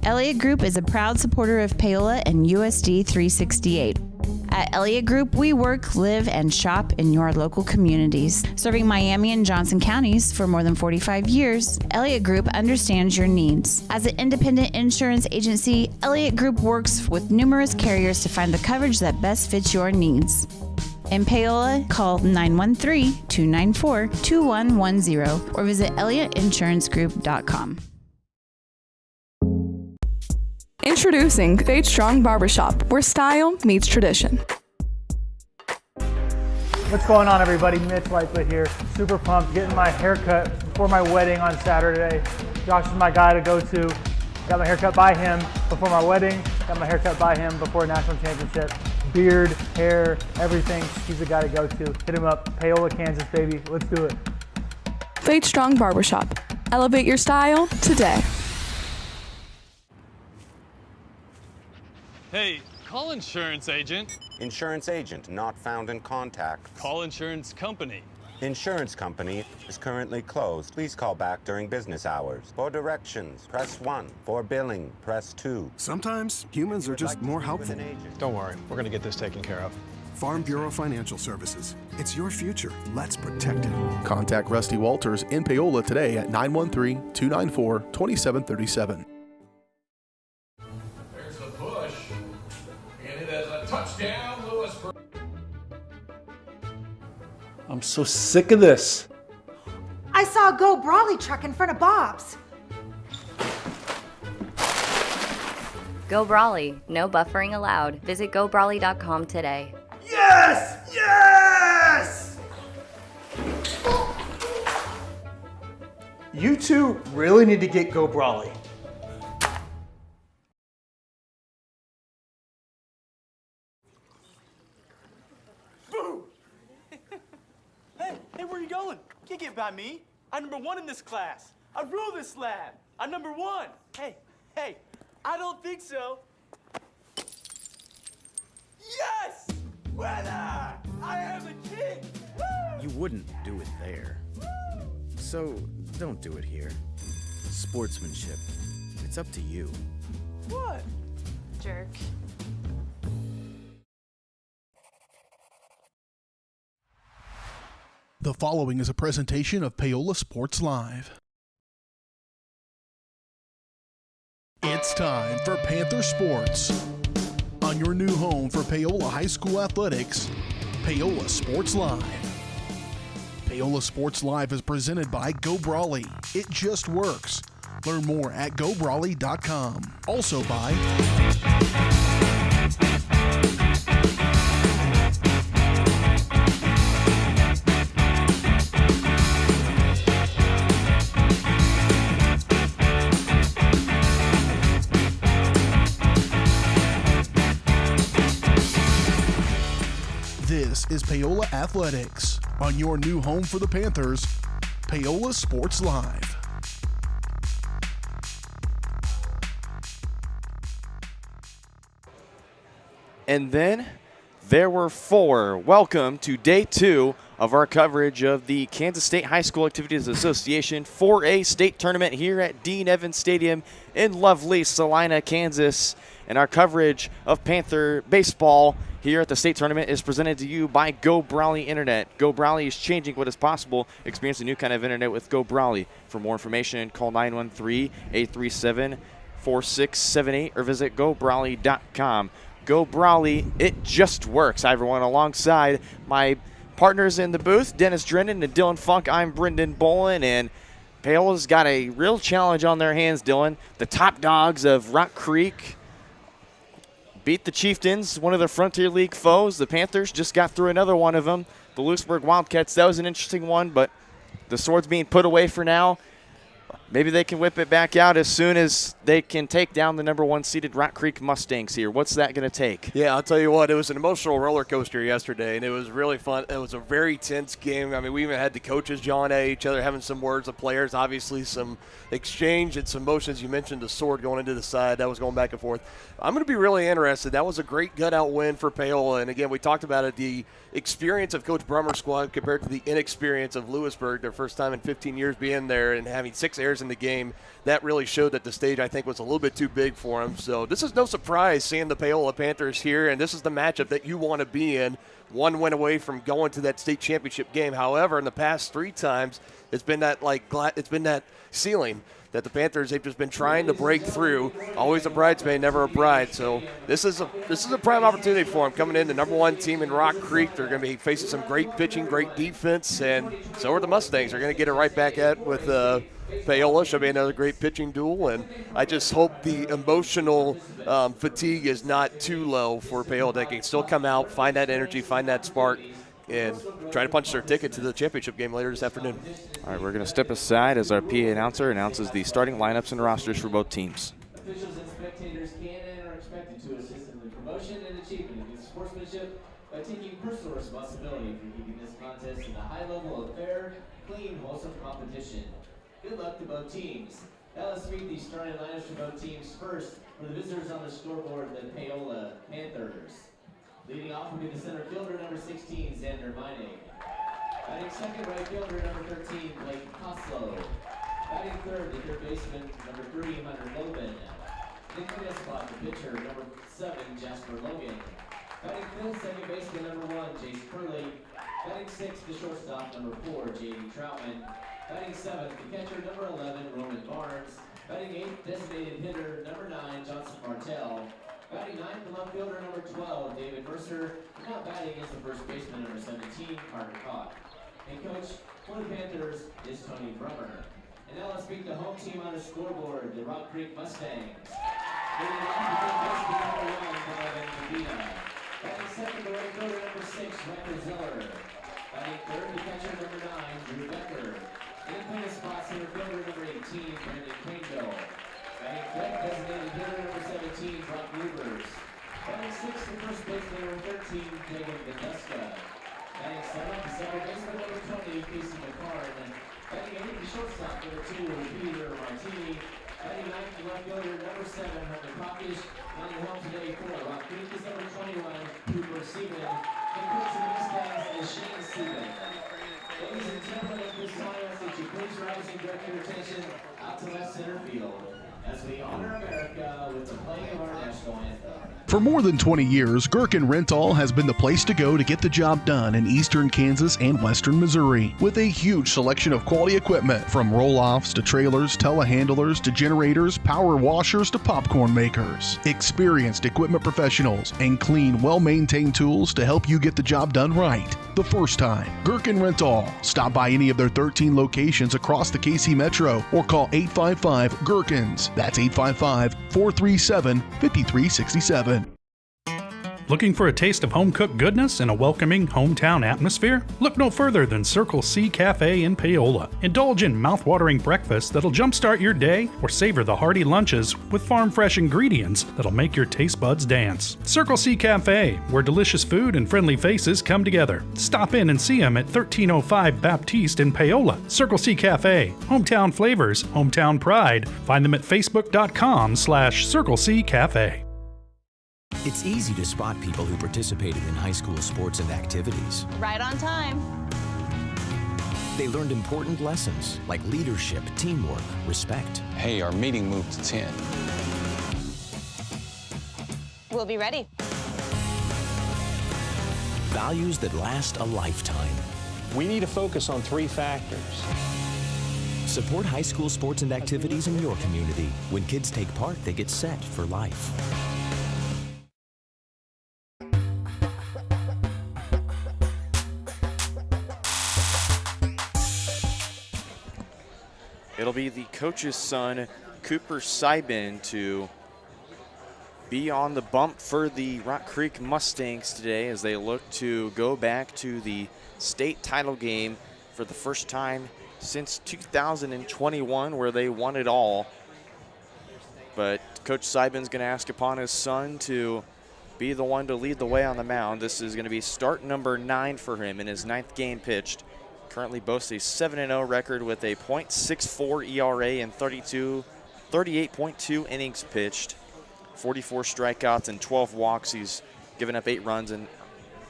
Elliott Group is a proud supporter of Paola and USD 368. At Elliott Group, we work, live, and shop in your local communities. Serving Miami and Johnson counties for more than 45 years, Elliott Group understands your needs. As an independent insurance agency, Elliott Group works with numerous carriers to find the coverage that best fits your needs. In Paola, call 913-294-2110 or visit ElliottInsuranceGroup.com. Introducing Fade Strong Barbershop, where style meets tradition. What's going on, everybody? Mitch Lightfoot here. Super pumped, getting my haircut before my wedding on Saturday. Josh is my guy to go to. Got my haircut by him before my wedding. Got my haircut by him before national championship. Beard, hair, everything. He's the guy to go to. Hit him up. Paola, Kansas, baby. Let's do it. Fade Strong Barbershop. Elevate your style today. Hey, call insurance agent. Insurance agent not found in contact. Call insurance company. Insurance company is currently closed. Please call back during business hours. For directions, press 1. For billing, press 2. Sometimes humans are just more helpful. Don't worry, we're going to get this taken care of. Farm Bureau Financial Services. It's your future. Let's protect it. Contact Rusty Walters in Paola today at 913-294-2737. Touchdown, Lewisburg. I'm so sick of this. I saw a Go Brawley truck in front of Bob's. Go Brawley. No buffering allowed. Visit GoBrawley.com today. Yes! Yes! You two really need to get Go Brawley. Hey, where are you going? Can't get by me. I'm number 1 in this class. I rule this lab. I'm number 1. Hey, I don't think so. Yes! Winner! I am the king! Woo! You wouldn't do it there. So don't do it here. Sportsmanship. It's up to you. What? Jerk. The following is a presentation of Paola Sports Live. It's time for Panther Sports. On your new home for Paola High School athletics, Paola Sports Live. Paola Sports Live is presented by Go Brawley. It just works. Learn more at GoBrawley.com. Also by This is Paola Athletics. On your new home for the Panthers, Paola Sports Live. And then there were 4. Welcome to day 2 of our coverage of the Kansas State High School Activities Association 4A state tournament here at Dean Evans Stadium in lovely Salina, Kansas. And our coverage of Panther baseball here at the state tournament is presented to you by Go Brawley Internet. Go Brawley is changing what is possible. Experience a new kind of internet with Go Brawley. For more information, call 913-837-4678 or visit GoBrawley.com. Go Brawley, it just works. Hi, everyone. Alongside my partners in the booth, Dennis Drennan and Dylan Funk, I'm Brendan Bolin, and Paola's got a real challenge on their hands, Dylan. The top dogs of Rock Creek beat the Chieftains, one of their Frontier League foes. The Panthers just got through another one of them, the Lewisburg Wildcats. That was an interesting one, but the sword's being put away for now. Maybe they can whip it back out as soon as they can take down the number 1 seeded Rock Creek Mustangs here. What's that going to take? Yeah, I'll tell you what, it was an emotional roller coaster yesterday, and it was really fun. It was a very tense game. I mean, we even had the coaches jawing at each other, having some words of players, obviously some exchange and some motions. You mentioned the sword going into the side. That was going back and forth. I'm going to be really interested. That was a great gut-out win for Paola, and again, we talked about it, the experience of Coach Brummer's squad compared to the inexperience of Lewisburg, their first time in 15 years being there and having 6 airs players in the game, that really showed that the stage, I think, was a little bit too big for him. So this is no surprise seeing the Paola Panthers here, and this is the matchup that you want to be in. One win away from going to that state championship game. However, in the past 3 times, it's been that ceiling that the Panthers, they've just been trying to break through. Always a bridesmaid, never a bride. So this is a prime opportunity for them. Coming in, the #1 team in Rock Creek, they're going to be facing some great pitching, great defense, and so are the Mustangs. They're going to get it right back at with Paola. Should be another great pitching duel, and I just hope the emotional fatigue is not too low for Paola. They can still come out, find that energy, find that spark, and try to punch their ticket to the championship game later this afternoon. All right, we're going to step aside as our PA announcer announces the starting lineups and rosters for both teams. Officials and spectators can and are expected to assist in the promotion and achievement of good sportsmanship by taking personal responsibility for keeping this contest at a high level of fair, clean, wholesome competition. Good luck to both teams. Now let's meet the starting lineups for both teams. First, for the visitors on the scoreboard, the Paola Panthers. Leading off will be the center fielder, number 16, Xander Meinig. Batting second, right fielder, number 13, Blake Koslow. Batting third, the third baseman, number 3, Hunter Loban. Taking the spot, the pitcher, number 7, Jasper Logan. Batting fifth, second baseman, number 1, Jace Curley. Batting sixth, the shortstop, number 4, J.D. Troutman. Batting seventh, the catcher, number 11, Roman Barnes. Batting eighth, designated hitter, number 9, Johnson Martell. Batting ninth, the left fielder, number 12, David Mercer. Now batting against the first baseman, number 17, Carter Koch. And coach for the Panthers is Tony Brummer. And now let's meet the home team on the scoreboard, the Rock Creek Mustangs. Leading off the third baseman, number 1, Donovan Medina. Batting second, the right fielder, number 6, Michael Zeller. Batting third, the catcher, number 9, Drew Becker. In the spots, center fielder, number 18, Brandon Canjo. Batting fifth, designated hitter, number 17, Brock Newbers. Batting sixth, the first baseman, number 13, Jacob Vandeska. Batting seventh, the second baseman, number 20, Casey McCarn. Batting eighth, the shortstop, number 2, Peter Martini. Batting ninth, the left fielder, number 7, Hunter Cockish. Running home today for Rock Creek is number 21, Cooper Seaman. And coach of the Mustangs is Shane Seaman. Ladies and gentlemen, at this time, I ask that you please rise and direct your attention out to left center field as we honor America with the playing of our national anthem. For more than 20 years, Gherkin Rental has been the place to go to get the job done in eastern Kansas and western Missouri. With a huge selection of quality equipment, from roll-offs to trailers, telehandlers to generators, power washers to popcorn makers. Experienced equipment professionals and clean, well-maintained tools to help you get the job done right the first time. Gherkin Rental. Stop by any of their 13 locations across the KC Metro or call 855-GHERKINS. That's 855-437-5367. Looking for a taste of home-cooked goodness and a welcoming hometown atmosphere? Look no further than Circle C Cafe in Paola. Indulge in mouth-watering breakfast that'll jumpstart your day, or savor the hearty lunches with farm-fresh ingredients that'll make your taste buds dance. Circle C Cafe, where delicious food and friendly faces come together. Stop in and see them at 1305 Baptiste in Paola. Circle C Cafe, hometown flavors, hometown pride. Find them at facebook.com/Circle C Cafe. It's easy to spot people who participated in high school sports and activities. Right on time. They learned important lessons like leadership, teamwork, respect. Hey, our meeting moved to 10. We'll be ready. Values that last a lifetime. We need to focus on 3 factors. Support high school sports and activities in your community. When kids take part, they get set for life. It'll be the coach's son, Cooper Seibin, to be on the bump for the Rock Creek Mustangs today as they look to go back to the state title game for the first time since 2021, where they won it all. But Coach Seibin's going to ask upon his son to be the one to lead the way on the mound. This is going to be start number 9 for him in his 9th game pitched. Currently boasts a 7-0 record with a .64 ERA and 38.2 innings pitched, 44 strikeouts and 12 walks. He's given up 8 runs and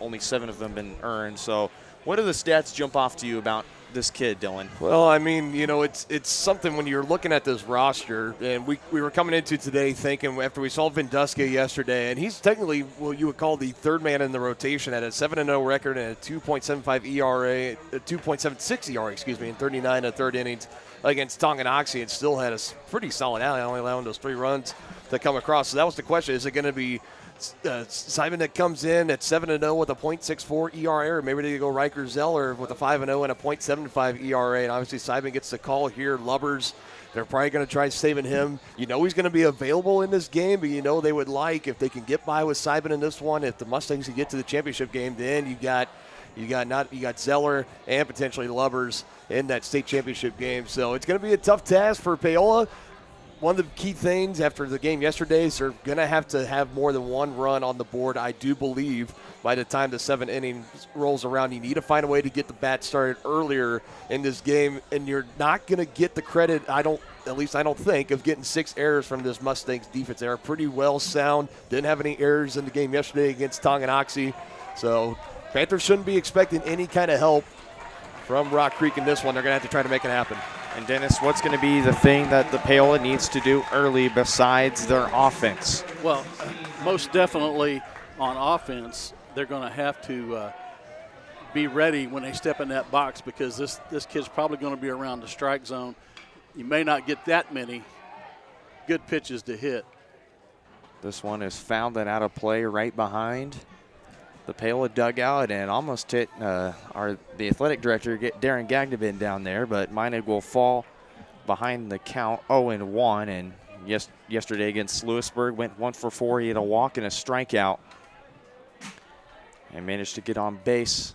only 7 of them been earned. So what do the stats jump off to you about this kid, Dylan? Well, I mean, you know, it's something when you're looking at this roster, and we were coming into today thinking after we saw Vinduska yesterday, and he's technically what you would call the third man in the rotation at a 7-0 record and a 2.75 ERA, a 2.76 ERA, in 39 and third innings against Tonganoxie, and still had a pretty solid outing, only allowing those 3 runs to come across. So that was the question: is it going to be Simon that comes in at 7-0 with a .64 ERA, or maybe they go Riker Zeller with a 5-0 and a .75 ERA. And obviously Simon gets the call here. Lubbers, they're probably going to try saving him. You know he's going to be available in this game, but you know they would like if they can get by with Simon in this one. If the Mustangs can get to the championship game, then you got Zeller and potentially Lubbers in that state championship game. So it's going to be a tough task for Paola. One of the key things after the game yesterday is they're going to have more than 1 run on the board, I do believe, by the time the 7th inning rolls around. You need to find a way to get the bat started earlier in this game, and you're not going to get the credit, I don't think, of getting 6 errors from this Mustangs defense. They are pretty well sound. Didn't have any errors in the game yesterday against Tonganoxie. So Panthers shouldn't be expecting any kind of help from Rock Creek in this one. They're going to have to try to make it happen. And Dennis, what's going to be the thing that the Paola needs to do early besides their offense? Well, most definitely on offense, they're going to have to be ready when they step in that box, because this kid's probably going to be around the strike zone. You may not get that many good pitches to hit. This one is fouled and out of play right behind the Paola dugout, and almost hit the athletic director, Darren Gagnabin, down there, but Meinig will fall behind the count 0-1, and yesterday against Lewisburg went 1 for 4. He had a walk and a strikeout and managed to get on base.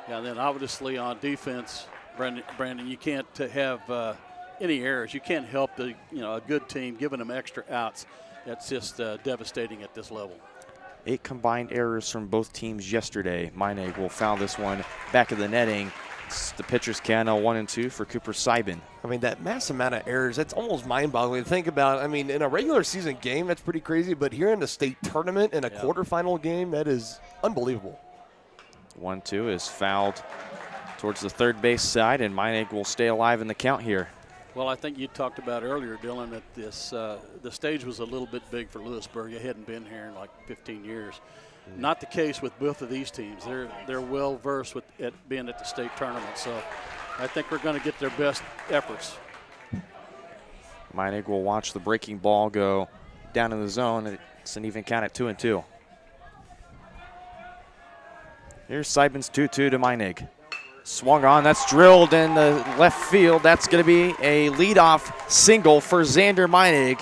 Yeah, and then obviously on defense, Brandon, you can't have any errors. You can't help a good team giving them extra outs. That's just devastating at this level. 8 combined errors from both teams yesterday. Meinig will foul this one back of the netting. It's the pitcher's count 1-2 for Cooper Seibin. I mean, that mass amount of errors, that's almost mind-boggling to think about. I mean, in a regular season game, that's pretty crazy, but here in the state tournament, in a quarterfinal game, that is unbelievable. 1-2 is fouled towards the third base side, and Meinig will stay alive in the count here. Well, I think you talked about earlier, Dylan, that the stage was a little bit big for Lewisburg. It hadn't been here in like 15 years. Not the case with both of these teams. They're well versed with it being at the state tournament, so I think we're going to get their best efforts. Meinig will watch the breaking ball go down in the zone. It's an even count at 2-2. Here's Seibin's 2-2 to Meinig. Swung on, that's drilled in the left field. That's going to be a leadoff single for Xander Meinig.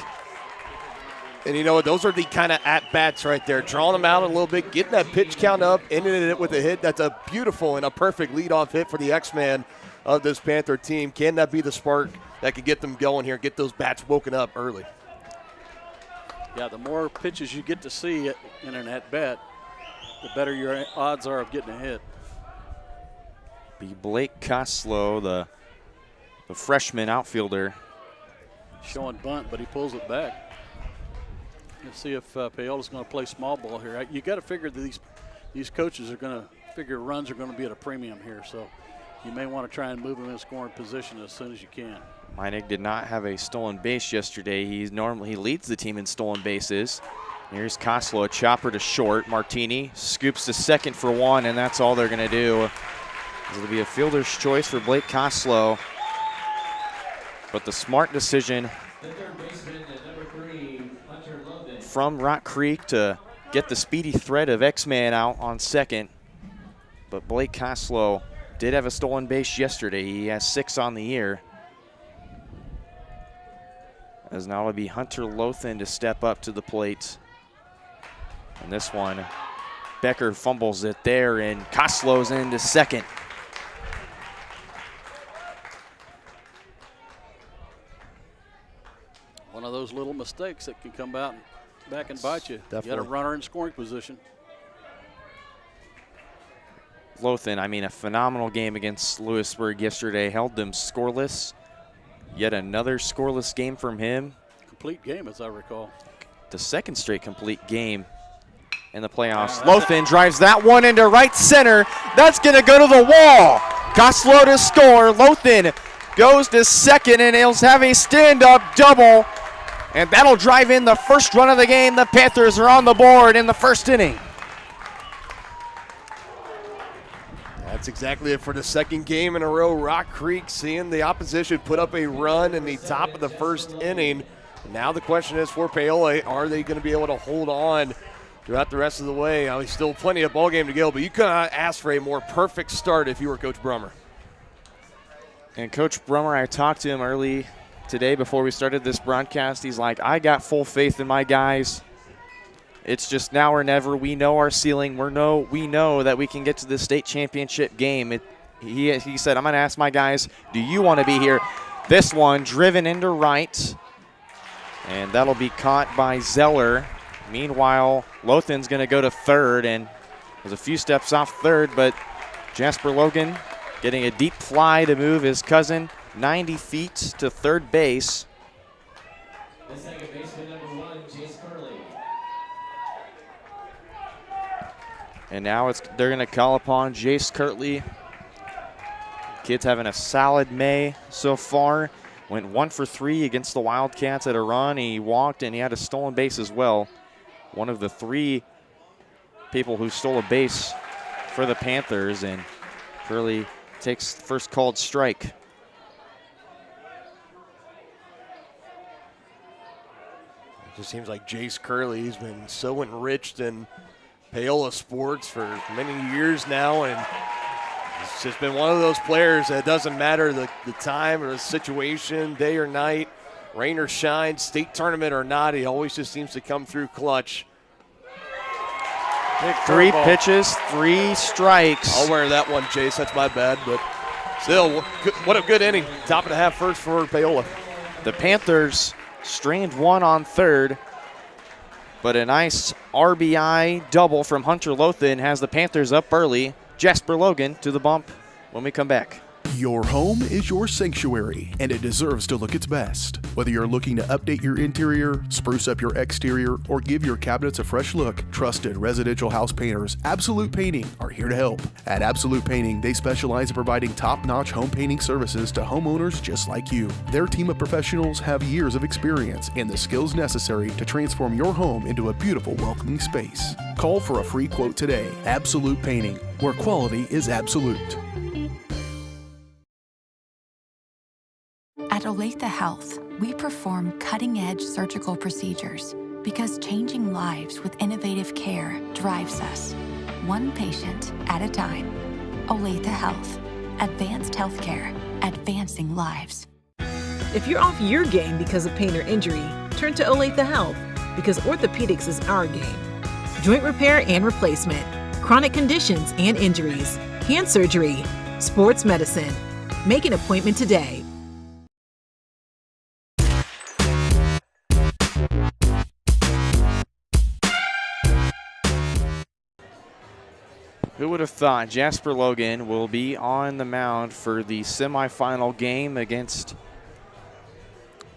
And you know what, those are the kind of at-bats right there, drawing them out a little bit, getting that pitch count up, ending it with a hit. That's a beautiful and a perfect leadoff hit for the X-Man of this Panther team. Can that be the spark that can get them going here, get those bats woken up early? Yeah, the more pitches you get to see in an at-bat, the better your odds are of getting a hit. Be Blake Koslow, the freshman outfielder. Showing bunt, but he pulls it back. Let's see if Paola's going to play small ball here. You got to figure that these coaches are going to figure runs are going to be at a premium here, so you may want to try and move them in scoring position as soon as you can. Meinig did not have a stolen base yesterday. He leads the team in stolen bases. Here's Koslow, a chopper to short. Martini scoops to second for 1, and that's all they're going to do. It'll be a fielder's choice for Blake Koslow. But the smart decision from Rock Creek to get the speedy threat of X-Man out on second. But Blake Koslow did have a stolen base yesterday. He has 6 on the year. As now it'll be Hunter Lothan to step up to the plate. And this one, Becker fumbles it there, and Koslow's into second. One of those little mistakes that can come back and bite you. Definitely. You got a runner in scoring position. Lothan, I mean, a phenomenal game against Lewisburg yesterday. Held them scoreless. Yet another scoreless game from him. Complete game, as I recall. The second straight complete game in the playoffs. Lothan drives that one into right center. That's going to go to the wall. Coslow to score. Lothan goes to second, and he'll have a stand-up double. And that'll drive in the first run of the game. The Panthers are on the board in the first inning. That's exactly it for the second game in a row. Rock Creek seeing the opposition put up a run in the top of the first inning. Now the question is for Paola, are they going to be able to hold on throughout the rest of the way? Now, there's still plenty of ball game to go, but you could not ask for a more perfect start if you were Coach Brummer. And Coach Brummer, I talked to him early today before we started this broadcast. He's like, I got full faith in my guys. It's just now or never. We know our ceiling. We know that we can get to the state championship game. He said, I'm going to ask my guys, do you want to be here? This one driven into right, and that'll be caught by Zeller. Meanwhile, Lothan's going to go to third, and was a few steps off third, but Jasper Logan getting a deep fly to move his cousin 90 feet to third base. The second baseman, number 1, Jace Curley. And now they're going to call upon Jace Kirtley. Kid's having a solid May so far. Went 1 for 3 against the Wildcats at a run. He walked and he had a stolen base as well. One of the 3 people who stole a base for the Panthers, and Curley takes the first called strike. It just seems like Jace Curley's been so enriched in Paola sports for many years now, and it's just been one of those players that doesn't matter the time or the situation, day or night, rain or shine, state tournament or not, he always just seems to come through clutch. 3 pitches, 3 strikes. I'll wear that one, Jace. That's my bad, but still, what a good inning. Top of the half first for Paola. The Panthers strained 1 on third, but a nice RBI double from Hunter Lothan has the Panthers up early. Jasper Logan to the bump when we come back. Your home is your sanctuary, and it deserves to look its best. Whether you're looking to update your interior, spruce up your exterior, or give your cabinets a fresh look, trusted residential house painters Absolute Painting are here to help. At Absolute Painting, they specialize in providing top-notch home painting services to homeowners just like you. Their team of professionals have years of experience and the skills necessary to transform your home into a beautiful, welcoming space. Call for a free quote today. Absolute Painting, where quality is absolute. At Olathe Health, we perform cutting-edge surgical procedures because changing lives with innovative care drives us, one patient at a time. Olathe Health, advanced healthcare, advancing lives. If you're off your game because of pain or injury, turn to Olathe Health because orthopedics is our game. Joint repair and replacement, chronic conditions and injuries, hand surgery, sports medicine. Make an appointment today. Who would have thought Jasper Logan will be on the mound for the semifinal game against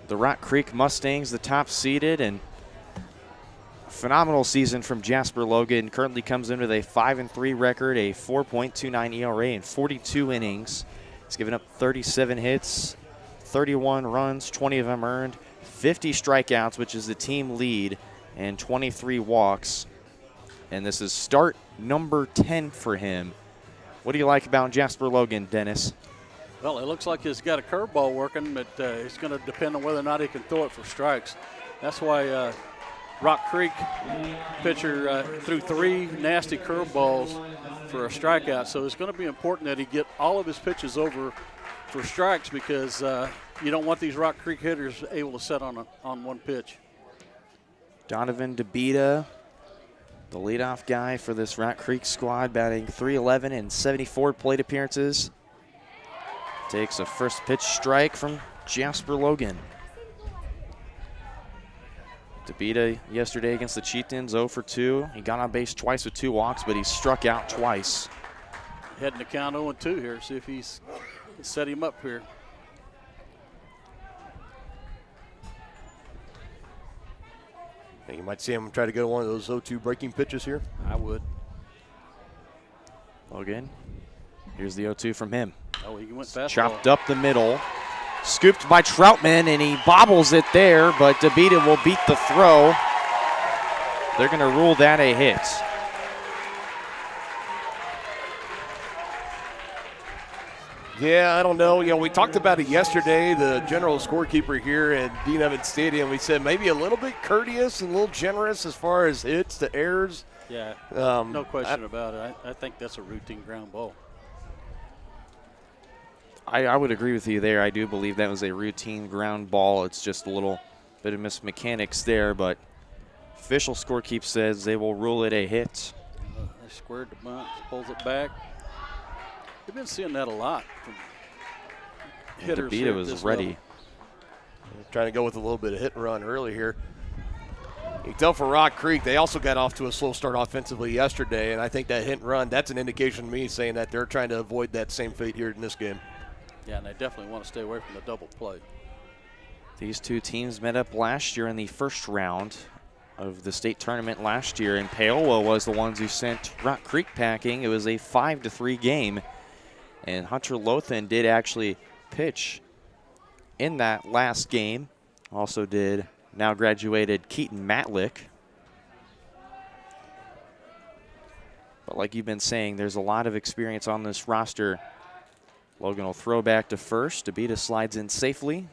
the Rock Creek Mustangs, the top seeded, and a phenomenal season from Jasper Logan. Currently comes in with a 5-3 record, a 4.29 ERA in 42 innings. He's given up 37 hits, 31 runs, 20 of them earned, 50 strikeouts, which is the team lead, and 23 walks. And this is start number 10 for him. What do you like about Jasper Logan, Dennis? Well, it looks like he's got a curveball working, but it's going to depend on whether or not he can throw it for strikes. That's why Rock Creek pitcher threw 3 nasty curveballs for a strikeout. So it's going to be important that he get all of his pitches over for strikes because you don't want these Rock Creek hitters able to set on one pitch. Donovan DeBita, the leadoff guy for this Rock Creek squad, batting .311 and 74 plate appearances. Takes a first pitch strike from Jasper Logan. DeBita yesterday against the Chieftains, 0 for 2. He got on base twice with 2 walks, but he struck out twice. Heading to count 0-2 here. See if he's set him up here. You might see him try to go one of those 0-2 breaking pitches here. I would. Logan, here's the 0-2 from him. Oh, he went fast. Chopped up the middle. Scooped by Troutman, and he bobbles it there, but DeBita will beat the throw. They're going to rule that a hit. Yeah, I don't know. You know, we talked about it yesterday, the general scorekeeper here at Dean Evans Stadium. We said maybe a little bit courteous and a little generous as far as hits to errors. Yeah, no question about it. I think that's a routine ground ball. I would agree with you there. I do believe that was a routine ground ball. It's just a little bit of mismechanics there, but official scorekeep says they will rule it a hit. They squared the bunt, pulls it back. We've been seeing that a lot from hitters. DeBita was ready. Trying to go with a little bit of hit and run early here. You can tell for Rock Creek, they also got off to a slow start offensively yesterday, and I think that hit and run, that's an indication to me saying that they're trying to avoid that same fate here in this game. Yeah, and they definitely want to stay away from the double play. These two teams met up last year in the first round of the state tournament last year, and Paola was the ones who sent Rock Creek packing. It was a 5-3 game. And Hunter Lothan did actually pitch in that last game. Also did now graduated Keaton Matlick. But like you've been saying, there's a lot of experience on this roster. Logan will throw back to first. DeBita slides in safely.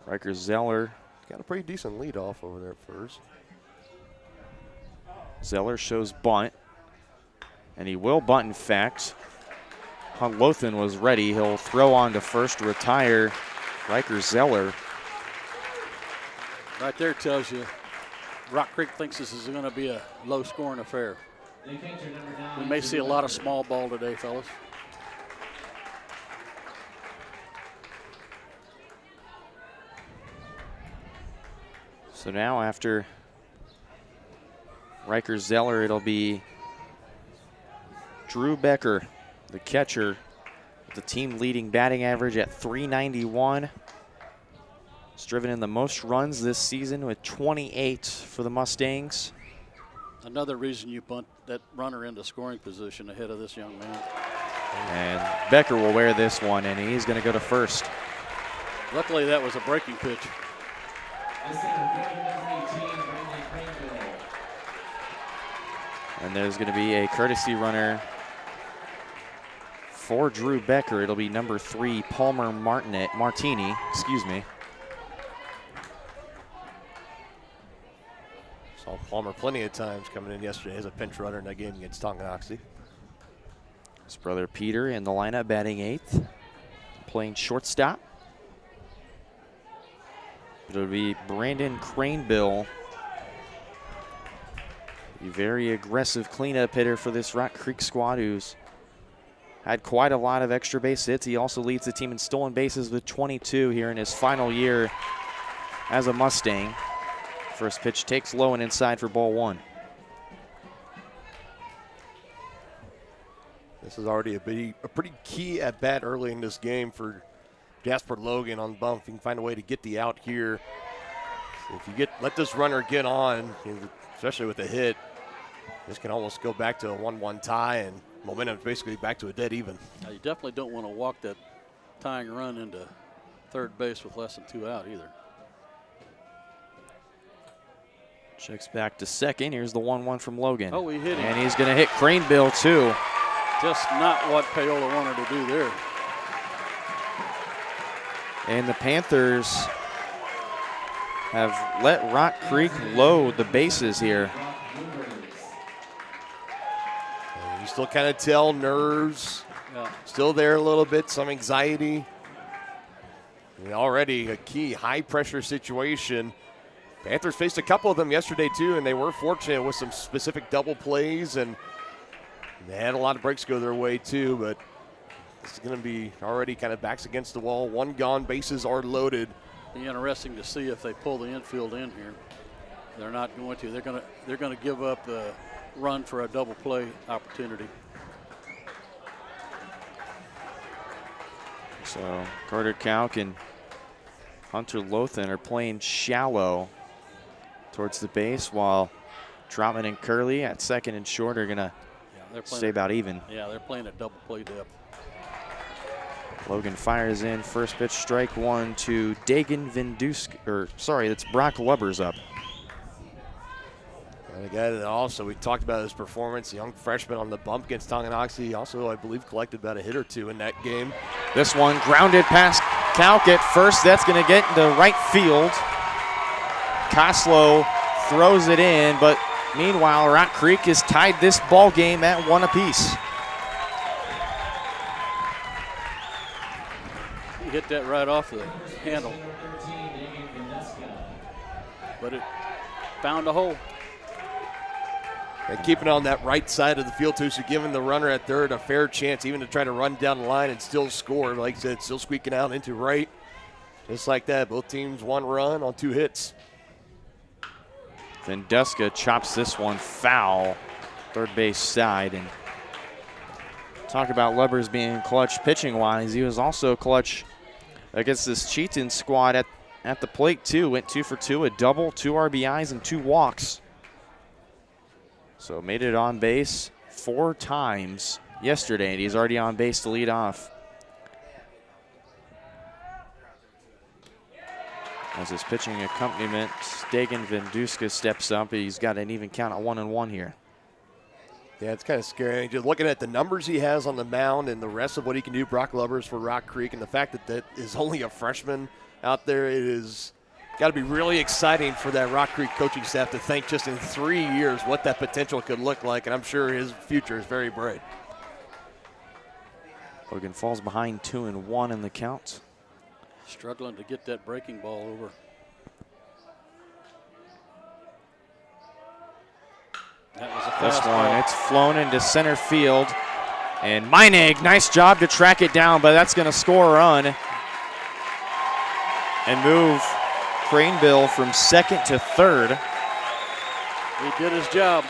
Riker Zeller got a pretty decent lead off over there at first. Zeller shows bunt, and he will bunt in fact. Hunt Lothan was ready. He'll throw on to first to retire Riker Zeller. Right there tells you Rock Creek thinks this is going to be a low-scoring affair. We may see a lot of small ball today, fellas. So now after Riker Zeller, it'll be Drew Becker, the catcher, with the team leading batting average at .391. He's driven in the most runs this season with 28 for the Mustangs. Another reason you bunt that runner into scoring position ahead of this young man. And Becker will wear this one, and he's going to go to first. Luckily, that was a breaking pitch. And there's going to be a courtesy runner for Drew Becker. It'll be number 3, Palmer Martini. Excuse me. Saw Palmer plenty of times coming in yesterday as a pinch runner in that game against Tonganoxie. His brother Peter in the lineup batting 8th, playing shortstop. It'll be Brandon Cranebill, a very aggressive cleanup hitter for this Rock Creek squad, who's had quite a lot of extra base hits. He also leads the team in stolen bases with 22 here in his final year as a Mustang. First pitch takes low and inside for ball 1. This is already a pretty key at bat early in this game for Jasper Logan on bump. If you can find a way to get the out here. If you let this runner get on, especially with a hit, this can almost go back to a 1-1 tie, and momentum is basically back to a dead even. Now, you definitely don't want to walk that tying run into third base with less than 2 out either. Checks back to second. Here's the 1-1 from Logan. Oh, he hit him. And he's going to hit Cranebill too. Just not what Paola wanted to do there. And the Panthers have let Rock Creek load the bases here. And you still kind of tell nerves, still there a little bit, some anxiety. And already a key high-pressure situation. Panthers faced a couple of them yesterday too, and they were fortunate with some specific double plays, and they had a lot of breaks go their way too, but this is going to be already kind of backs against the wall. 1 gone, bases are loaded. Be interesting to see if they pull the infield in here. They're not going to. They're going to give up the run for a double play opportunity. So Carter Kauk and Hunter Lothan are playing shallow towards the base, while Troutman and Curley at second and short are going to stay about even. Yeah, they're playing at double play depth. Logan fires in, first pitch, strike one to Dagan Vindusk, or sorry, it's Brock Lubbers up. And a guy that also, we talked about his performance, young freshman on the bump against Tonganoxie. Also, I believe, collected about a hit or two in that game. This one grounded past Kalk at first. That's going to get into right field. Koslow throws it in, but meanwhile, Rock Creek has tied this ball game at 1 apiece. He hit that right off the handle, but it found a hole. And keeping on that right side of the field, too, so giving the runner at third a fair chance even to try to run down the line and still score. Like I said, still squeaking out into right. Just like that, both teams 1 run on 2 hits. Vinduska chops this one foul, third base side. And talk about Lubbers being clutch pitching-wise. He was also clutch against this Cheaton squad at the plate, too. Went 2 for 2, a double, 2 RBIs, and 2 walks. So made it on base 4 times yesterday, and he's already on base to lead off. As his pitching accompaniment, Dagan Vinduska steps up. He's got an even count at 1-1 here. Yeah, it's kind of scary. Just looking at the numbers he has on the mound and the rest of what he can do, Brock Lubbers for Rock Creek, and the fact that that is only a freshman out there, it is got to be really exciting for that Rock Creek coaching staff to think just in 3 years what that potential could look like, and I'm sure his future is very bright. Logan falls behind 2-1 in the count. Struggling to get that breaking ball over. That was a fast this one, ball. it's flown into center field. And Meinig, nice job to track it down, but that's going to score a run and move Craneville from second to third. He did his job.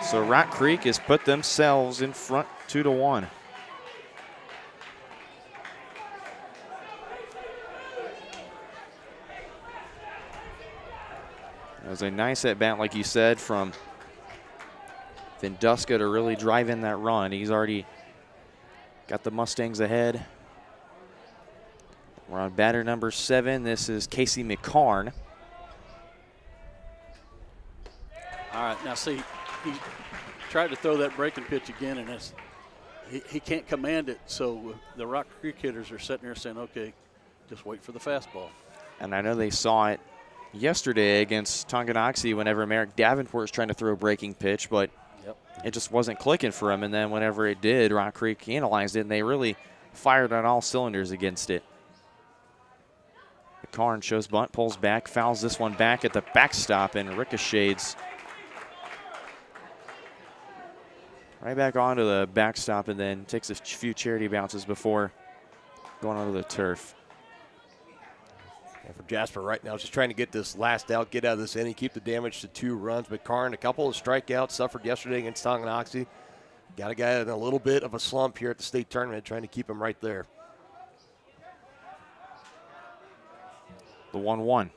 So Rock Creek has put themselves in front 2-1. It was a nice at-bat, like you said, from Vinduska to really drive in that run. He's already got the Mustangs ahead. We're on batter number 7. This is Casey McCarn. All right, now see, he tried to throw that breaking pitch again, and he can't command it, so the Rock Creek hitters are sitting there saying, okay, just wait for the fastball. And I know they saw it yesterday against Tonganoxie whenever Merrick Davenport was trying to throw a breaking pitch, but it just wasn't clicking for him. And then whenever it did, Rock Creek analyzed it, and they really fired on all cylinders against it. McCarn shows bunt, pulls back, fouls this one back at the backstop, and ricochets right back onto the backstop, and then takes a few charity bounces before going onto the turf. And for Jasper right now, just trying to get this last out, get out of this inning, keep the damage to 2 runs. McCarn, a couple of strikeouts, suffered yesterday against Tonganoxie. Got a guy in a little bit of a slump here at the state tournament, trying to keep him right there. The 1-1.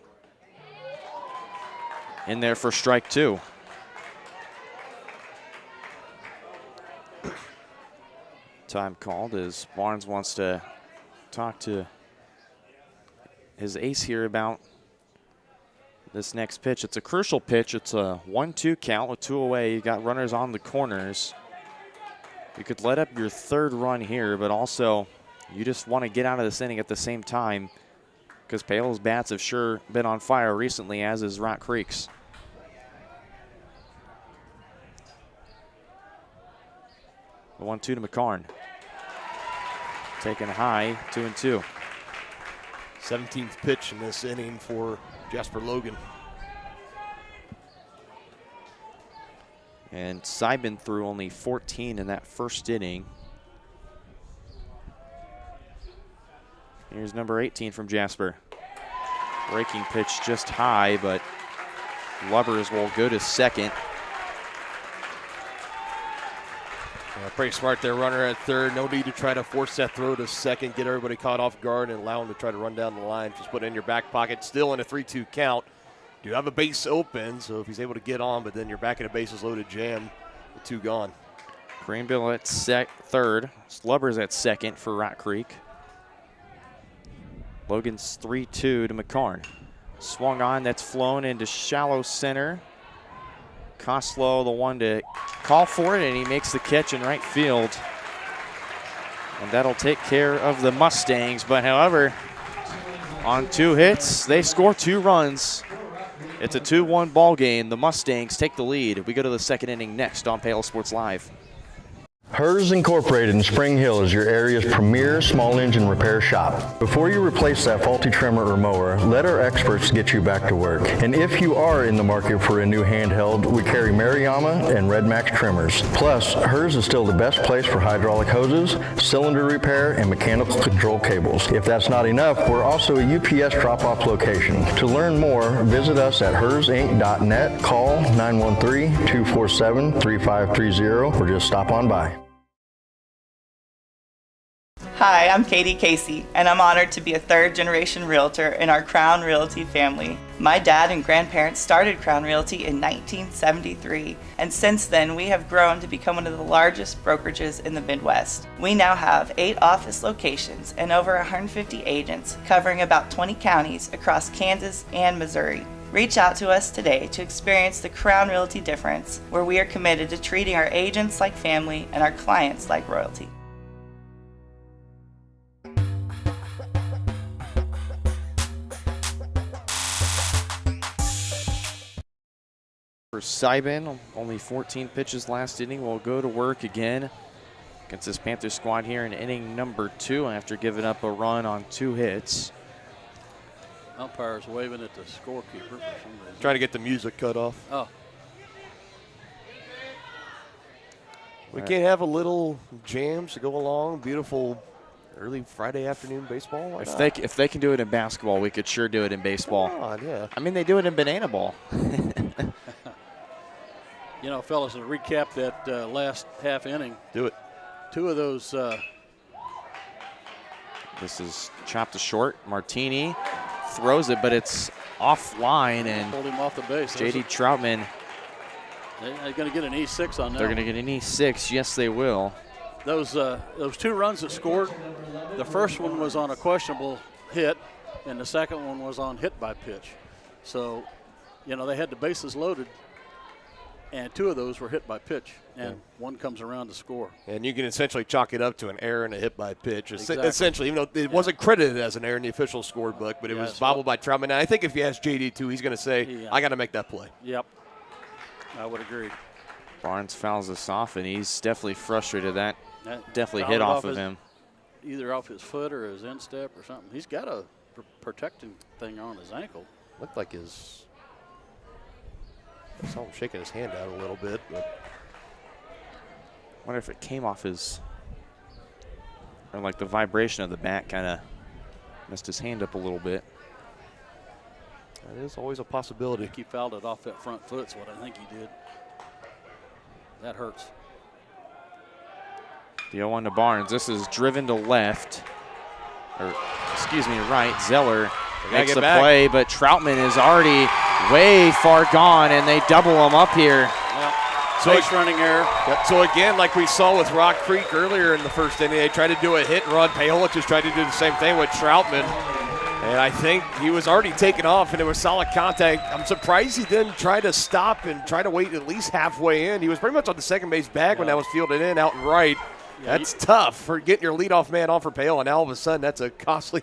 In there for strike 2. Time called as Barnes wants to talk to his ace here about this next pitch. It's a crucial pitch. It's a 1-2 count with 2 away. You got runners on the corners. You could let up your 3rd run here, but also you just want to get out of this inning at the same time because Paola's bats have sure been on fire recently, as is Rock Creek's. The 1-2 to McCarn. Taken high, 2-2. 17th pitch in this inning for Jasper Logan. And Seibin threw only 14 in that first inning. Here's number 18 from Jasper. Breaking pitch just high, but Lubbers will go to second. Pretty smart there, runner at third. No need to try to force that throw to second, get everybody caught off guard, and allow him to try to run down the line. Just put it in your back pocket. Still in a 3-2 count. You have a base open, so if he's able to get on, but then you're back in a bases loaded jam with 2 gone. Greenville at third. Slubbers at second for Rock Creek. Logan's 3-2 to McCarn. Swung on, that's flown into shallow center. Koslow, the one to call for it, and he makes the catch in right field. And that'll take care of the Mustangs. But however, on 2 hits, they score 2 runs. It's a 2-1 ball game. The Mustangs take the lead. We go to the second inning next on Paola Sports Live. HERS Incorporated in Spring Hill is your area's premier small engine repair shop. Before you replace that faulty trimmer or mower, let our experts get you back to work. And if you are in the market for a new handheld, we carry Maruyama and Red Max trimmers. Plus, HERS is still the best place for hydraulic hoses, cylinder repair, and mechanical control cables. If that's not enough, we're also a UPS drop-off location. To learn more, visit us at hersinc.net, call 913-247-3530, or just stop on by. Hi, I'm Katie Casey, and I'm honored to be a third-generation realtor in our Crown Realty family. My dad and grandparents started Crown Realty in 1973, and since then we have grown to become one of the largest brokerages in the Midwest. We now have 8 office locations and over 150 agents covering about 20 counties across Kansas and Missouri. Reach out to us today to experience the Crown Realty difference, where we are committed to treating our agents like family and our clients like royalty. For Seibin, only 14 pitches last inning. Will go to work again against this Panthers squad here in inning number 2 after giving up a run on 2 hits. Umpire's waving at the scorekeeper for some reason. Trying to get the music cut off. Oh. We can't have a little jams to go along. Beautiful early Friday afternoon baseball. Why not? If they can do it in basketball, we could sure do it in baseball. Come on, yeah. I mean, they do it in banana ball. You know, fellas, to recap that last half inning. Do it. 2 of those. This is chopped to short. Martini throws it, but it's offline, and pulled him off the base. J.D. Troutman. They're going to get an E6 on that. They're going to get an E6. Yes, they will. Those 2 runs that scored, the first one was on a questionable hit, and the second one was on hit by pitch. So, you know, they had the bases loaded, and 2 of those were hit by pitch, and one comes around to score. And you can essentially chalk it up to an error and a hit by pitch. Exactly. Essentially, even though it wasn't credited as an error in the official scorebook, but it was bobbled by Troutman. And I think if you ask JD too, he's going to say, I got to make that play. Yep, I would agree. Barnes fouls this off, and he's definitely frustrated. That definitely hit off of him. Either off his foot or his instep or something. He's got a protecting thing on his ankle. Looked like his. I saw him shaking his hand out a little bit. But I wonder if it came off his, or like the vibration of the bat kind of messed his hand up a little bit. That is always a possibility. I think he fouled it off that front foot, is what I think he did. That hurts. The 0-1 to Barnes. This is driven to left, or excuse me, right. Zeller makes the play, but Troutman is already way far gone, and they double him up here. Yep. So base running error. Yep. So again, like we saw with Rock Creek earlier in the first inning, they tried to do a hit and run. Paola just tried to do the same thing with Troutman, and I think he was already taken off, and it was solid contact. I'm surprised he didn't try to stop and try to wait at least halfway in. He was pretty much on the second base bag when that was fielded in out and right. Yeah, that's tough for getting your leadoff man on for Paola. Now all of a sudden, that's a costly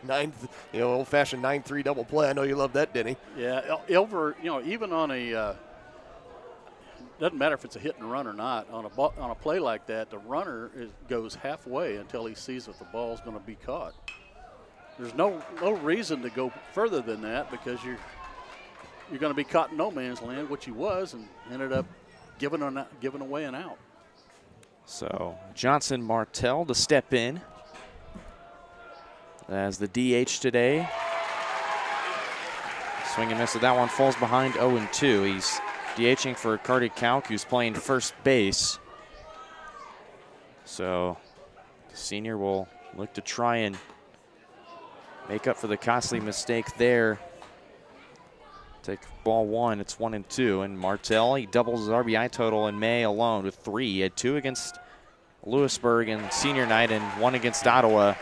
old-fashioned 9-3 double play. I know you love that, Denny. Yeah, even on a doesn't matter if it's a hit and run or not. On a play like that, the runner goes halfway until he sees if the ball's going to be caught. There's no reason to go further than that because you're going to be caught in no man's land, which he was, and ended up giving away an out. So Johnson Martell to step in as the DH today. Swing and miss at that one, falls behind 0-2. He's DHing for Carty Kalk, who's playing first base. So the senior will look to try and make up for the costly mistake there. Take ball one, it's 1-2, and Martell, he doubles his RBI total in May alone with 3. He had 2 against Lewisburg in senior night and 1 against Ottawa.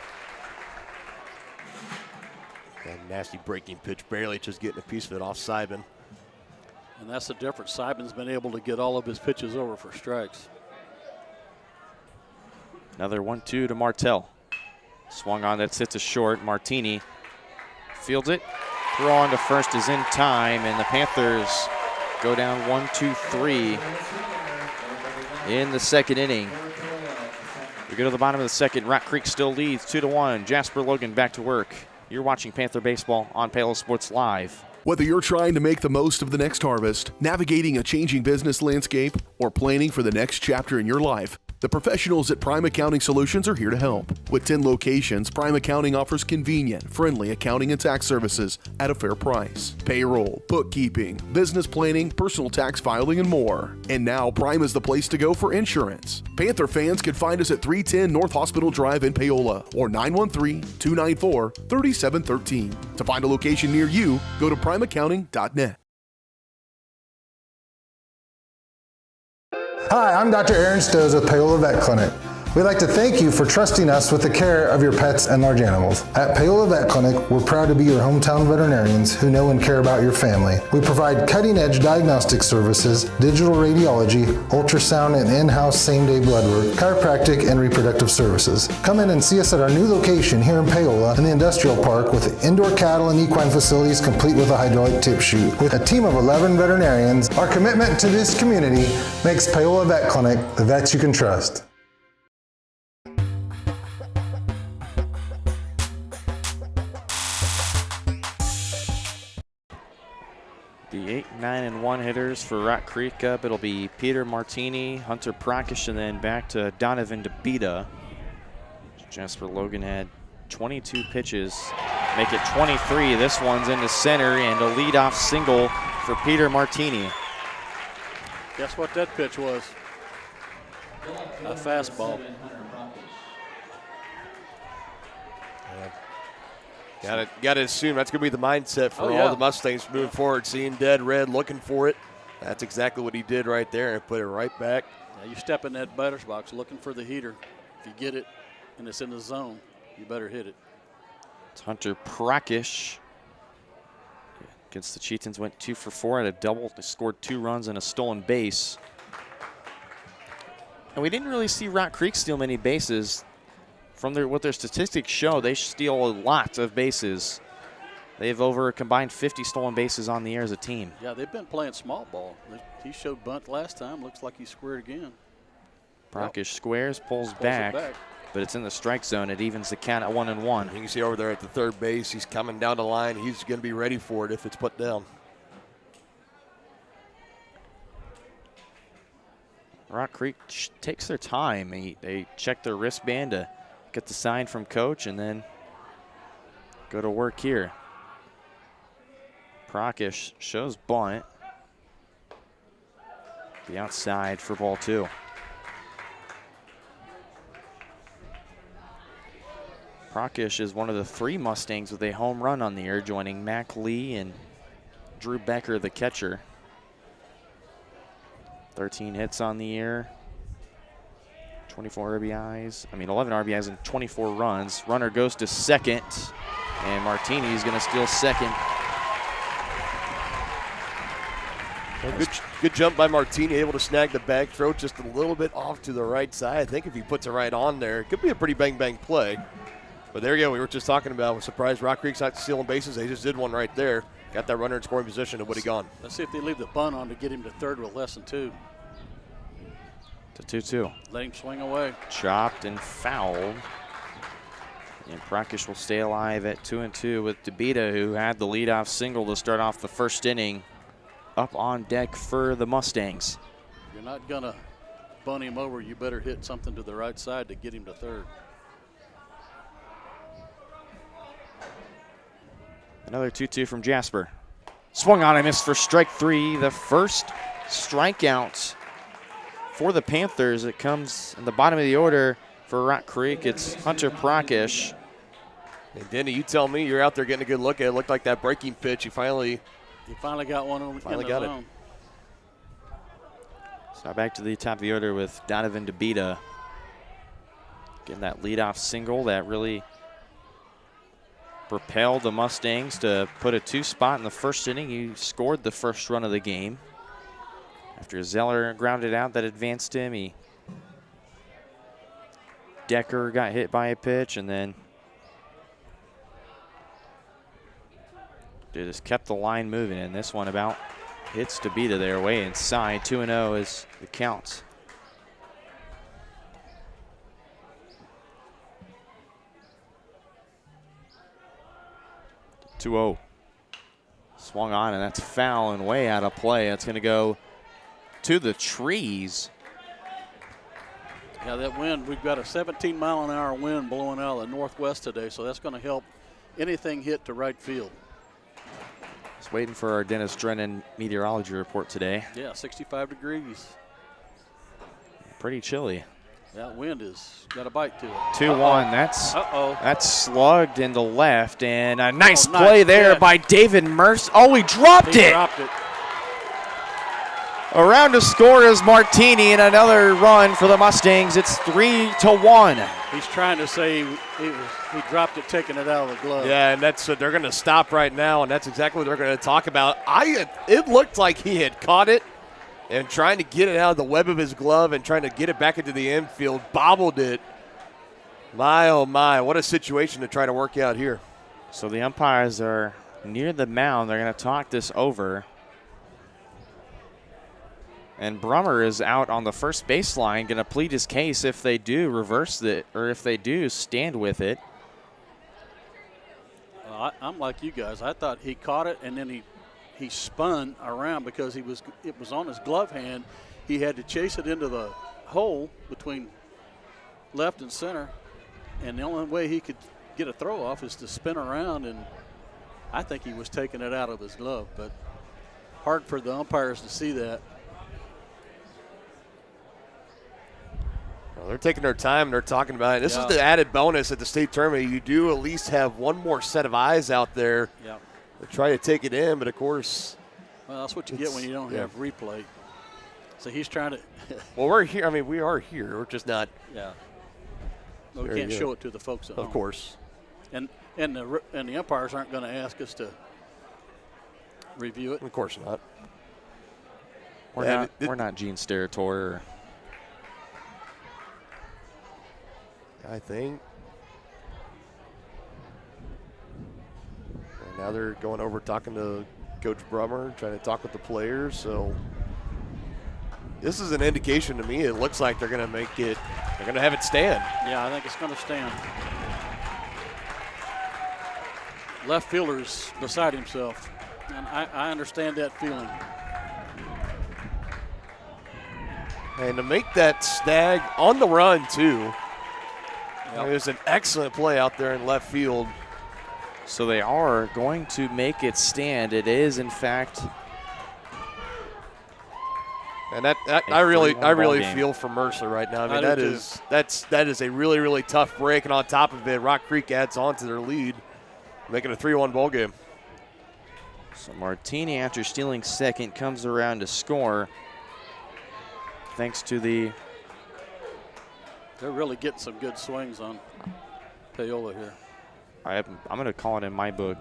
That nasty breaking pitch, barely just getting a piece of it off Seibin. And that's the difference. Seibin's been able to get all of his pitches over for strikes. Another 1-2 to Martell. Swung on, that sits a short. Martini fields it. Throw on to first is in time, and the Panthers go down 1-2-3 in the second inning. We go to the bottom of the second. Rock Creek still leads 2-1. Jasper Logan back to work. You're watching Panther Baseball on Paola Sports Live. Whether you're trying to make the most of the next harvest, navigating a changing business landscape, or planning for the next chapter in your life, the professionals at Prime Accounting Solutions are here to help. With 10 locations, Prime Accounting offers convenient, friendly accounting and tax services at a fair price. Payroll, bookkeeping, business planning, personal tax filing, and more. And now Prime is the place to go for insurance. Panther fans can find us at 310 North Hospital Drive in Paola or 913-294-3713. To find a location near you, go to primeaccounting.net. Hi, I'm Dr. Aaron Stoes with Paola Vet Clinic. We'd like to thank you for trusting us with the care of your pets and large animals. At Paola Vet Clinic, we're proud to be your hometown veterinarians who know and care about your family. We provide cutting-edge diagnostic services, digital radiology, ultrasound, and in-house same-day blood work, chiropractic, and reproductive services. Come in and see us at our new location here in Paola in the Industrial Park with indoor cattle and equine facilities complete with a hydraulic tip chute. With a team of 11 veterinarians, our commitment to this community makes Paola Vet Clinic the vets you can trust. The 8, 9, and 1 hitters for Rock Creek up. It'll be Peter Martini, Hunter Prakish, and then back to Donovan DeBita. Jasper Logan had 22 pitches, make it 23. This one's into center, and a leadoff single for Peter Martini. Guess what that pitch was? A fastball. Got to assume that's going to be the mindset for all the Mustangs moving forward. Seeing dead red, looking for it. That's exactly what he did right there, and put it right back. Yeah, you step in that batter's box looking for the heater. If you get it and it's in the zone, you better hit it. It's Hunter Prakish. Against the Cheetahs, went 2 for 4 at a double. They scored 2 runs and a stolen base. And we didn't really see Rock Creek steal many bases. From what their statistics show, they steal a lot of bases. They have over a combined 50 stolen bases on the year as a team. Yeah, they've been playing small ball. He showed bunt last time. Looks like he squared again. Prakish squares, pulls back, but it's in the strike zone. It evens the count at 1-1. You can see over there at the third base, he's coming down the line. He's going to be ready for it if it's put down. Rock Creek takes their time. They check their wristband to get the sign from coach and then go to work here. Prakish shows bunt. The outside for ball 2. Prakish is one of the 3 Mustangs with a home run on the year, joining Mac Lee and Drew Becker, the catcher. 13 hits on the year. 11 RBIs and 24 runs. Runner goes to second, and Martini's going to steal second. Good jump by Martini, able to snag the bag, throw just a little bit off to the right side. I think if he puts it right on there, it could be a pretty bang-bang play. But there you go, we were just talking about, we're surprised Rock Creek's not stealing bases. They just did one right there. Got that runner in scoring position and would have gone. Let's see if they leave the bunt on to get him to third with less than 2. To 2-2. Let him swing away. Chopped and fouled. And Prakish will stay alive at 2-2 with DeBita, who had the leadoff single to start off the first inning. Up on deck for the Mustangs. If you're not going to bunt him over, you better hit something to the right side to get him to third. Another 2-2 from Jasper. Swung on and missed for strike 3. The first strikeout for the Panthers, it comes in the bottom of the order for Rock Creek. It's Hunter Prakash. And Denny, you tell me, you're out there getting a good look at it. It looked like that breaking pitch. He finally got one on finally in got the it. zone. So back to the top of the order with Donovan DeBita. Getting that leadoff single that really propelled the Mustangs to put a 2 spot in the first inning. He scored the first run of the game. After Zeller grounded out that advanced him, Decker got hit by a pitch, and then they just kept the line moving. And this one about hits DeBita there way inside. 2-0 is the count. (2-0). Swung on, and that's foul and way out of play. That's going to go to the trees. Yeah, that wind, we've got a 17-mile-an-hour wind blowing out of the northwest today, so that's going to help anything hit to right field. Just waiting for our Dennis Drennan meteorology report today. Yeah, 65 degrees. Pretty chilly. That wind has got a bite to it. 2-1. That's slugged into left, and a nice play nice there catch by David Mercer. Oh, he dropped it. Dropped it. Around to score is Martini, and another run for the Mustangs. It's 3-1. He's trying to say he dropped it, taking it out of the glove. Yeah, and that's they're going to stop right now, and that's exactly what they're going to talk about. It looked like he had caught it and trying to get it out of the web of his glove and trying to get it back into the infield, bobbled it. My, oh my, what a situation to try to work out here. So the umpires are near the mound. They're going to talk this over. And Brummer is out on the first baseline, going to plead his case if they do reverse it or if they do stand with it. I'm like you guys. I thought he caught it and then he spun around because it was on his glove hand. He had to chase it into the hole between left and center, and the only way he could get a throw off is to spin around, and I think he was taking it out of his glove, but hard for the umpires to see that. Well, they're taking their time and they're talking about it. This is the added bonus at the state tournament. You do at least have one more set of eyes out there to try to take it in, but of course. Well, that's what you get when you don't have replay. So he's trying to. Well, we're here. I mean, we are here. We're just not. Yeah. Well, we can't show it to the folks at home. Of course. And the umpires aren't going to ask us to review it. Of course not. We're not Gene Steratore. I think. And now they're going over talking to Coach Brummer, trying to talk with the players. So this is an indication to me. It looks like they're going to make it. They're going to have it stand. Yeah, I think it's going to stand. Left fielder's beside himself, and I understand that feeling. And to make that snag on the run too. It was an excellent play out there in left field. So they are going to make it stand. It is, in fact. And I really feel for Mercer right now. I mean, that is a really, really tough break. And on top of it, Rock Creek adds on to their lead, making a 3-1 ball game. So Martini, after stealing second, comes around to score. Thanks to the. They're really getting some good swings on Paola here. I'm going to call it in my book.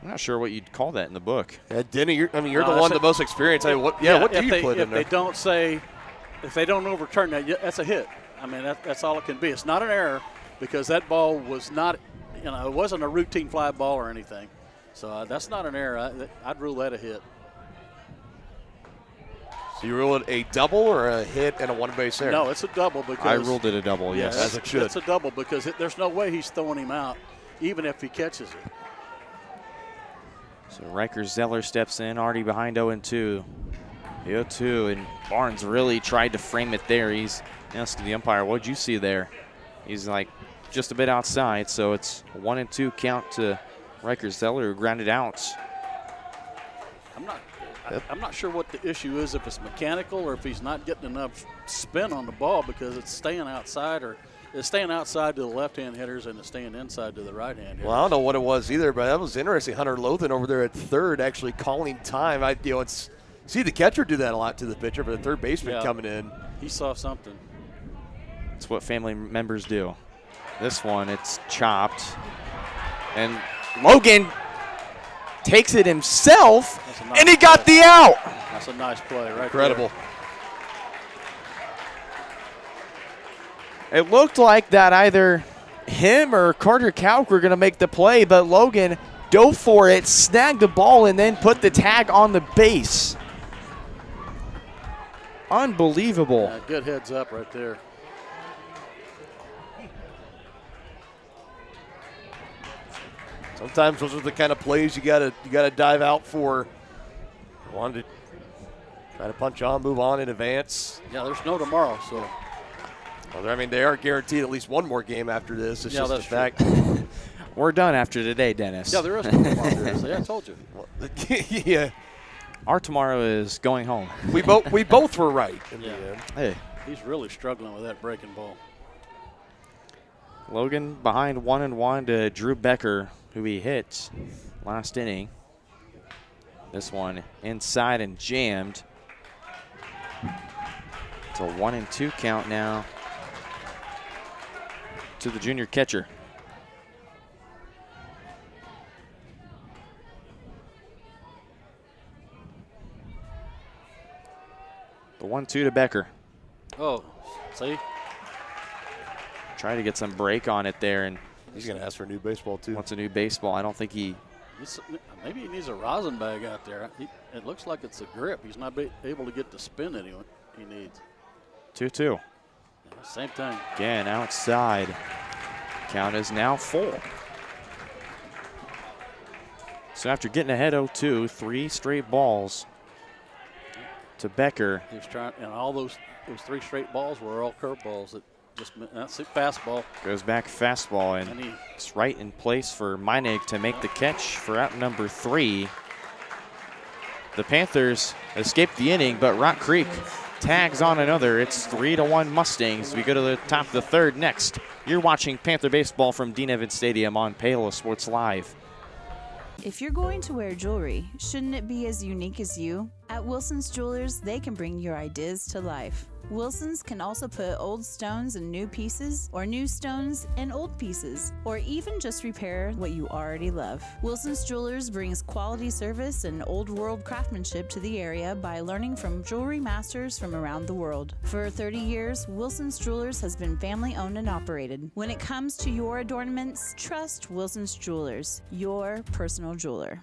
I'm not sure what you'd call that in the book. Denny, you're the one the most experienced. What do you put in there? If they don't overturn that, that's a hit. I mean, that's all it can be. It's not an error because that ball was not, it wasn't a routine fly ball or anything. So that's not an error. I'd rule that a hit. So you rule it a double or a hit and a one-base error? No, it's a double because I ruled it a double. Yes, as it should. It's a double because there's no way he's throwing him out, even if he catches it. So Riker Zeller steps in, already behind 0-2. 0-2, and Barnes really tried to frame it there. He's asking the umpire, "What'd you see there?" He's like, just a bit outside. So it's a 1-2 count to Riker Zeller, who grounded out. I'm not sure what the issue is, if it's mechanical or if he's not getting enough spin on the ball, because it's staying outside, or it's staying outside to the left-hand hitters and it's staying inside to the right-hand hitters. Well, I don't know what it was either, but that was interesting. Hunter Lothan over there at third actually calling time. It's see the catcher do that a lot to the pitcher, but the third baseman coming in. He saw something. It's what family members do. This one, it's chopped. And Logan takes it himself, and he got the out. That's a nice play right Incredible. There. It looked like that either him or Carter Kalk were going to make the play, but Logan dove for it, snagged the ball, and then put the tag on the base. Unbelievable. Yeah, good heads up right there. Sometimes those are the kind of plays you gotta dive out for. Wanted to try to punch on, move on in advance. Yeah, there's no tomorrow, so. Well, I mean, they are guaranteed at least one more game after this. It's just that's the fact. We're done after today, Dennis. Yeah, there is no tomorrow. Yeah, I told you. Yeah. Our tomorrow is going home. We both were right in the end. Hey. He's really struggling with that breaking ball. Logan behind 1-1 to Drew Becker, who he hit last inning. This one inside and jammed. It's a 1-2 count now to the junior catcher. The 1-2 to Becker. Oh, see? Try to get some break on it there, and he's going to ask for a new baseball too. Wants a new baseball. I don't think he. Maybe he needs a rosin bag out there. It looks like it's a grip. He's not able to get the spin that he needs. 2-2. Yeah, same thing. Again, outside. Count is now full. So after getting ahead 0-2, 3 straight balls to Becker. He was trying, and all those 3 straight balls were all curveballs. That's it, fastball. Goes back fastball, and it's right in place for Meinig to make the catch for out number 3. The Panthers escaped the inning, but Rock Creek tags on another. It's 3-1 Mustangs. We go to the top of the third next. You're watching Panther baseball from Dean Evans Stadium on Paola Sports Live. If you're going to wear jewelry, shouldn't it be as unique as you? At Wilson's Jewelers, they can bring your ideas to life. Wilson's can also put old stones in new pieces, or new stones in old pieces, or even just repair what you already love. Wilson's Jewelers brings quality service and old world craftsmanship to the area by learning from jewelry masters from around the world. For 30 years, Wilson's Jewelers has been family owned and operated. When it comes to your adornments, trust Wilson's Jewelers, your personal jeweler.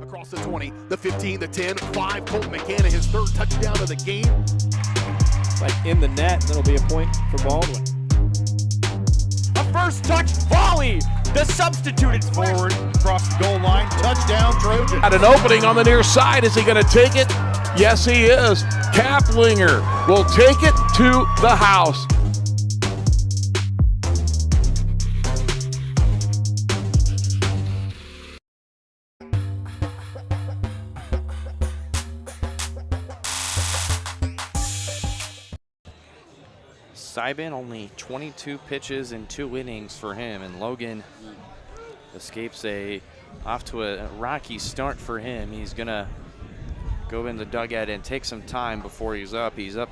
Across the 20, the 15, the 10, 5, Colton McCann, his 3rd touchdown of the game. Like in the net, that'll be a point for Baldwin. A first touch volley. The substituted forward across the goal line. Touchdown, Trojan. At an opening on the near side. Is he going to take it? Yes, he is. Kaplinger will take it to the house. Sybin, only 22 pitches in 2 innings for him, and Logan escapes off to a rocky start for him. He's gonna go in the dugout and take some time before he's up. He's up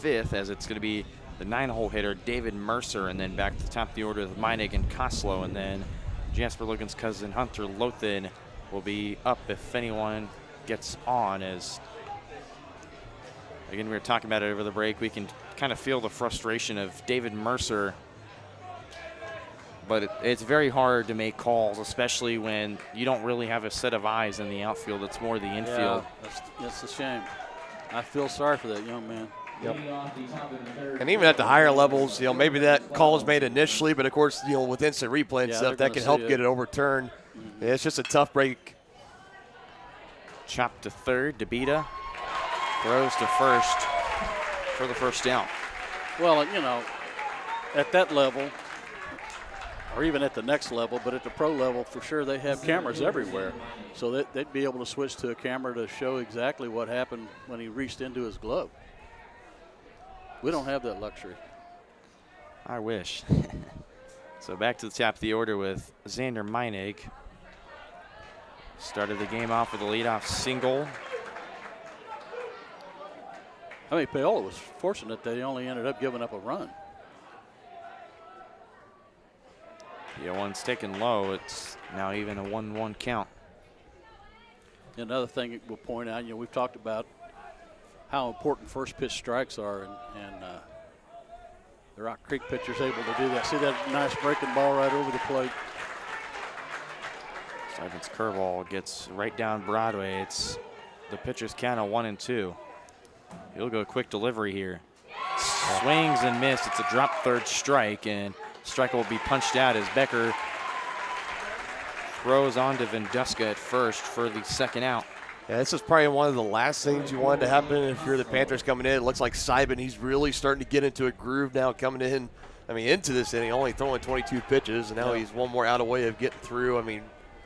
5th, as it's gonna be the 9-hole hitter David Mercer, and then back to the top of the order with Meinig and Koslow, and then Jasper Logan's cousin Hunter Lothan will be up if anyone gets on. As again, we were talking about it over the break, we can kind of feel the frustration of David Mercer, but it's very hard to make calls, especially when you don't really have a set of eyes in the outfield. It's more the infield. Yeah, that's a shame. I feel sorry for that young man. Yep. And even at the higher levels, maybe that call was made initially, but of course, with instant replay and stuff, that can help get it overturned. Mm-hmm. It's just a tough break. Chop to third, DeBita throws to first for the first down. Well, at that level, or even at the next level, but at the pro level, for sure, they have cameras everywhere. So they'd be able to switch to a camera to show exactly what happened when he reached into his glove. We don't have that luxury. I wish. So back to the top of the order with Xander Meinig. Started the game off with a leadoff single. I mean, Paola was fortunate that he only ended up giving up a run. The 0-1's taken low. It's now even a 1-1 count. Another thing we'll point out, we've talked about how important first pitch strikes are, and the Rock Creek pitcher's able to do that. See that nice breaking ball right over the plate. Simon's curveball gets right down Broadway. It's the pitcher's count of 1-2. He'll go quick delivery here. Swings and miss. It's a drop third strike, and strike will be punched out as Becker throws on to Venduska at first for the second out. Yeah, this is probably one of the last things you wanted to happen if you're the Panthers coming in. It looks like Simon, he's really starting to get into a groove now coming in. I mean, into this inning, only throwing 22 pitches, and now he's one more out away of getting through. I mean,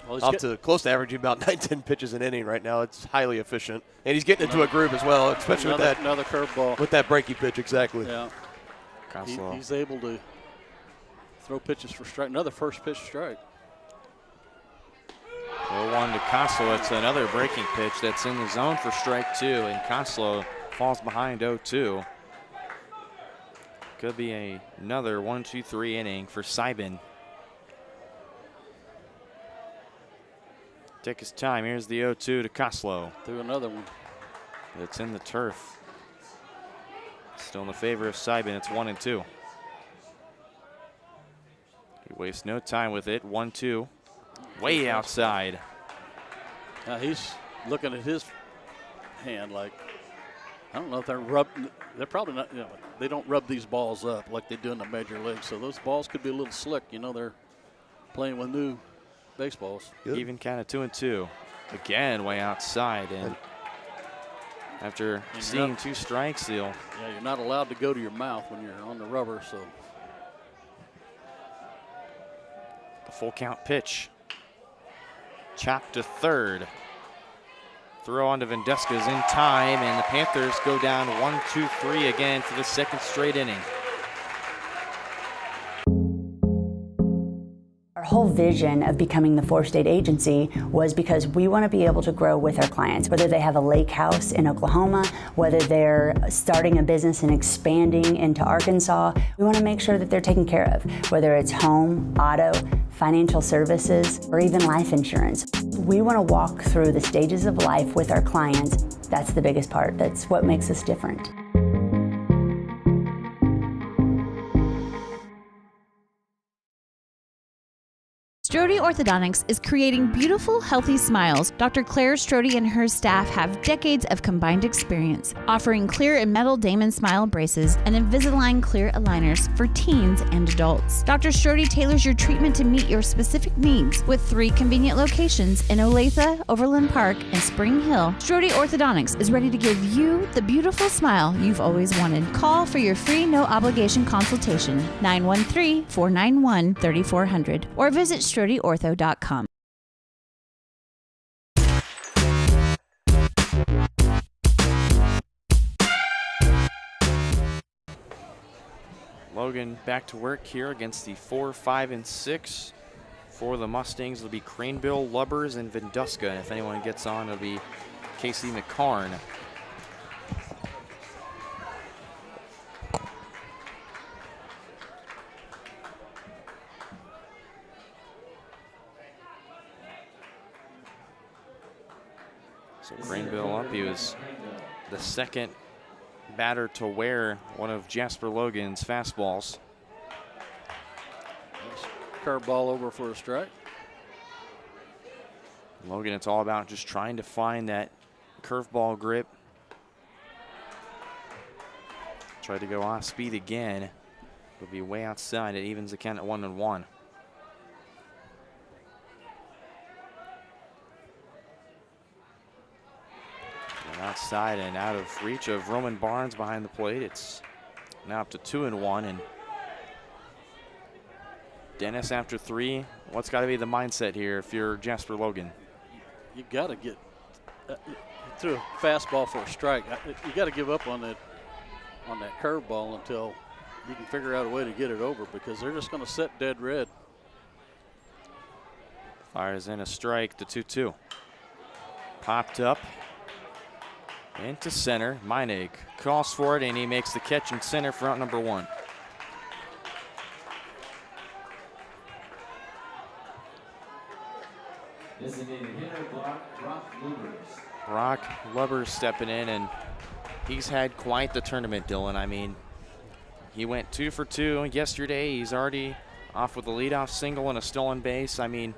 up to close to averaging about 9-10 pitches an inning right now. It's highly efficient. And he's getting into a groove as well, especially with that. Another curveball. With that breaky pitch, exactly. Yeah. He's able to throw pitches for strike. Another first pitch strike. 0-1 to Koslow. It's another breaking pitch that's in the zone for strike two, and Koslow falls behind 0-2. Could be another 1-2-3 inning for Seibin. Take his time. Here's the 0-2 to Koslow. Through another one. It's in the turf. Still in the favor of Seibin. It's 1-2. He wastes no time with it. 1-2. Way outside. Now he's looking at his hand like, I don't know if they're probably not, they don't rub these balls up like they do in the major leagues. So those balls could be a little slick. They're playing with new baseballs. Good. Even kind of 2-2. Again, way outside. And after seeing two strikes, you're not allowed to go to your mouth when you're on the rubber. So the full count pitch. Chopped to third. Throw on to Venduska's in time, and the Panthers go down 1-2-3 again for the second straight inning. Our whole vision of becoming the four-state agency was because we want to be able to grow with our clients, whether they have a lake house in Oklahoma, whether they're starting a business and expanding into Arkansas. We want to make sure that they're taken care of, whether it's home, auto, financial services, or even life insurance. We want to walk through the stages of life with our clients. That's the biggest part. That's what makes us different. Strode Orthodontics is creating beautiful, healthy smiles. Dr. Claire Strode and her staff have decades of combined experience, offering clear and metal Damon smile braces and Invisalign clear aligners for teens and adults. Dr. Strode tailors your treatment to meet your specific needs with 3 convenient locations in Olathe, Overland Park, and Spring Hill. Strode Orthodontics is ready to give you the beautiful smile you've always wanted. Call for your free no-obligation consultation, 913-491-3400, or visit StrodeOrtho.com. Logan back to work here against the 4, 5, and 6. For the Mustangs, it'll be Cranebill, Lubbers, and Venduska. And if anyone gets on, it'll be Casey McCarn. So Cranebill up. He was the second batter to wear one of Jasper Logan's fastballs. Curveball over for a strike. Logan, it's all about just trying to find that curveball grip. Tried to go off speed again. It'll be way outside. It evens the count at 1-1. Outside and out of reach of Roman Barnes behind the plate. It's now up to 2-1, and Dennis, after 3, what's got to be the mindset here if you're Jasper Logan? You've got to get through a fastball for a strike. You got to give up on that curveball until you can figure out a way to get it over, because they're just going to set dead red. Fires in a strike, the 2-2. Popped up into center. Meinig calls for it, and he makes the catch in center for out number 1. Designated hitter, Brock Lubbers. Brock Lubbers stepping in, and he's had quite the tournament, Dylan. I mean, he went 2 for 2 yesterday. He's already off with a leadoff single and a stolen base. I mean,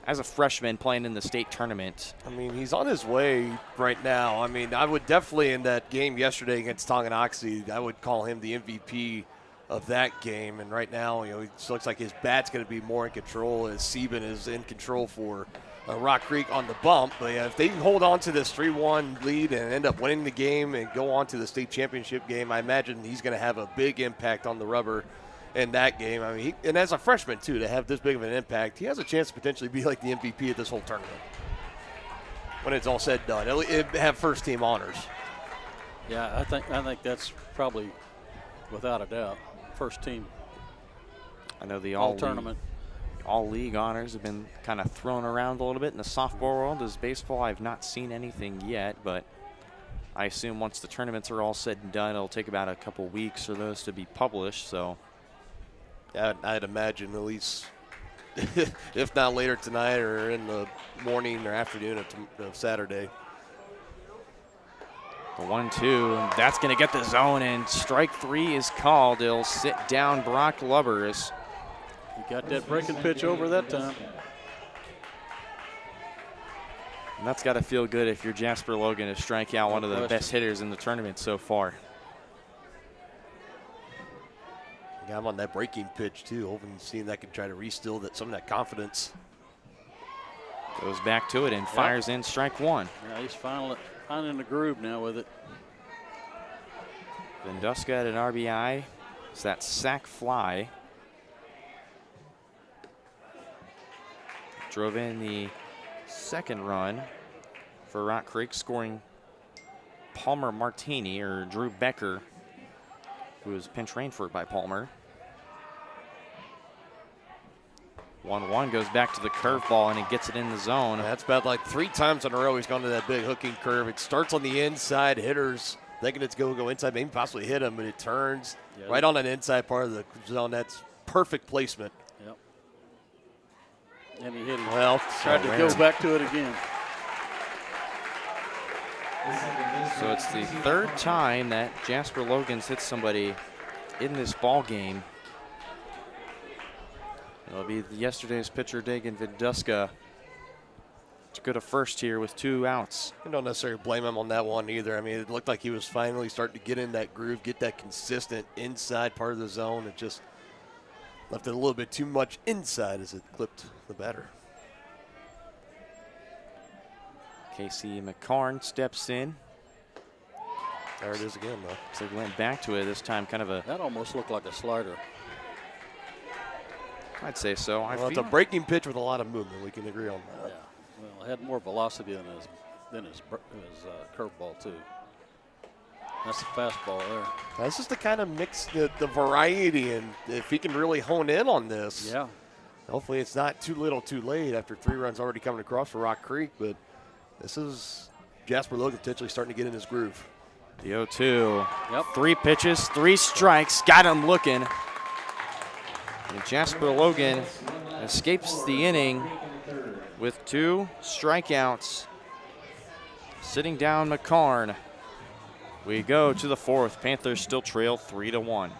as a freshman playing in the state tournament. I mean, he's on his way right now. I mean, I would definitely, in that game yesterday against Tonganoxie, I would call him the MVP of that game. And right now, you know, it looks like his bat's going to be more in control as Sieben is in control for Rock Creek on the bump. But yeah, if they hold on to this 3-1 lead and end up winning the game and go on to the state championship game, I imagine he's going to have a big impact on the rubber in that game. I mean, and as a freshman, too, to have this big of an impact, he has a chance to potentially be like the MVP of this whole tournament when it's all said and done. It'll have first-team honors. Yeah, I think that's probably, without a doubt, first team. I know the all-tournament. All-league honors have been kind of thrown around a little bit in the softball world. As baseball, I've not seen anything yet, but I assume once the tournaments are all said and done, it'll take about a couple weeks for those to be published. So yeah, I'd imagine at least, if not later tonight or in the morning or afternoon of Saturday. The 1-2, that's going to get the zone, and strike 3 is called. He'll sit down Brock Lubbers. He got that breaking pitch over that time. And that's got to feel good if you're Jasper Logan to strike out one of the best hitters in the tournament so far. Yeah, I'm on that breaking pitch too, hoping seeing that can try to restill some of that confidence. Goes back to it and fires in strike 1. Yeah, he's finding the groove now with it. Venduska at an RBI. It's that sac fly. Drove in the second run for Rock Creek, scoring Palmer Martini, or Drew Becker, who was pinch rained by Palmer. 1-1 goes back to the curveball, and he gets it in the zone. That's about like 3 times in a row he's gone to that big hooking curve. It starts on the inside. Hitters thinking it's going to go inside, maybe possibly hit him, but it turns right on that inside part of the zone. That's perfect placement. Yep. And he hit him. Well, tried to go back to it again. So it's the 3rd time that Jasper Logan's hit somebody in this ball game. It'll be yesterday's pitcher, Dagan Venduska, to go to first here with 2 outs. I don't necessarily blame him on that one either. I mean, it looked like he was finally starting to get in that groove, get that consistent inside part of the zone. It just left it a little bit too much inside as it clipped the batter. Casey McCarn steps in. There it is again, though. So he went back to it this time, kind of a... That almost looked like a slider. I'd say so. Well, it's a breaking pitch with a lot of movement. We can agree on that. Yeah. Well, it had more velocity than his curveball, too. That's the fastball there. That's just the kind of mix, the variety, and if he can really hone in on this. Yeah. Hopefully it's not too little too late after 3 runs already coming across for Rock Creek, but this is Jasper Logan potentially starting to get in his groove. The 0-2. Yep. 3 pitches, 3 strikes, got him looking. And Jasper Logan escapes the inning with 2 strikeouts. Sitting down McCarn. We go to the 4th. Panthers still trail 3-1.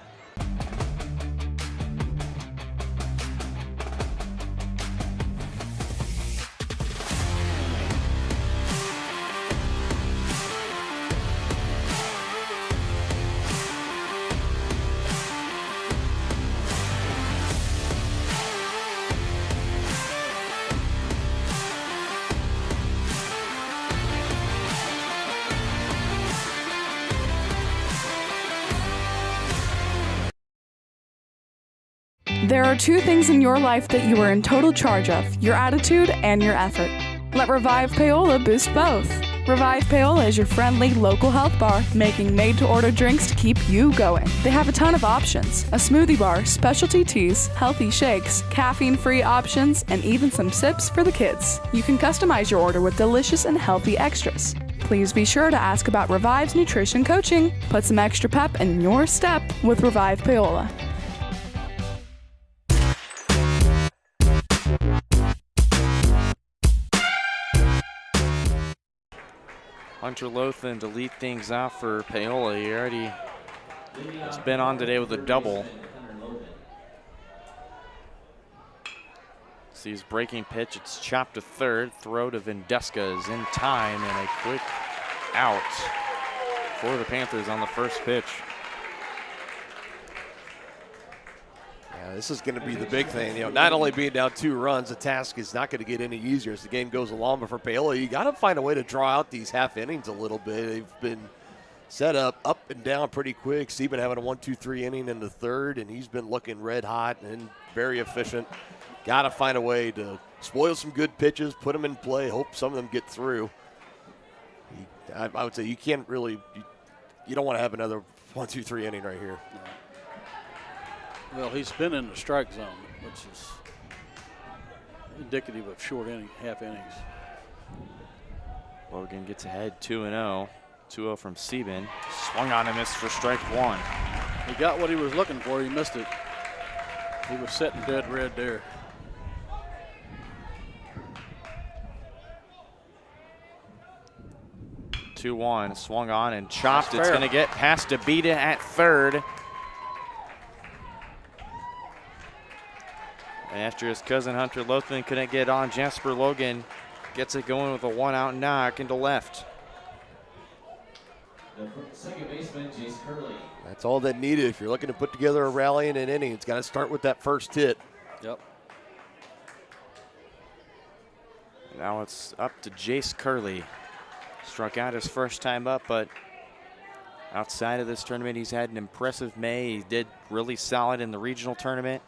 There are two things in your life that you are in total charge of, your attitude and your effort. Let Revive Paola boost both. Revive Paola is your friendly local health bar, making made-to-order drinks to keep you going. They have a ton of options: a smoothie bar, specialty teas, healthy shakes, caffeine-free options, and even some sips for the kids. You can customize your order with delicious and healthy extras. Please be sure to ask about Revive's nutrition coaching. Put some extra pep in your step with Revive Paola. Hunter Lothan to lead things off for Paola. He already has been on today with a double. Sees breaking pitch. It's chopped to third. Throw to Vendeska is in time, and a quick out for the Panthers on the first pitch. Yeah, this is going to be the big thing. You know, not only being down 2 runs, the task is not going to get any easier as the game goes along. But for Paola, you got to find a way to draw out these half innings a little bit. They've been set up and down pretty quick. Steven having a 1-2-3 inning in the third, and he's been looking red hot and very efficient. Got to find a way to spoil some good pitches, put them in play, hope some of them get through. I would say you can't really, you don't want to have another 1-2-3 inning right here. No. Well, he's been in the strike zone, which is indicative of short inning, half innings. Logan gets ahead 2-0. 2-0 from Sieben. Swung on and missed for strike one. He got what he was looking for. He missed it. He was setting dead red there. Two-one. Swung on and chopped. It's going to get past Abita at third. After his cousin Hunter Lothan couldn't get on, Jasper Logan gets it going with a 1-out knock into left. The second baseman, Jace Curley. That's all that needed. If you're looking to put together a rally in an inning, it's got to start with that first hit. Yep. Now it's up to Jace Curley. Struck out his first time up, but outside of this tournament, he's had an impressive May. He did really solid in the regional tournament.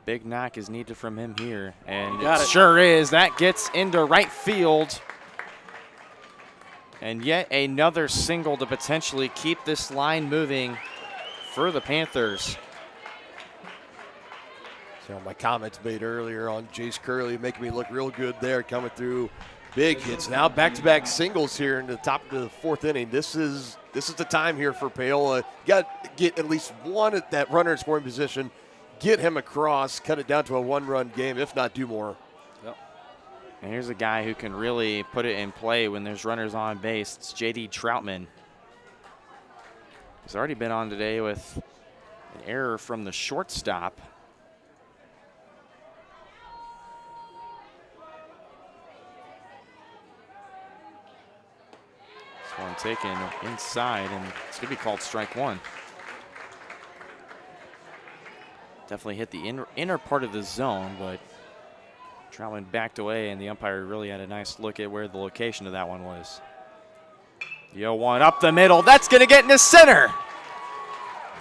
Big knock is needed from him here, and it sure is. That gets into right field. And yet another single to potentially keep this line moving for the Panthers. So my comments made earlier on Jace Curley making me look real good there, coming through big hits. Now back-to-back singles here in the top of the fourth inning. This is the time here for Paola. You got to get at least one at that runner in scoring position. Get him across, cut it down to a 1-run game, if not do more. Yep. And here's a guy who can really put it in play when there's runners on base. It's J.D. Troutman. He's already been on today with an error from the shortstop. This one taken inside, and it's going to be called strike one. Definitely hit the inner part of the zone, but Troutman backed away, and the umpire really had a nice look at where the location of that one was. The 0-1 up the middle. That's going to get into center.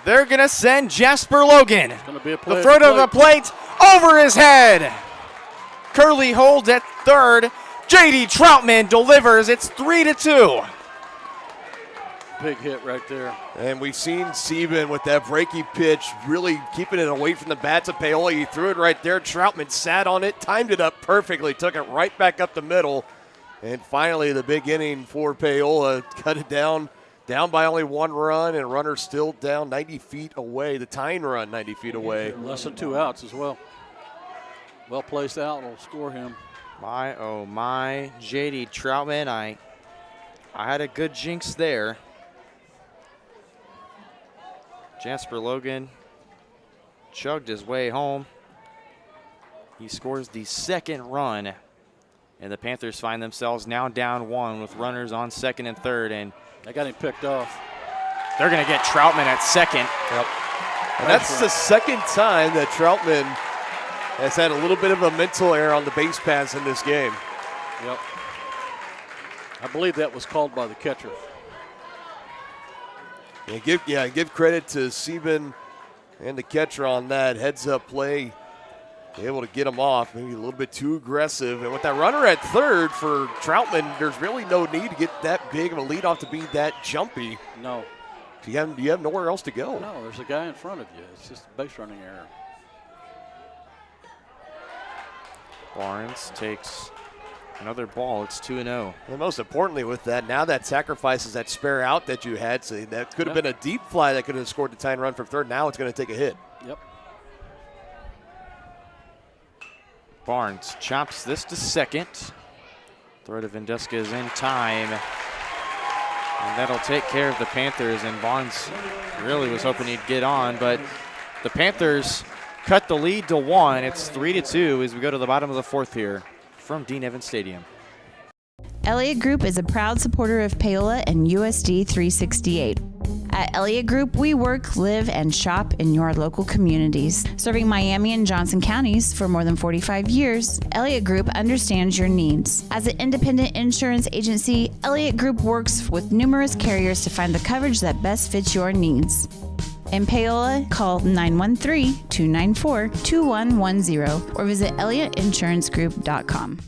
They're going to send Jasper Logan. The throw to the plate over his head. Curley holds at third. J.D. Troutman delivers. It's 3-2. Big hit right there. And we've seen Sieben with that breaking pitch really keeping it away from the bats of Paola. He threw it right there. Troutman sat on it, timed it up perfectly, took it right back up the middle. And finally, the big inning for Paola. Cut it down by only 1 run, and runner still down 90 feet away. The tying run 90 feet away. Less than 2 outs as well. Well placed out will score him. My, oh my, J.D. Troutman, I had a good jinx there. Jasper Logan chugged his way home. He scores the second run, and the Panthers find themselves now down 1 with runners on second and third, and they got him picked off. They're going to get Troutman at second. Yep. And that's the second time that Troutman has had a little bit of a mental error on the base pass in this game. Yep. I believe that was called by the catcher. And give credit to Sieben And the catcher on that heads-up play, able to get him off, maybe a little bit too aggressive. And with that runner at third for Troutman, there's really no need to get that big of a leadoff to be that jumpy. No. You have nowhere else to go. No, there's a guy in front of you. It's just a base running error. Barnes takes another ball. It's 2-0. And most importantly with that, now that sacrifices that spare out that you had. So that could have been a deep fly that could have scored the tying run from third. Now it's going to take a hit. Yep. Barnes chops this to second. Throw to Vendeska is in time. And that'll take care of the Panthers. And Barnes really was hoping he'd get on, but the Panthers cut the lead to 1. It's 3-2 as we go to the bottom of the fourth here from Dean Evans Stadium. Elliott Group is a proud supporter of Paola and USD 368. At Elliott Group, we work, live, and shop in your local communities. Serving Miami and Johnson counties for more than 45 years, Elliott Group understands your needs. As an independent insurance agency, Elliott Group works with numerous carriers to find the coverage that best fits your needs. In Paola, call 913-294-2110 or visit ElliottInsuranceGroup.com.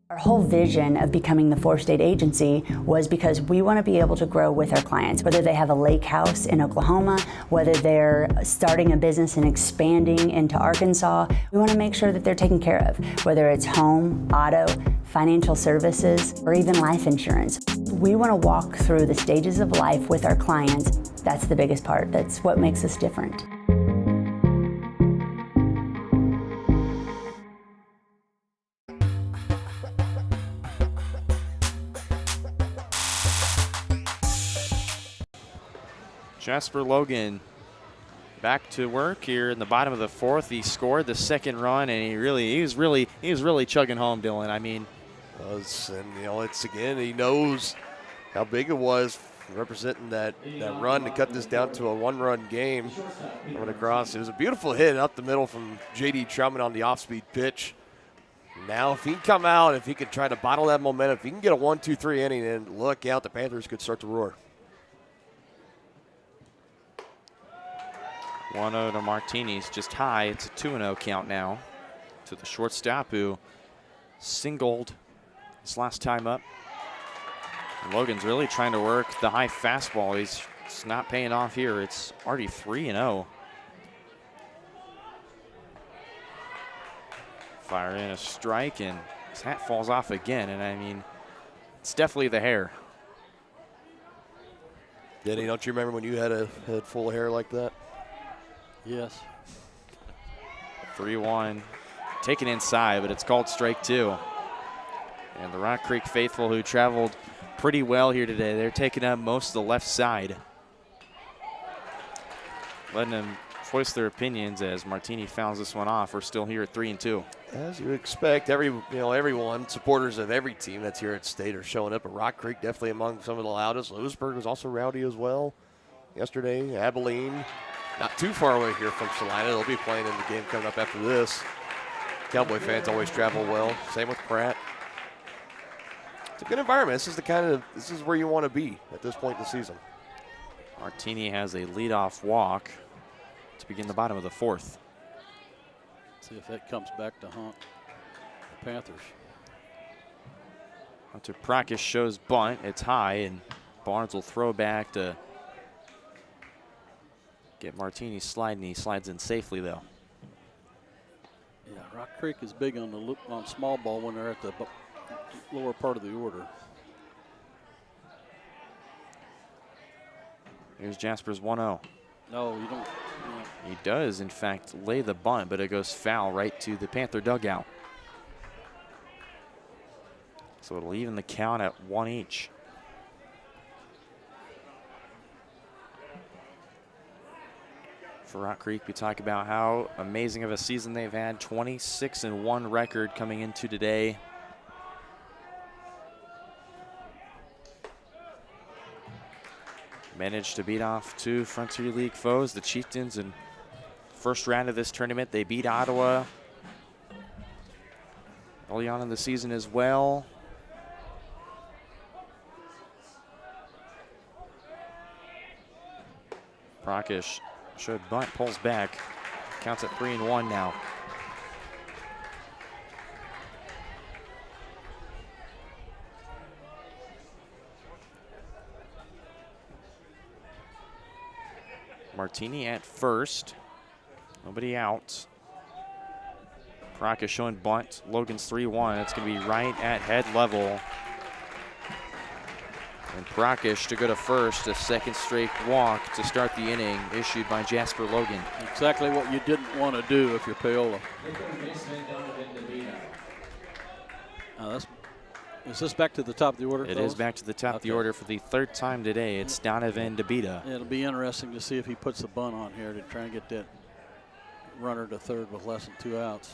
Our whole vision of becoming the 4-state agency was because we want to be able to grow with our clients, whether they have a lake house in Oklahoma, whether they're starting a business and expanding into Arkansas. We want to make sure that they're taken care of, whether it's home, auto, financial services, or even life insurance. We want to walk through the stages of life with our clients. That's the biggest part. That's what makes us different. Jasper Logan back to work here in the bottom of the fourth. He scored the second run, and he was really chugging home, Dylan. I mean, and it's again, he knows how big it was representing that run to cut this down to a 1-run game. Coming across, it was a beautiful hit up the middle from J.D. Troutman on the off-speed pitch. Now, if he can come out, if he could try to bottle that momentum, if he can get a 1-2-3 inning, and look out, the Panthers could start to roar. 1-0 to Martinez, just high. It's a 2-0 count now to the shortstop who singled his last time up. And Logan's really trying to work the high fastball. It's not paying off here. It's already 3-0. Fire in a strike, and his hat falls off again. And I mean, it's definitely the hair. Denny, don't you remember when you had a head full of hair like that? Yes. 3-1. Taken inside, but it's called strike 2. And the Rock Creek faithful, who traveled pretty well here today, they're taking up most of the left side. Letting them voice their opinions as Martini fouls this one off. We're still here at 3-2. As you expect, everyone, supporters of every team that's here at State are showing up. But Rock Creek definitely among some of the loudest. Lewisburg was also rowdy as well yesterday. Abilene, not too far away here from Salina. They'll be playing in the game coming up after this. Cowboy fans always travel well. Same with Pratt. It's a good environment. This is where you want to be at this point in the season. Martini has a leadoff walk to begin the bottom of the fourth. See if that comes back to haunt the Panthers. Hunter Prakash shows bunt. It's high, and Barnes will throw back to get Martini sliding. He slides in safely, though. Yeah, Rock Creek is big on small ball when they're at the lower part of the order. Here's Jasper's 1-0. No, you don't. He does, in fact, lay the bunt, but it goes foul right to the Panther dugout. So it'll even the count at 1 each. For Rock Creek, we talk about how amazing of a season they've had. 26-1 record coming into today. Managed to beat off 2 Frontier League foes, the Chieftains, in first round of this tournament. They beat Ottawa early on in the season as well. Prakash showed bunt, pulls back. Counts at 3-1 now. Martini at first. Nobody out. Prakash showing bunt. Logan's 3-1. It's going to be right at head level. And Prakash to go to first, a second straight walk to start the inning, issued by Jasper Logan. Exactly what you didn't want to do if you're Paola. Is this back to the top of the order? It is back to the top of the order for the third time today. It's Donovan DeBita. It'll be interesting to see if he puts the bunt on here to try and get that runner to third with less than 2 outs.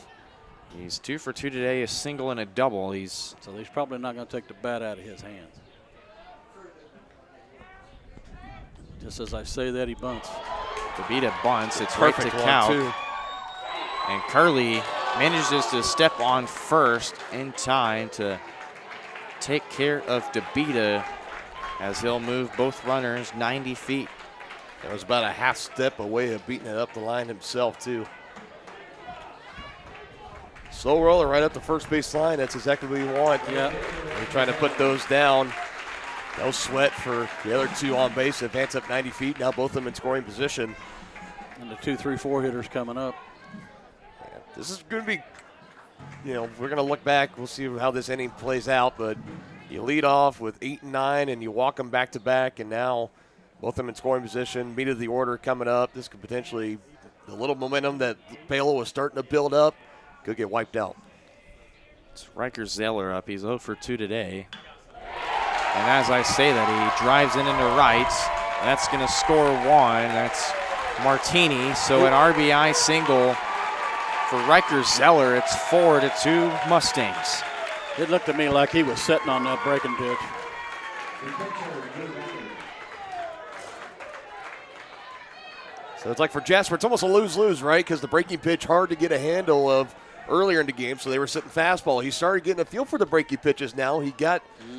He's 2 for 2 today, a single and a double. So he's probably not going to take the bat out of his hands. Just as I say that, he bunts. DeBita bunts. It's right to count. And Curley manages to step on first in time to take care of DeBita as he'll move both runners 90 feet. That was about a half step away of beating it up the line himself, too. Slow roller right up the first base line. That's exactly what you want. Yeah. You're trying to put those down. No sweat for the other two on base. Advance up 90 feet. Now both of them in scoring position. And the 2, 3, 4 hitters coming up. Yeah, this is going to be, we're going to look back. We'll see how this inning plays out. But you lead off with 8 and 9, and you walk them back to back. And now both of them in scoring position. Meat of the order coming up. This could potentially, the little momentum that Paola was starting to build up, could get wiped out. It's Riker Zeller up. He's 0 for 2 today. And as I say that, he drives in into right. That's going to score 1. That's Martini. So an RBI single for Riker Zeller. It's 4-2 Mustangs. It looked to me like he was sitting on that breaking pitch. So it's like for Jasper, it's almost a lose-lose, right? Because the breaking pitch hard to get a handle of earlier in the game, so they were sitting fastball. He started getting a feel for the breaking pitches now. He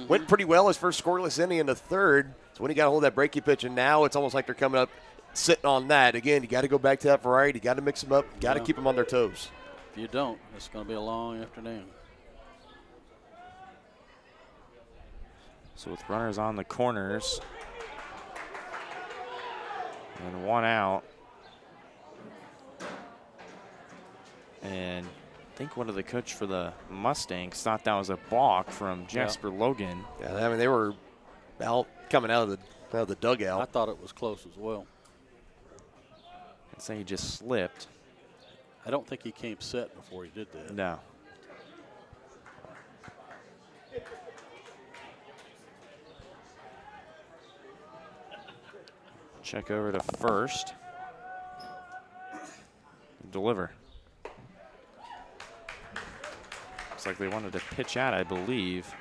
went pretty well his first scoreless inning in the third. So when he got a hold of that breaking pitch, and now it's almost like they're coming up sitting on that. Again, you got to go back to that variety. You got to mix them up. You got to keep them on their toes. If you don't, it's going to be a long afternoon. So with runners on the corners and 1 out. And I think one of the coach for the Mustangs thought that was a balk from Jasper Logan. Yeah, I mean, they were coming out of the dugout. I thought it was close as well. I'd say he just slipped. I don't think he came set before he did that. No. Check over to first. Deliver. Looks like they wanted to pitch out, I believe,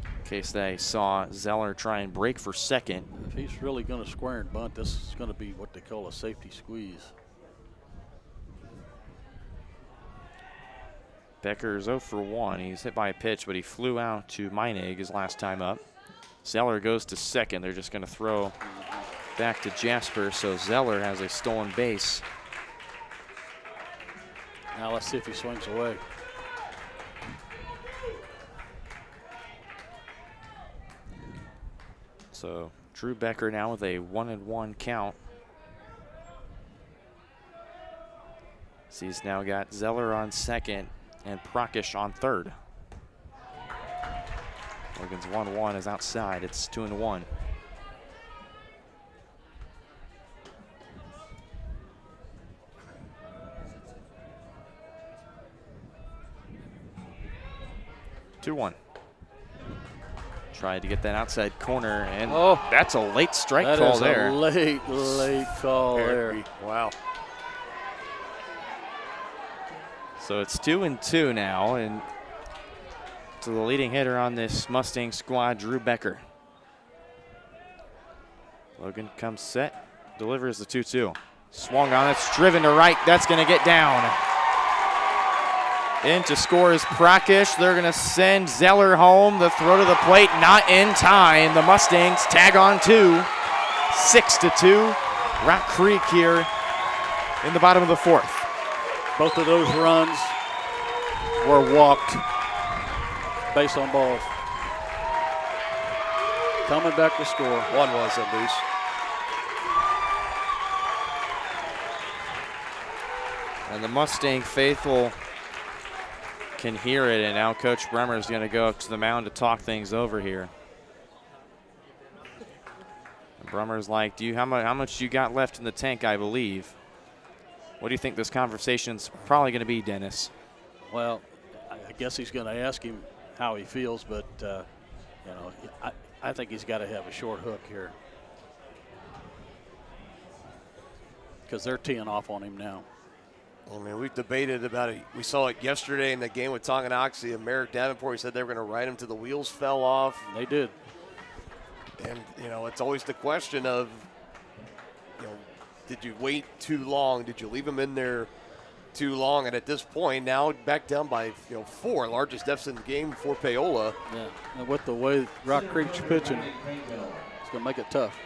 in case they saw Zeller try and break for second. If he's really going to square and bunt, this is going to be what they call a safety squeeze. Becker's 0 for 1. He's hit by a pitch, but he flew out to Meinig his last time up. Zeller goes to second. They're just going to throw back to Jasper, so Zeller has a stolen base. Now let's see if he swings away. So Drew Becker now with a 1-1 count. So he's now got Zeller on second and Prakash on third. Logan's 1-1 is outside. It's 2-1. Tried to get that outside corner, and that's a late strike call there. That is a late call there. Wow. So it's 2-2 now, and to the leading hitter on this Mustang squad, Drew Becker. Logan comes set, delivers the 2-2. Swung on, it's driven to right, that's gonna get down. In to score is Prakash. They're going to send Zeller home. The throw to the plate, not in time. The Mustangs tag on 2, 6-2. Rock Creek here in the bottom of the fourth. Both of those runs were walked based on balls. Coming back to score. One was at least. And the Mustang faithful can hear it, and now Coach Bremer is going to go up to the mound to talk things over here. And Bremer's like, how much you got left in the tank, I believe. What do you think this conversation's probably going to be, Dennis? Well, I guess he's going to ask him how he feels, but I think he's got to have a short hook here because they're teeing off on him now. I mean, we've debated about it. We saw it yesterday in the game with Tonganoxie and Merrick Davenport. He said they were going to ride him till the wheels fell off. They did. And, it's always the question of, did you wait too long? Did you leave him in there too long? And at this point, now back down by 4, largest deficit in the game for Paola. Yeah, and with the way Rock Creek's pitching, it's going to make it tough.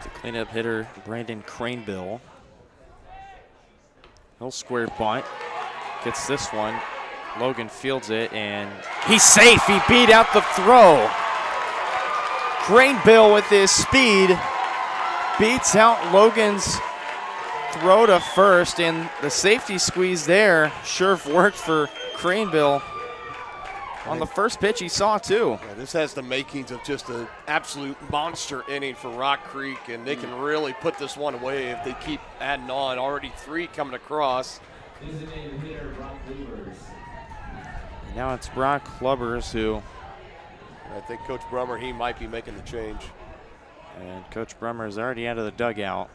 The cleanup hitter, Brandon Cranebill. He'll square bunt. Gets this one. Logan fields it, and he's safe. He beat out the throw. Cranebill with his speed beats out Logan's throw to first, and the safety squeeze there sure worked for Cranebill. On the first pitch he saw too. Yeah, this has the makings of just an absolute monster inning for Rock Creek, and they can really put this one away if they keep adding on. Already 3 coming across. Now it's Brock Lubbers who. I think Coach Brummer, he might be making the change. And Coach Brummer is already out of the dugout.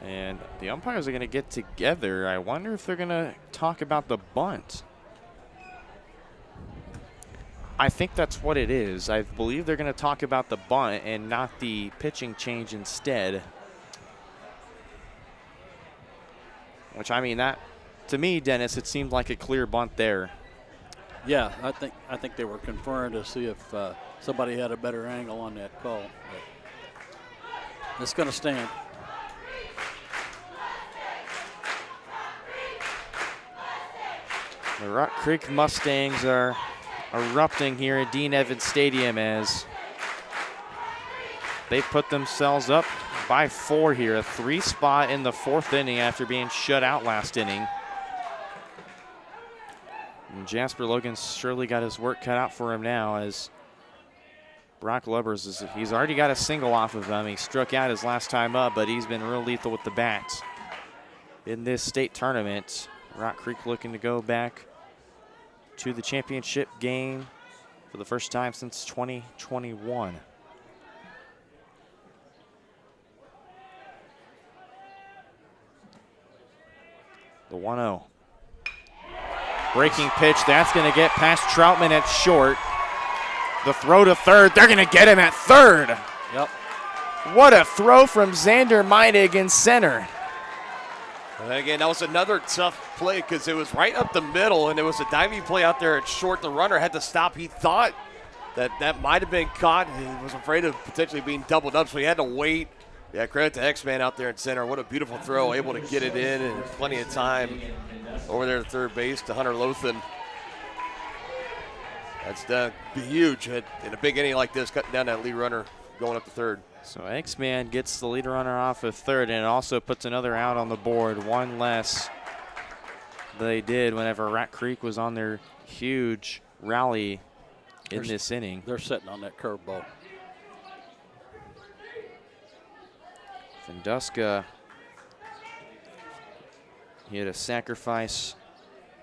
And the umpires are going to get together. I wonder if they're going to talk about the bunt. I think that's what it is. I believe they're going to talk about the bunt and not the pitching change instead. Which, I mean, that, to me, Dennis, it seemed like a clear bunt there. Yeah, I think they were conferring to see if somebody had a better angle on that call. But it's going to stand. The Rock Creek Mustangs are erupting here at Dean Evans Stadium as they put themselves up by 4 here. A 3 spot in the 4th inning after being shut out last inning. And Jasper Logan's surely got his work cut out for him now as Brock Lubbers, he's already got a single off of him. He struck out his last time up, but he's been real lethal with the bats in this state tournament. Rock Creek looking to go back to the championship game for the first time since 2021. The 1-0. Breaking pitch, that's going to get past Troutman at short. The throw to third, they're going to get him at third. Yep. What a throw from Xander Meinig in center. And again, that was another tough play because it was right up the middle, and there was a diving play out there at short. The runner had to stop. He thought that might have been caught. He was afraid of potentially being doubled up, so he had to wait. Yeah, credit to X-Man out there in center. What a beautiful throw, able to get it in and plenty of time over there at third base to Hunter Lothan. That's huge in a big inning like this, cutting down that lead runner going up to third. So X-Man gets the lead runner off of third, and it also puts another out on the board, one less they did whenever Rock Creek was on their huge rally in this inning. They're sitting on that curveball. Venduska, he had a sacrifice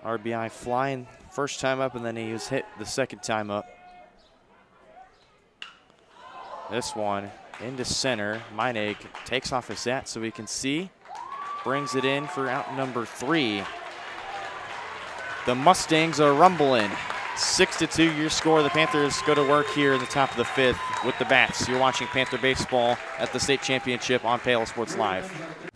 RBI flying first time up, and then he was hit the second time up. This one into center. Meinig takes off his hat so we can see. Brings it in for out number 3. The Mustangs are rumbling. 6-2 your score. The Panthers go to work here in the top of the 5th with the bats. You're watching Panther Baseball at the state championship on Paola Sports Live.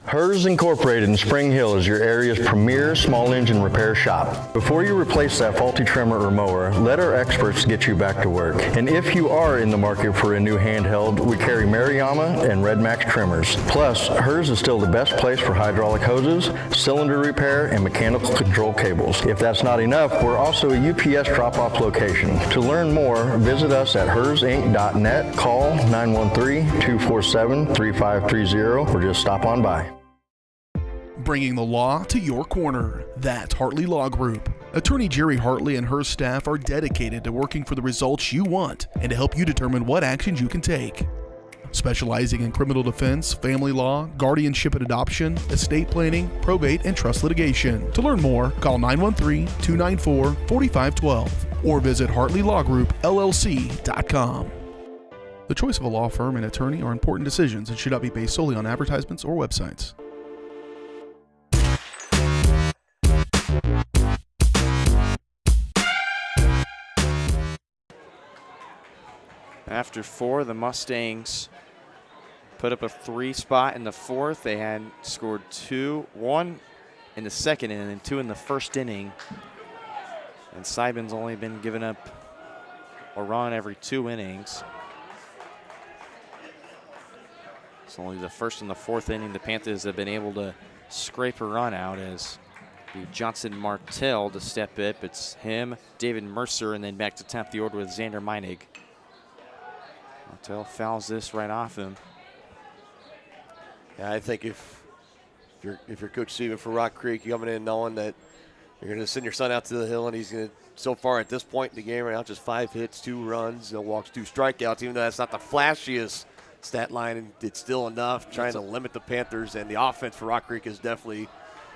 Hers Incorporated in Spring Hill is your area's premier small engine repair shop. Before you replace that faulty trimmer or mower, let our experts get you back to work. And if you are in the market for a new handheld, we carry Maruyama and Red Max trimmers. Plus, Hers is still the best place for hydraulic hoses, cylinder repair, and mechanical control cables. If that's not enough, we're also a UPS drop-off location. To learn more, visit us at hersinc.net, call 913-247-3530, or just stop on by. Bringing the law to your corner. That's Hartley Law Group. Attorney Jerry Hartley and her staff are dedicated to working for the results you want and to help you determine what actions you can take. Specializing in criminal defense, family law, guardianship and adoption, estate planning, probate, and trust litigation. To learn more, call 913-294-4512 or visit HartleyLawGroupLLC.com. The choice of a law firm and attorney are important decisions and should not be based solely on advertisements or websites. After 4, the Mustangs put up a 3 spot in the 4th. They had scored 1 in the 2nd and then 2 in the 1st inning. And Seibin's only been giving up a run every 2 innings. It's only the 1st and the 4th inning the Panthers have been able to scrape a run out as the Johnson Martell to step up. It's him, David Mercer, and then back to top the order with Xander Meinig. Martell fouls this right off him. Yeah, I think if you're Coach Steven for Rock Creek, you're coming in knowing that you're going to send your son out to the hill, and he's going to, so far at this point in the game right now, just 5 hits, 2 runs, no walks, 2 strikeouts. Even though that's not the flashiest stat line, it's still enough trying to limit the Panthers. And the offense for Rock Creek is definitely,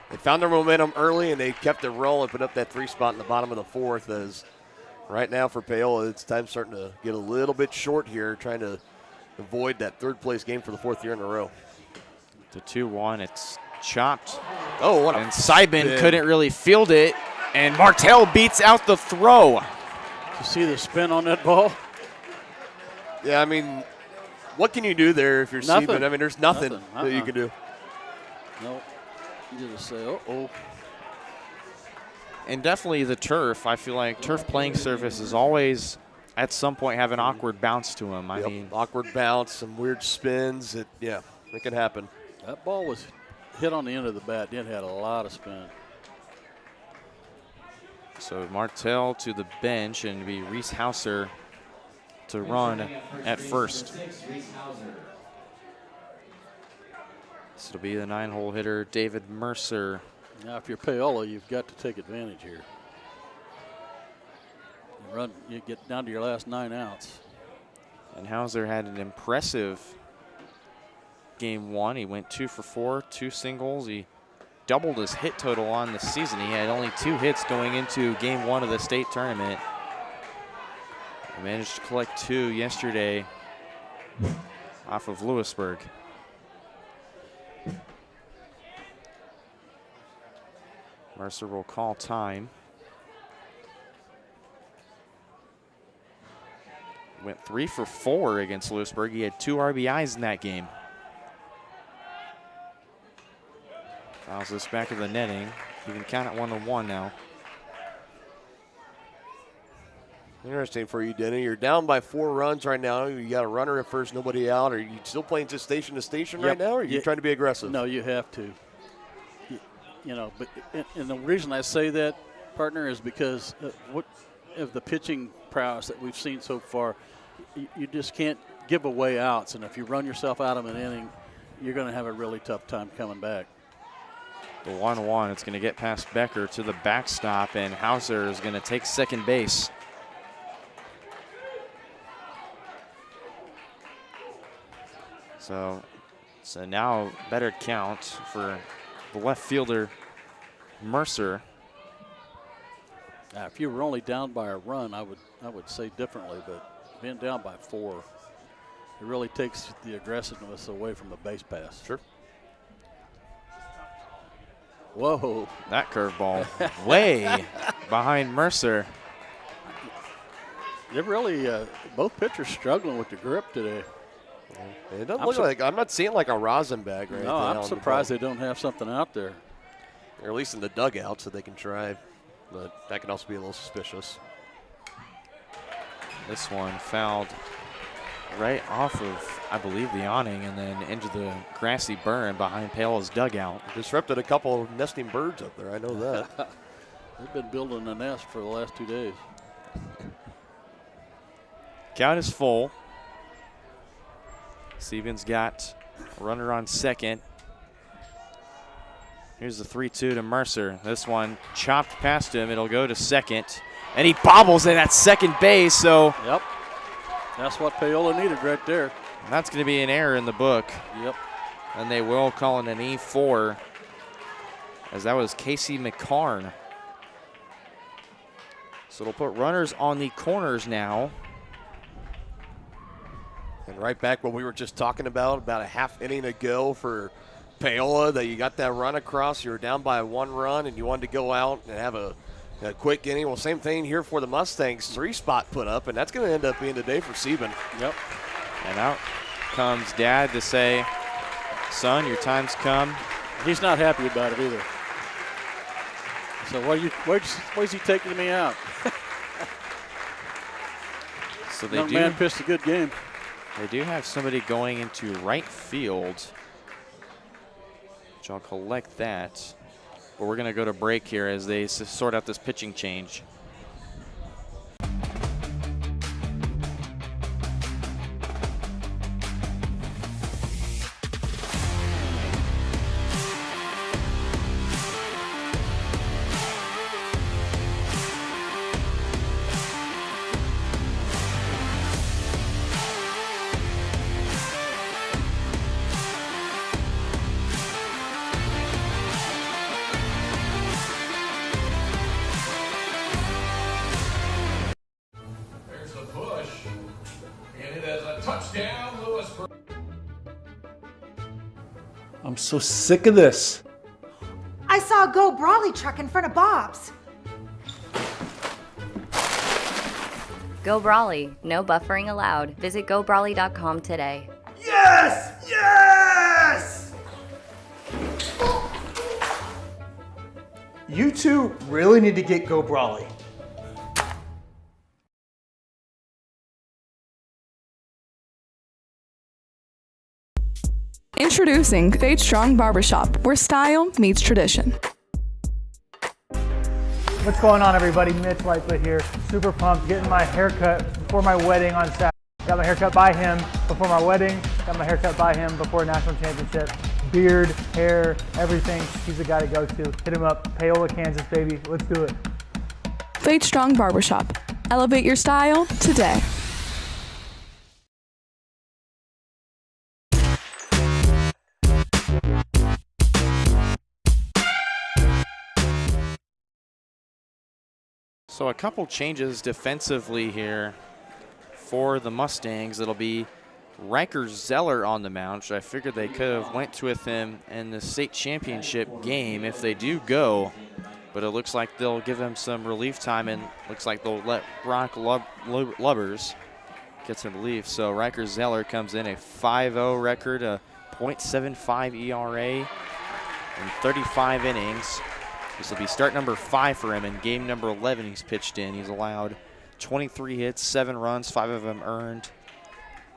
they found their momentum early and they kept it rolling, put up that 3 spot in the bottom of the 4th. As right now for Paola, it's time starting to get a little bit short here, trying to avoid that 3rd place game for the 4th year in a row. The 2-1, it's chopped. Oh, what a And Seibin couldn't really field it, and Martell beats out the throw. You see the spin on that ball? Yeah, I mean, what can you do there if you're Seibin? I mean, there's nothing that you can do. Nope. You just say, uh-oh. And definitely the turf. I feel like turf playing surface is always, at some point, have an awkward bounce to them. I mean, awkward bounce, some weird spins. It can happen. That ball was hit on the end of the bat. It had a lot of spin. So Martell to the bench, and it'll be Reese Hauser to run at first. This will be the 9-hole hitter, David Mercer. Now, if you're Paola, you've got to take advantage here. You get down to your last 9 outs. And Hauser had an impressive game 1. He went 2 for 4, 2 singles. He doubled his hit total on the season. He had only 2 hits going into game 1 of the state tournament. He managed to collect 2 yesterday off of Lewisburg. Mercer will call time. Went 3 for 4 against Lewisburg. He had 2 RBIs in that game. Fouls this back of the netting. You can count it 1-1 now. Interesting for you, Denny. You're down by 4 runs right now. You got a runner at first, nobody out. Are you still playing just station to station right now, or are you trying to be aggressive? No, you have to. You know, but and the reason I say that, partner, is because what of the pitching prowess that we've seen so far, you just can't give away outs. And if you run yourself out of an inning, you're going to have a really tough time coming back. The 1-1, it's going to get past Becker to the backstop, and Hauser is going to take second base. So now better count for the left fielder, Mercer. Now, if you were only down by a run, I would say differently, but being down by 4, it really takes the aggressiveness away from the base pass. Sure. Whoa. That curveball way behind Mercer. They're really, both pitchers struggling with the grip today. It doesn't look like, I'm not seeing like a rosin bag or anything. No, I'm surprised they don't have something out there. Or at least in the dugout so they can try. But that can also be a little suspicious. This one fouled right off of, I believe, the awning and then into the grassy burn behind Paola's dugout. Disrupted a couple of nesting birds up there, I know that. They've been building a nest for the last 2 days. Count is full. Stevens got a runner on second. Here's the 3-2 to Mercer. This one chopped past him. It'll go to second. And he bobbles it at second base, so. Yep. That's what Paola needed right there. That's going to be an error in the book. Yep. And they will call it an E4, as that was Casey McCarn. So it'll put runners on the corners now. And right back what we were just talking about a half inning ago for Paola, that you got that run across, you were down by 1 run, and you wanted to go out and have a quick inning. Well, same thing here for the Mustangs. 3-spot put up, and that's going to end up being the day for Sieben. Yep. And out comes Dad to say, son, your time's come. He's not happy about it either. So why is he taking me out? So they Young man pitched a good game. They do have somebody going into right field, which I'll collect that. But we're going to go to break here as they sort out this pitching change. I'm so sick of this. I saw a Go Brawley truck in front of Bob's. Go Brawley. No buffering allowed. Visit gobrawley.com today. Yes! Yes! You two really need to get Go Brawley. Introducing Fade Strong Barbershop, where style meets tradition. What's going on, everybody? Mitch Lightfoot here. Super pumped, getting my haircut before my wedding on Saturday. Got my haircut by him before my wedding. Got my haircut by him before national championship. Beard, hair, everything. He's the guy to go to. Hit him up. Paola, Kansas, baby. Let's do it. Fade Strong Barbershop. Elevate your style today. So a couple changes defensively here for the Mustangs. It'll be Riker Zeller on the mound, which I figured they could have went with him in the state championship game if they do go. But it looks like they'll give him some relief time, and looks like they'll let Brock Lubbers get some relief. So Riker Zeller comes in a 5-0 record, a .75 ERA in 35 innings. This will be start number 5 for him in game number 11 he's pitched in. He's allowed 23 hits, 7 runs, 5 of them earned,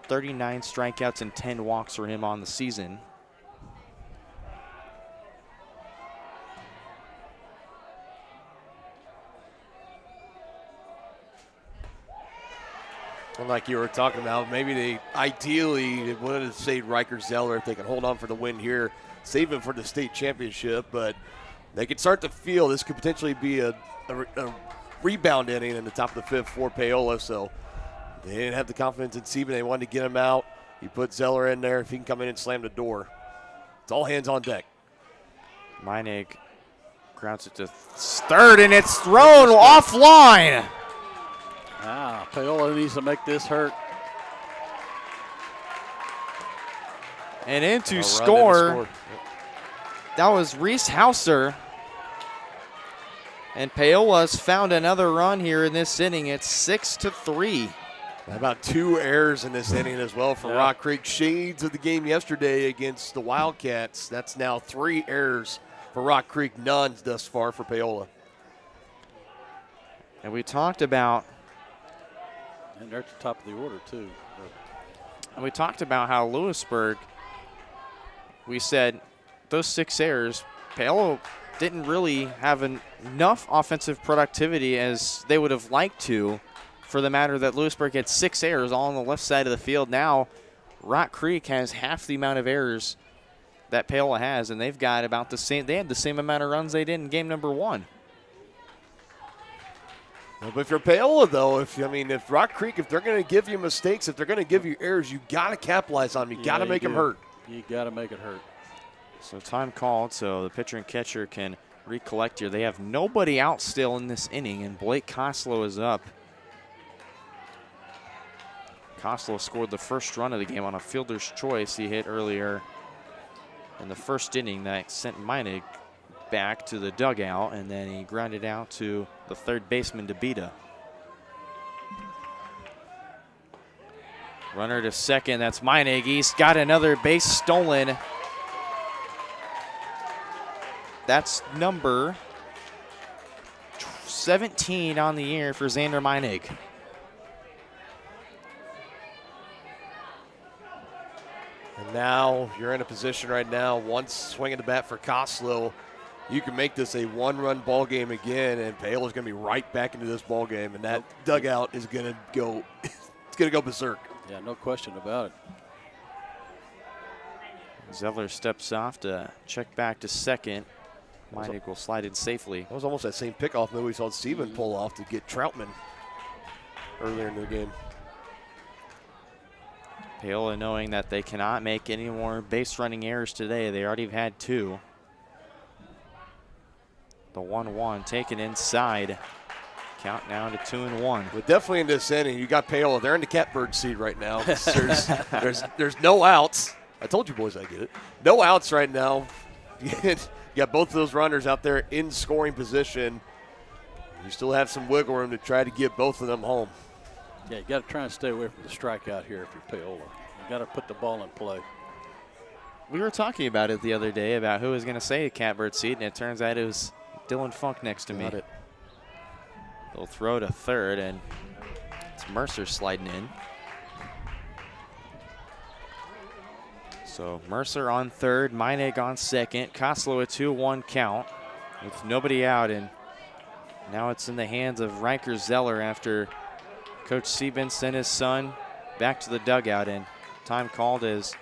39 strikeouts and 10 walks for him on the season. And like you were talking about, maybe they ideally wanted to save Riker Zeller if they can hold on for the win here, save him for the state championship, but they could start to feel this could potentially be a rebound inning in the top of the 5th for Paola, so they didn't have the confidence in Sieben. They wanted to get him out. He put Zeller in there. If he can come in and slam the door, it's all hands on deck. Meinig grounds it to third, and it's thrown offline. Ah, Paola needs to make this hurt. And into score. That was Reese Hauser. And Paola's found another run here in this inning. It's 6-3. About 2 errors in this inning as well for Rock Creek. Shades of the game yesterday against the Wildcats. That's now 3 errors for Rock Creek, none thus far for Paola. And we talked about, and they're at the top of the order too. And we talked about how Lewisburg, we said those 6 errors, Paola didn't really have enough offensive productivity as they would have liked to, for the matter that Lewisburg had 6 errors all on the left side of the field. Now Rock Creek has half the amount of errors that Paola has, and they've got about the same. They had the same amount of runs they did in game number 1. But if you're Paola, though, if Rock Creek, if they're going to give you mistakes, if they're going to give you errors, you got to capitalize on them. You got to make them hurt. You got to make it hurt. So time called, so the pitcher and catcher can recollect here. They have nobody out still in this inning, and Blake Koslow is up. Koslow scored the first run of the game on a fielder's choice he hit earlier in the first inning that sent Meinig back to the dugout, and then he grounded out to the third baseman, DeBita. Runner to second, that's Meinig. He's got another base stolen. That's number 17 on the year for Xander Meinig. And now you're in a position right now, once swinging the bat for Koslow, you can make this a 1-run ball game again, and Paola's going to be right back into this ball game, and that dugout is going to go, it's going to go berserk. Yeah, no question about it. Zeller steps off to check back to second. Meinig will slide in safely. That was almost that same pickoff move we saw Steven pull off to get Troutman earlier in the game. Paola knowing that they cannot make any more base running errors today. They already have had 2. The 1-1 taken inside. Count now to 2-1. But definitely in this inning, you got Paola. They're in the catbird seat right now. There's no outs. I told you boys I get it. No outs right now. You got both of those runners out there in scoring position. You still have some wiggle room to try to get both of them home. Yeah, you got to try and stay away from the strikeout here if you're Paola. You got to put the ball in play. We were talking about it the other day about who was going to say a catbird seat, and it turns out it was Dylan Funk next to me. They'll throw to third, and it's Mercer sliding in. So Mercer on third, Meinig on second. Koslow a 2-1 count with nobody out, and now it's in the hands of Riker Zeller after Coach Sieben sent his son back to the dugout, and time called as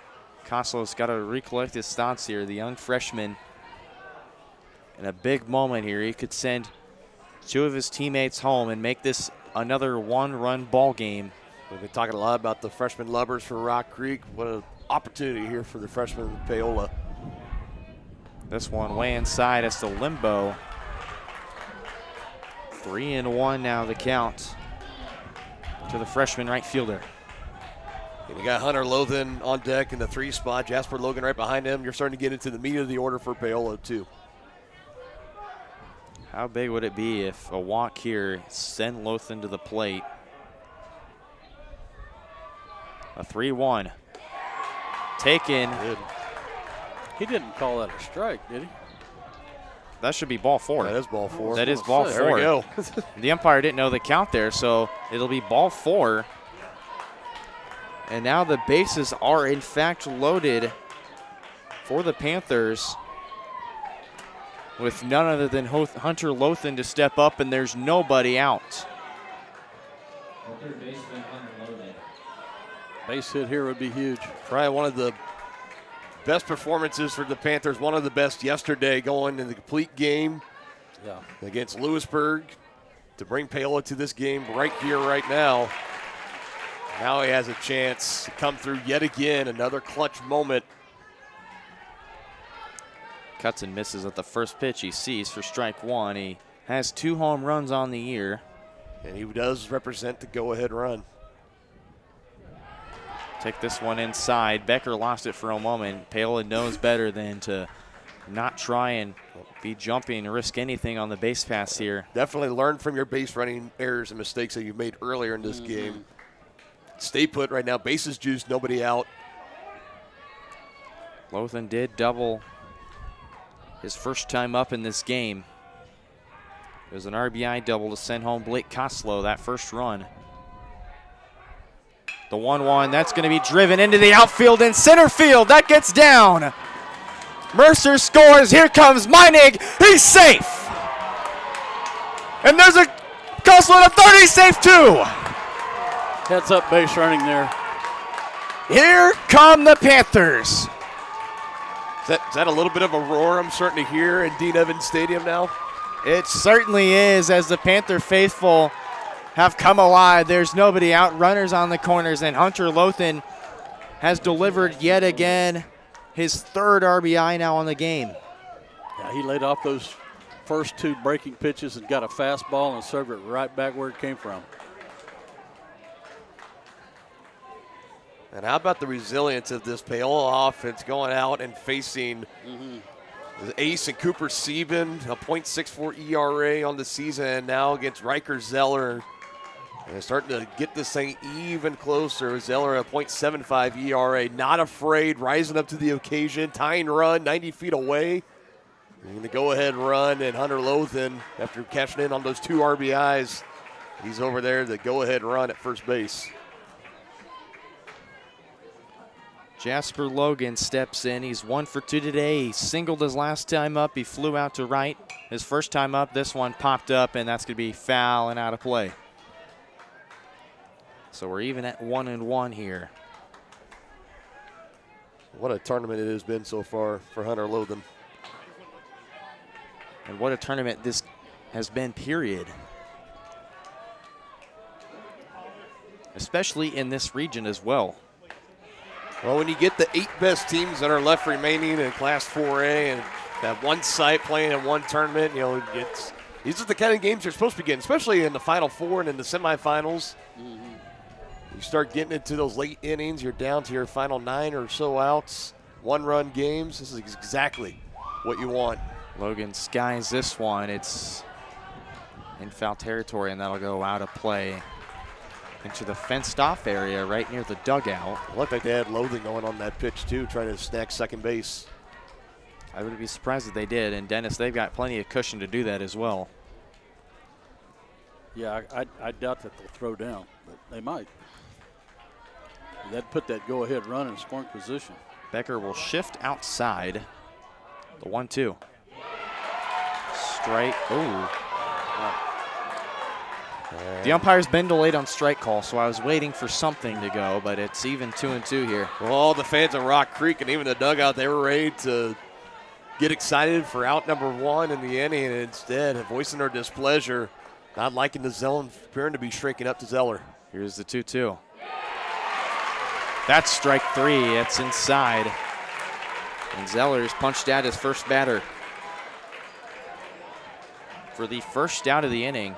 Koslow's got to recollect his thoughts here. The young freshman in a big moment here. He could send 2 of his teammates home and make this another 1-run ball game. We've been talking a lot about the freshman lubbers for Rock Creek. What an opportunity here for the freshman Paola. This one way inside. It's the limbo. 3-1 now the count to the freshman right fielder. And you got Hunter Lothan on deck in the 3 spot. Jasper Logan right behind him. You're starting to get into the meat of the order for Paola too. How big would it be if a walk here send Lothan to the plate? A 3-1. Taken. He didn't call that a strike, did he? That should be ball 4. That is ball 4. That is ball 4. There we go. The umpire didn't know the count there, so it'll be ball 4. And now the bases are in fact loaded for the Panthers with none other than Hunter Lothan to step up, and there's nobody out. Base hit here would be huge. Probably one of the best performances for the Panthers, one of the best yesterday, going in the complete game against Lewisburg to bring Paola to this game right here, right now. Now he has a chance to come through yet again, another clutch moment. Cuts and misses at the first pitch he sees for strike 1. He has 2 home runs on the year. And he does represent the go-ahead run. Take this one inside. Becker lost it for a moment. Paola knows better than to not try and be jumping and risk anything on the base pass here. Definitely learn from your base running errors and mistakes that you made earlier in this game. stay put right now. Bases juiced, nobody out. Lothan did double his first time up in this game. It was an RBI double to send home Blake Koslow that first run. The 1-1, that's going to be driven into the outfield and center field. That gets down. Mercer scores. Here comes Meinig. He's safe. And there's a Koslow to third. He's safe too. Heads up base running there. Here come the Panthers. Is that a little bit of a roar I'm starting to hear in Dean Evans Stadium now? It certainly is, as the Panther faithful have come alive. There's nobody out, runners on the corners, and Hunter Lothan has delivered yet again his third RBI now on the game. Yeah, he laid off those first two breaking pitches and got a fastball and served it right back where it came from. And how about the resilience of this Paola offense going out and facing the ace and Cooper Sieben, a .64 ERA on the season, and now against Riker Zeller. And they're starting to get this thing even closer. Zeller a .75 ERA, not afraid, rising up to the occasion, tying run 90 feet away. And the go-ahead run, and Hunter Lothan, after cashing in on those 2 RBIs, he's over there, the go-ahead run at first base. Jasper Logan steps in. He's 1 for 2 today. He singled his last time up. He flew out to right. His first time up, this one popped up, and that's going to be foul and out of play. So we're even at 1-1 here. What a tournament it has been so far for Hunter Lothan. And what a tournament this has been, period. Especially in this region as well. Well, when you get the 8 best teams that are left remaining in Class 4A and that one site playing in one tournament, these are the kind of games you're supposed to be getting, especially in the Final Four and in the semifinals. You start getting into those late innings, you're down to your final 9 or so outs, 1-run games. This is exactly what you want. Logan skies this one. It's in foul territory, and that'll go out of play into the fenced-off area right near the dugout. It looked like they had Lothan going on that pitch, too, trying to snag second base. I wouldn't be surprised if they did. And, Dennis, they've got plenty of cushion to do that as well. Yeah, I doubt that they'll throw down, but they might. They'd put that go-ahead run in scoring position. Becker will shift outside. The 1-2. Strike. Ooh. The umpire's been delayed on strike call, so I was waiting for something to go, but it's even 2-2 here. Well, all the fans of Rock Creek and even the dugout, they were ready to get excited for out number 1 in the inning, and instead, voicing their displeasure, not liking the zone, appearing to be shrinking up to Zeller. Here's the 2-2. That's strike 3. It's inside. And Zeller's punched out his first batter for the first out of the inning.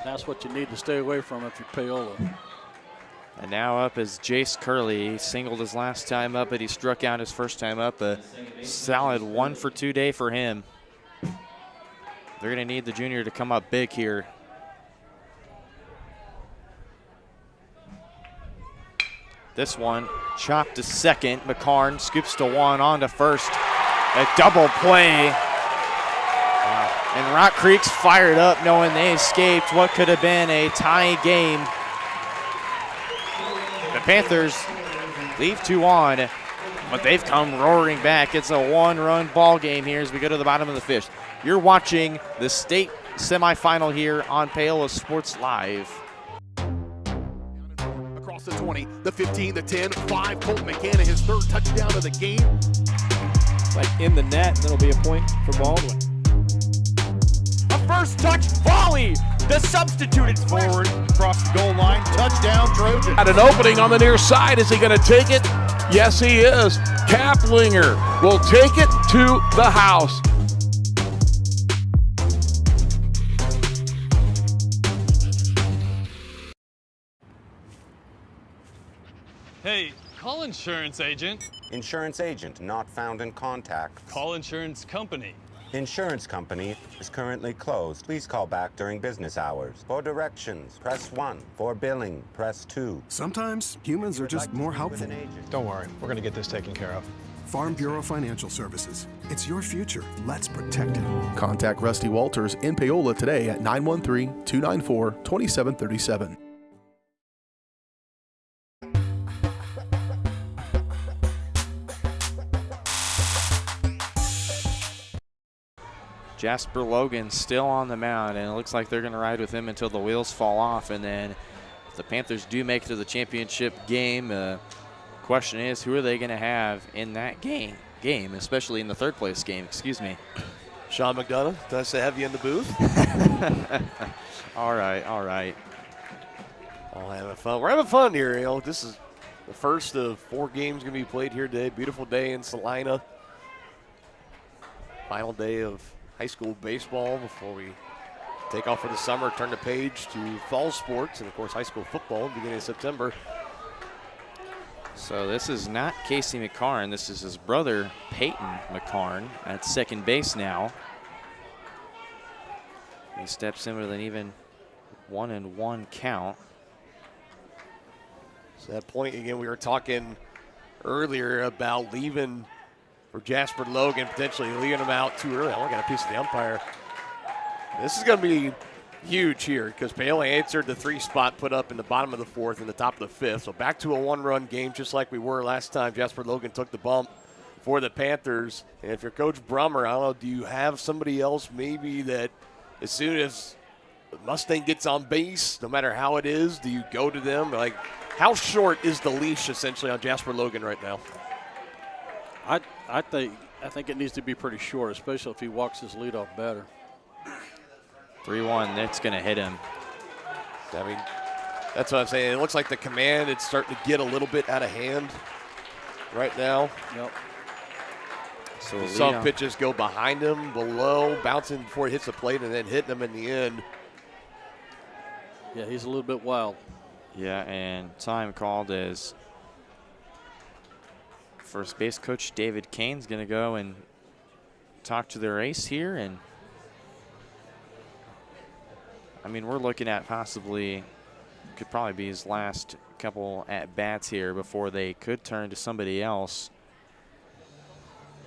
That's what you need to stay away from if you're Paola. And now up is Jace Curley. He singled his last time up, but he struck out his first time up. A solid 1 for 2 day for him. They're going to need the junior to come up big here. This one chopped to second. McCarn scoops to 1, on to first. A double play. And Rock Creek's fired up knowing they escaped what could have been a tie game. The Panthers leave 2 on, but they've come roaring back. It's a 1-run ball game here as we go to the bottom of the 5th. You're watching the state semifinal here on Paola Sports Live. Across the 20, the 15, the 10, 5, Colton McCann, his 3rd touchdown of the game. Like in the net, that'll be a point for Baldwin. First touch volley. The substituted forward across the goal line. Touchdown, Trojan. At an opening on the near side. Is he going to take it? Yes, he is. Kaplinger will take it to the house. Hey, call insurance agent. Insurance agent not found in contact. Call insurance company. Insurance company is currently closed. Please call back during business hours. For directions, press 1. For billing, press 2. Sometimes humans are just more helpful. Don't worry, we're going to get this taken care of. Farm Bureau Financial Services. It's your future. Let's protect it. Contact Rusty Walters in Paola today at 913-294-2737. Jasper Logan still on the mound, and it looks like they're going to ride with him until the wheels fall off. And then if the Panthers do make it to the championship game, question is, who are they going to have in that game, especially in the third place game, excuse me. Sean McDonough, nice to have you in the booth. All right. All having fun. We're having fun here. You know, this is the first of 4 games going to be played here today. Beautiful day in Salina. Final day of high school baseball before we take off for the summer, turn the page to fall sports, and of course high school football beginning of September. So this is not Casey McCarn. This is his brother, Peyton McCarn, at second base now. He steps in with an even 1-1 count. So that point, again, we were talking earlier about leaving for Jasper Logan, potentially leaving him out too early. I only got a piece of the umpire. This is going to be huge here because Paola answered the 3 spot put up in the bottom of the 4th and the top of the 5th. So back to a 1-run game just like we were last time. Jasper Logan took the bump for the Panthers. And if you're Coach Brummer, I don't know, do you have somebody else maybe that as soon as Mustang gets on base, no matter how it is, do you go to them? Like, how short is the leash essentially on Jasper Logan right now? I think it needs to be pretty short, especially if he walks his leadoff batter. 3-1, that's going to hit him. I mean, that's what I'm saying. It looks like the command is starting to get a little bit out of hand right now. Yep. So some pitches go behind him, below, bouncing before it hits the plate, and then hitting him in the end. Yeah, he's a little bit wild. Yeah, and time called as first base coach David Kane's going to go and talk to their ace here. And I mean, we're looking at possibly, could probably be his last couple at bats here before they could turn to somebody else.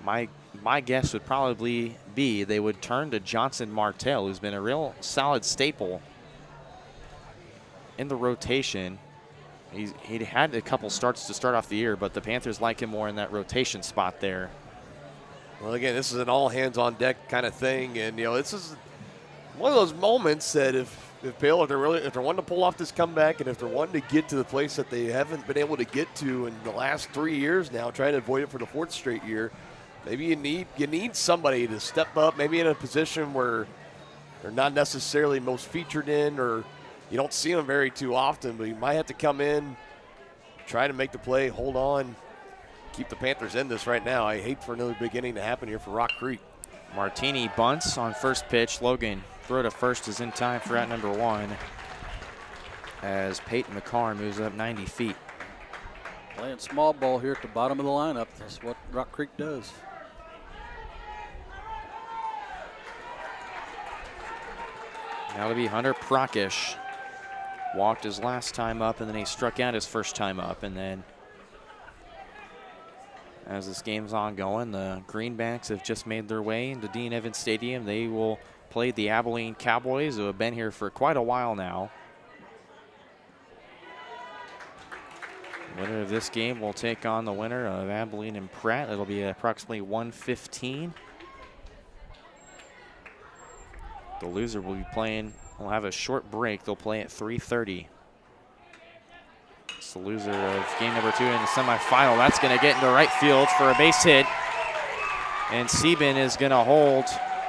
My guess would probably be they would turn to Johnson Martell, who's been a real solid staple in the rotation. He'd had a couple starts to start off the year, but the Panthers like him more in that rotation spot there. Well, again, this is an all-hands-on-deck kind of thing, and you know, this is one of those moments that if Paola, if they're wanting to pull off this comeback, and if they're wanting to get to the place that they haven't been able to get to in the last 3 years now, trying to avoid it for the 4th straight year, maybe you need somebody to step up, maybe in a position where they're not necessarily most featured in, or you don't see them very too often, but you might have to come in, try to make the play, hold on, keep the Panthers in this right now. I hate for another big inning to happen here for Rock Creek. Martini bunts on first pitch. Logan throw to first is in time for out number 1 as Peyton McCarn moves up 90 feet. Playing small ball here at the bottom of the lineup. That's what Rock Creek does. Now to be Hunter Prakash. Walked his last time up, and then he struck out his first time up. And then as this game's ongoing, the Greenbacks have just made their way into Dean Evans Stadium. They will play the Abilene Cowboys, who have been here for quite a while now. Winner of this game will take on the winner of Abilene and Pratt. It'll be approximately 1:15. The loser will be playing. We'll have a short break. They'll play at 3:30. It's the loser of game number 2 in the semifinal. That's going to get into right field for a base hit. And Sieben is going to hold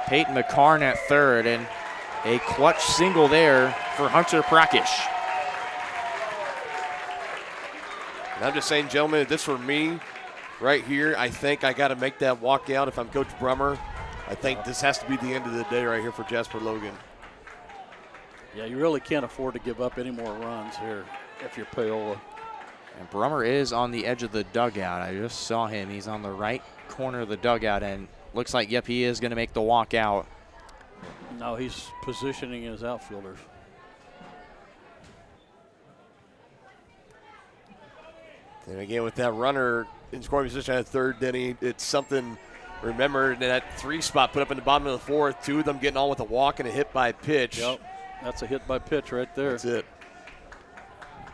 Peyton McCarn at third. And a clutch single there for Hunter Prakash. And I'm just saying, gentlemen, if this were me right here, I think I got to make that walk out if I'm Coach Brummer. I think this has to be the end of the day right here for Jasper Logan. Yeah, you really can't afford to give up any more runs here if you're Paola. And Brummer is on the edge of the dugout. I just saw him. He's on the right corner of the dugout, and looks like, yep, he is going to make the walk out. No, he's positioning his outfielders. And again, with that runner in scoring position at third, Denny, it's something. Remember that 3 spot put up in the bottom of the 4th, 2 of them getting on with a walk and a hit by pitch. Yep, that's a hit by pitch right there. That's it.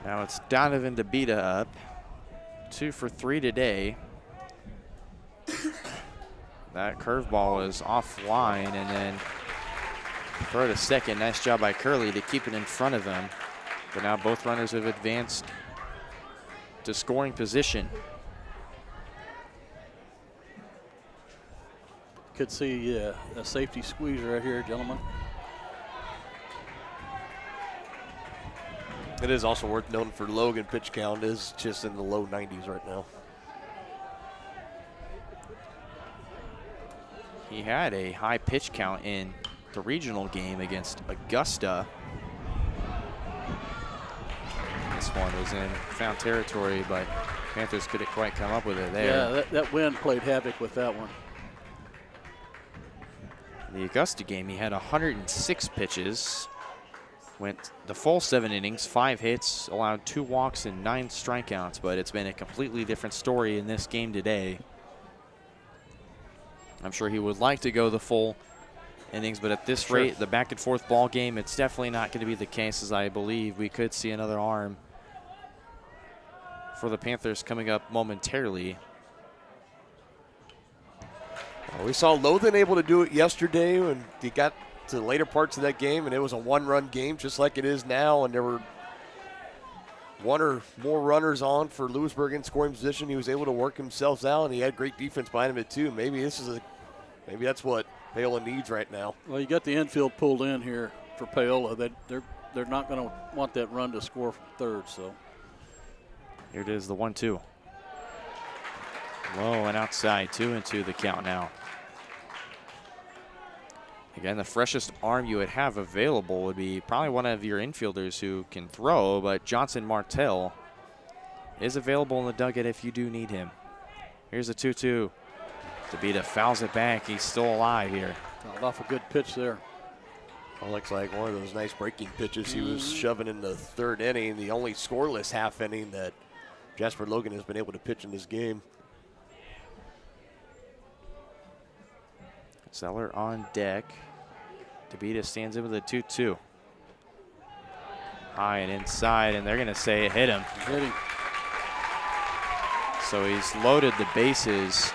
Now it's Donovan DeBita up. 2 for 3 today. That curveball is offline, and then throw to second. Nice job by Curley to keep it in front of him. But now both runners have advanced to scoring position. Could see a safety squeeze right here, gentlemen. It is also worth noting for Logan, pitch count is just in the low 90s right now. He had a high pitch count in the regional game against Augusta. This one was in foul territory, but Panthers couldn't quite come up with it there. Yeah, that wind played havoc with that one. The Augusta game, he had 106 pitches, went the full 7 innings, 5 hits, allowed 2 walks and 9 strikeouts, but it's been a completely different story in this game today. I'm sure he would like to go the full innings, but at this rate, the back and forth ball game, it's definitely not going to be the case, as I believe we could see another arm for the Panthers coming up momentarily. We saw Lothan able to do it yesterday when he got to the later parts of that game, and it was a 1-run game just like it is now, and there were 1 or more runners on for Lewisburg in scoring position. He was able to work himself out, and he had great defense behind him at 2. Maybe that's what Paola needs right now. Well, you got the infield pulled in here for Paola. They're not going to want that run to score from third. So here it is, the 1-2. Low and outside, 2-2 the count now. Again, the freshest arm you would have available would be probably one of your infielders who can throw, but Johnson Martell is available in the dugout if you do need him. Here's a 2-2. DeBita fouls it back. He's still alive here. Fouled off a good pitch there. Well, looks like one of those nice breaking pitches he was shoving in the 3rd inning, the only scoreless half inning that Jasper Logan has been able to pitch in this game. Zeller on deck. DeBita stands in with a 2-2. High and inside, and they're going to say it hit him. Hit him. So he's loaded the bases.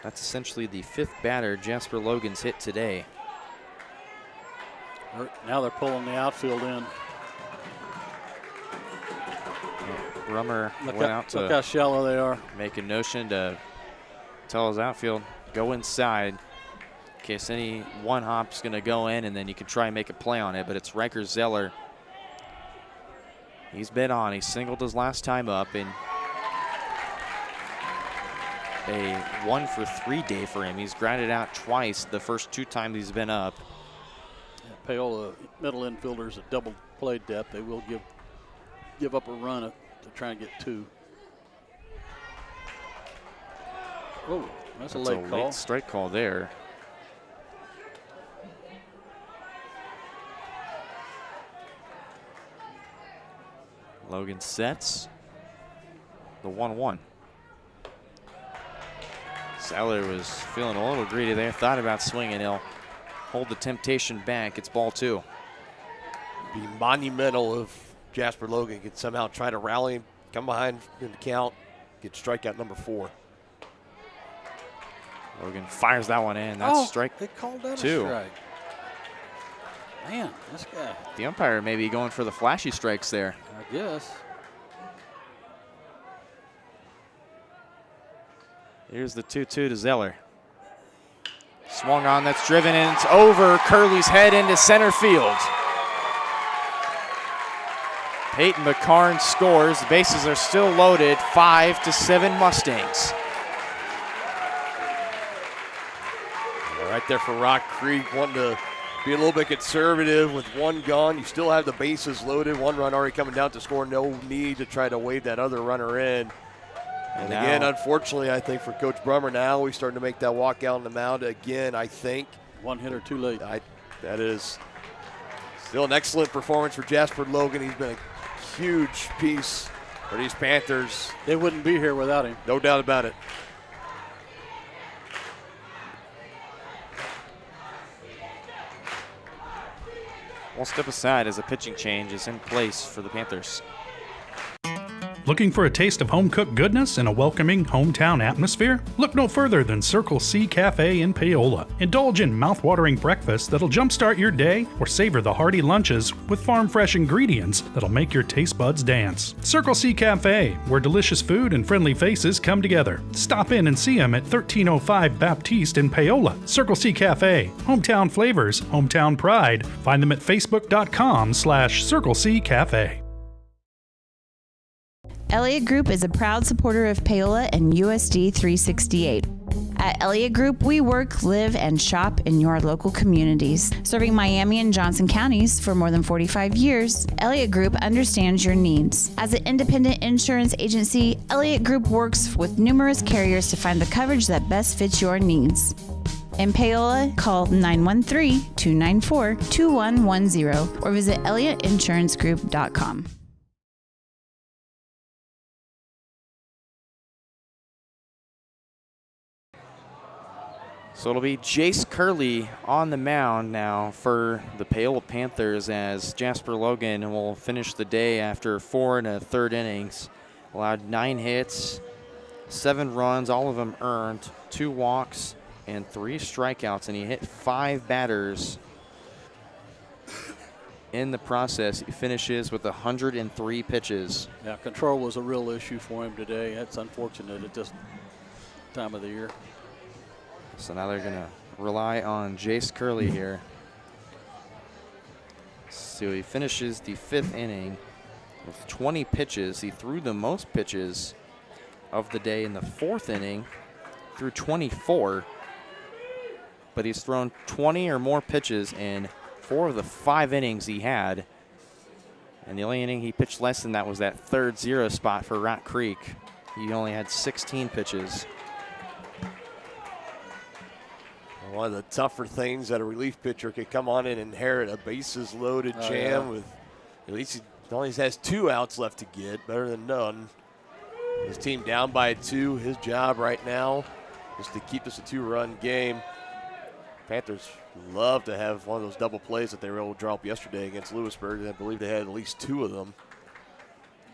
That's essentially the 5th batter Jasper Logan's hit today. Now they're pulling the outfield in. Rummer went out to look how shallow they are. Make a notion to tell his outfield, go inside in case any one hop's going to go in, and then you can try and make a play on it. But it's Riker Zeller. He's been on. He singled his last time up in a 1-for-3 day for him. He's grounded out twice the first 2 times he's been up. Yeah, Paola middle infielders at double play depth. They will give up a run to try and get 2. Oh, that's a late call. Late strike call there. Logan sets the 1-1. Zeller was feeling a little greedy there, thought about swinging. He'll hold the temptation back. It's ball 2. Be monumental if Jasper Logan could somehow try to rally, come behind in the count, get strikeout number 4. Logan fires that one in. That's strike they called that 2. A strike. Man, this guy. The umpire may be going for the flashy strikes there. I guess. Here's the 2-2 to Zeller. Swung on, that's driven, and it's over Curley's head into center field. Peyton McCarn scores. The bases are still loaded. 5-7 Mustangs. Right there for Rock Creek, wanting to be a little bit conservative with one gone. You still have the bases loaded. One run already coming down to score. No need to try to wave that other runner in. And now, again, unfortunately, I think for Coach Brummer now, we're starting to make that walk out on the mound again, I think. One hitter too late. That is still an excellent performance for Jasper Logan. He's been a huge piece for these Panthers. They wouldn't be here without him. No doubt about it. We'll step aside as a pitching change is in place for the Panthers. Looking for a taste of home-cooked goodness and a welcoming hometown atmosphere? Look no further than Circle C Cafe in Paola. Indulge in mouth-watering breakfast that'll jumpstart your day, or savor the hearty lunches with farm-fresh ingredients that'll make your taste buds dance. Circle C Cafe, where delicious food and friendly faces come together. Stop in and see them at 1305 Baptiste in Paola. Circle C Cafe, hometown flavors, hometown pride. Find them at facebook.com/Circle C Cafe. Elliott Group is a proud supporter of Paola and USD 368. At Elliott Group, we work, live, and shop in your local communities. Serving Miami and Johnson counties for more than 45 years, Elliott Group understands your needs. As an independent insurance agency, Elliott Group works with numerous carriers to find the coverage that best fits your needs. In Paola, call 913-294-2110 or visit ElliottInsuranceGroup.com. So it'll be Jace Curley on the mound now for the Paola Panthers as Jasper Logan will finish the day after 4 1/3 innings. Allowed 9 hits, 7 runs, all of them earned, 2 walks, and 3 strikeouts, and he hit 5 batters in the process. He finishes with 103 pitches. Yeah, control was a real issue for him today. That's unfortunate at this time of the year. So now they're going to rely on Jace Curley here. So he finishes the 5th inning with 20 pitches. He threw the most pitches of the day in the 4th inning, threw 24. But he's thrown 20 or more pitches in 4 of the 5 innings he had. And the only inning he pitched less than that was that 3rd 0 spot for Rock Creek. He only had 16 pitches. One of the tougher things that a relief pitcher could come on and inherit a bases loaded jam with, at least he only has 2 outs left to get, better than none. His team down by 2. His job right now is to keep this a 2-run game. Panthers love to have one of those double plays that they were able to draw up yesterday against Lewisburg, and I believe they had at least 2 of them.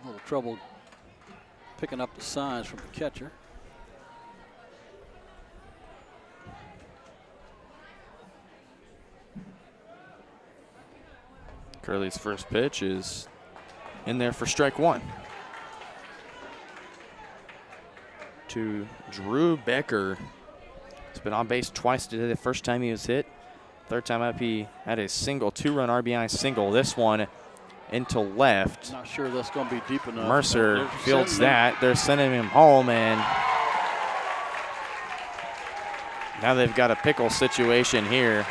A little trouble picking up the signs from the catcher. Curley's first pitch is in there for strike 1. To Drew Becker. He's been on base twice today. The first time he was hit. 3rd time up he had a single, 2-run RBI single. This one into left. Not sure that's going to be deep enough. Mercer fields that. They're sending him home, and now they've got a pickle situation here.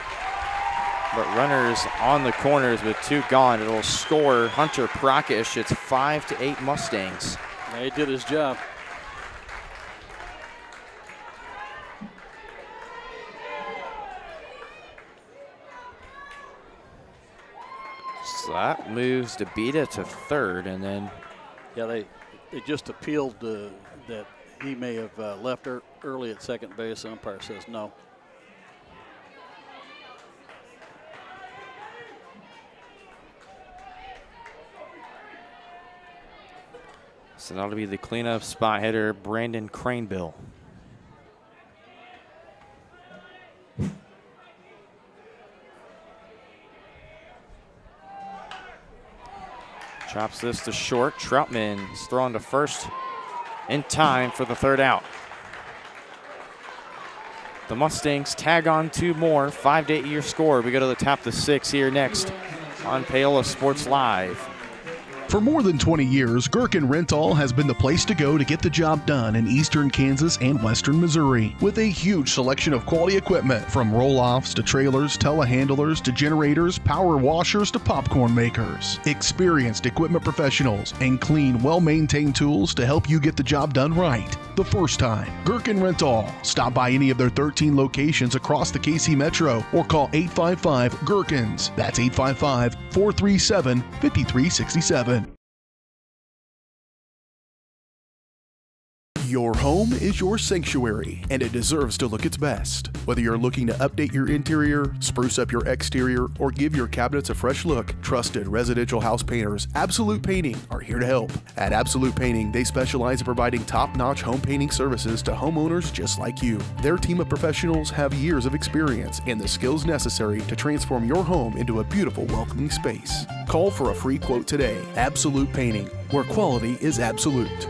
But runners on the corners with 2 gone. It'll score Hunter Prakash. It's 5-8 Mustangs. Yeah, he did his job. So that moves DeBita to 3rd, and then yeah, they just appealed that he may have left early at second base. The umpire says no. So that'll be the cleanup spot hitter, Brandon Cranebill. Chops this to short. Troutman is thrown to first in time for the 3rd out. The Mustangs tag on 2 more. 5-8 your score. We go to the top of the 6th here next on Paola Sports Live. For more than 20 years, Gherkin Rental has been the place to go to get the job done in eastern Kansas and western Missouri. With a huge selection of quality equipment, from roll-offs to trailers, telehandlers to generators, power washers to popcorn makers. Experienced equipment professionals and clean, well-maintained tools to help you get the job done right the first time. Gherkin Rental. Stop by any of their 13 locations across the KC Metro or call 855-GHERKINS. That's 855-437-5367. Your home is your sanctuary, and it deserves to look its best. Whether you're looking to update your interior, spruce up your exterior, or give your cabinets a fresh look, trusted residential house painters Absolute Painting are here to help. At Absolute Painting, they specialize in providing top-notch home painting services to homeowners just like you. Their team of professionals have years of experience and the skills necessary to transform your home into a beautiful, welcoming space. Call for a free quote today. Absolute Painting, where quality is absolute.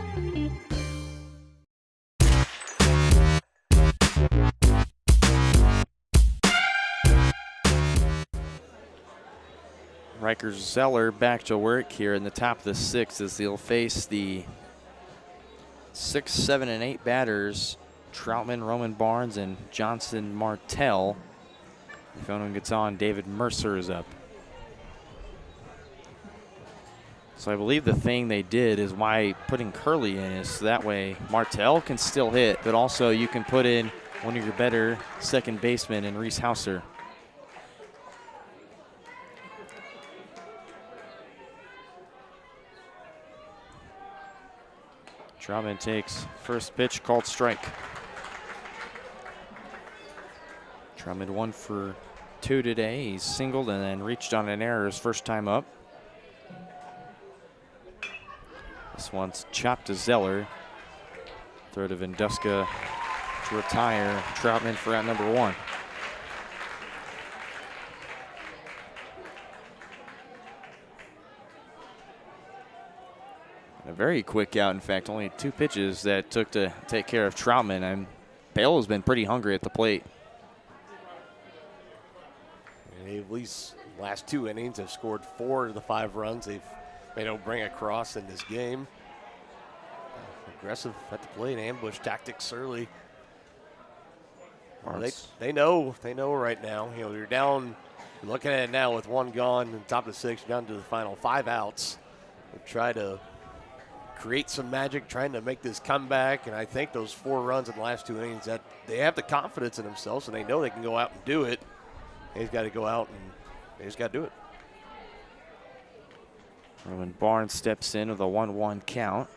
Riker Zeller back to work here in the top of the sixth as they'll face the 6, 7, and 8 batters, Troutman, Roman Barnes, and Johnson Martell. If anyone gets on, David Mercer is up. So I believe the thing they did is why putting Curley in is so that way Martell can still hit, but also you can put in one of your better second basemen in Reese Hauser. Troutman takes first pitch, called strike. Troutman 1 for 2 today. He's singled and then reached on an error his first time up. This one's chopped to Zeller. Throw to Venduska to retire. Troutman for out number 1. A very quick out, in fact, only 2 pitches that took to take care of Troutman. And Paola's been pretty hungry at the plate. And at least last 2 innings have scored 4 of the 5 runs they don't bring across in this game. Aggressive at the plate, ambush tactics early. They know right now. You know, you're down. You're looking at it now with 1 gone, and top of the 6th, down to the final 5 outs. They try to create some magic, trying to make this comeback, and I think those 4 runs in the last 2 innings, that they have the confidence in themselves, and they know they can go out and do it. They've got to go out and they just got to do it. Roman Barnes steps in with a 1-1 count.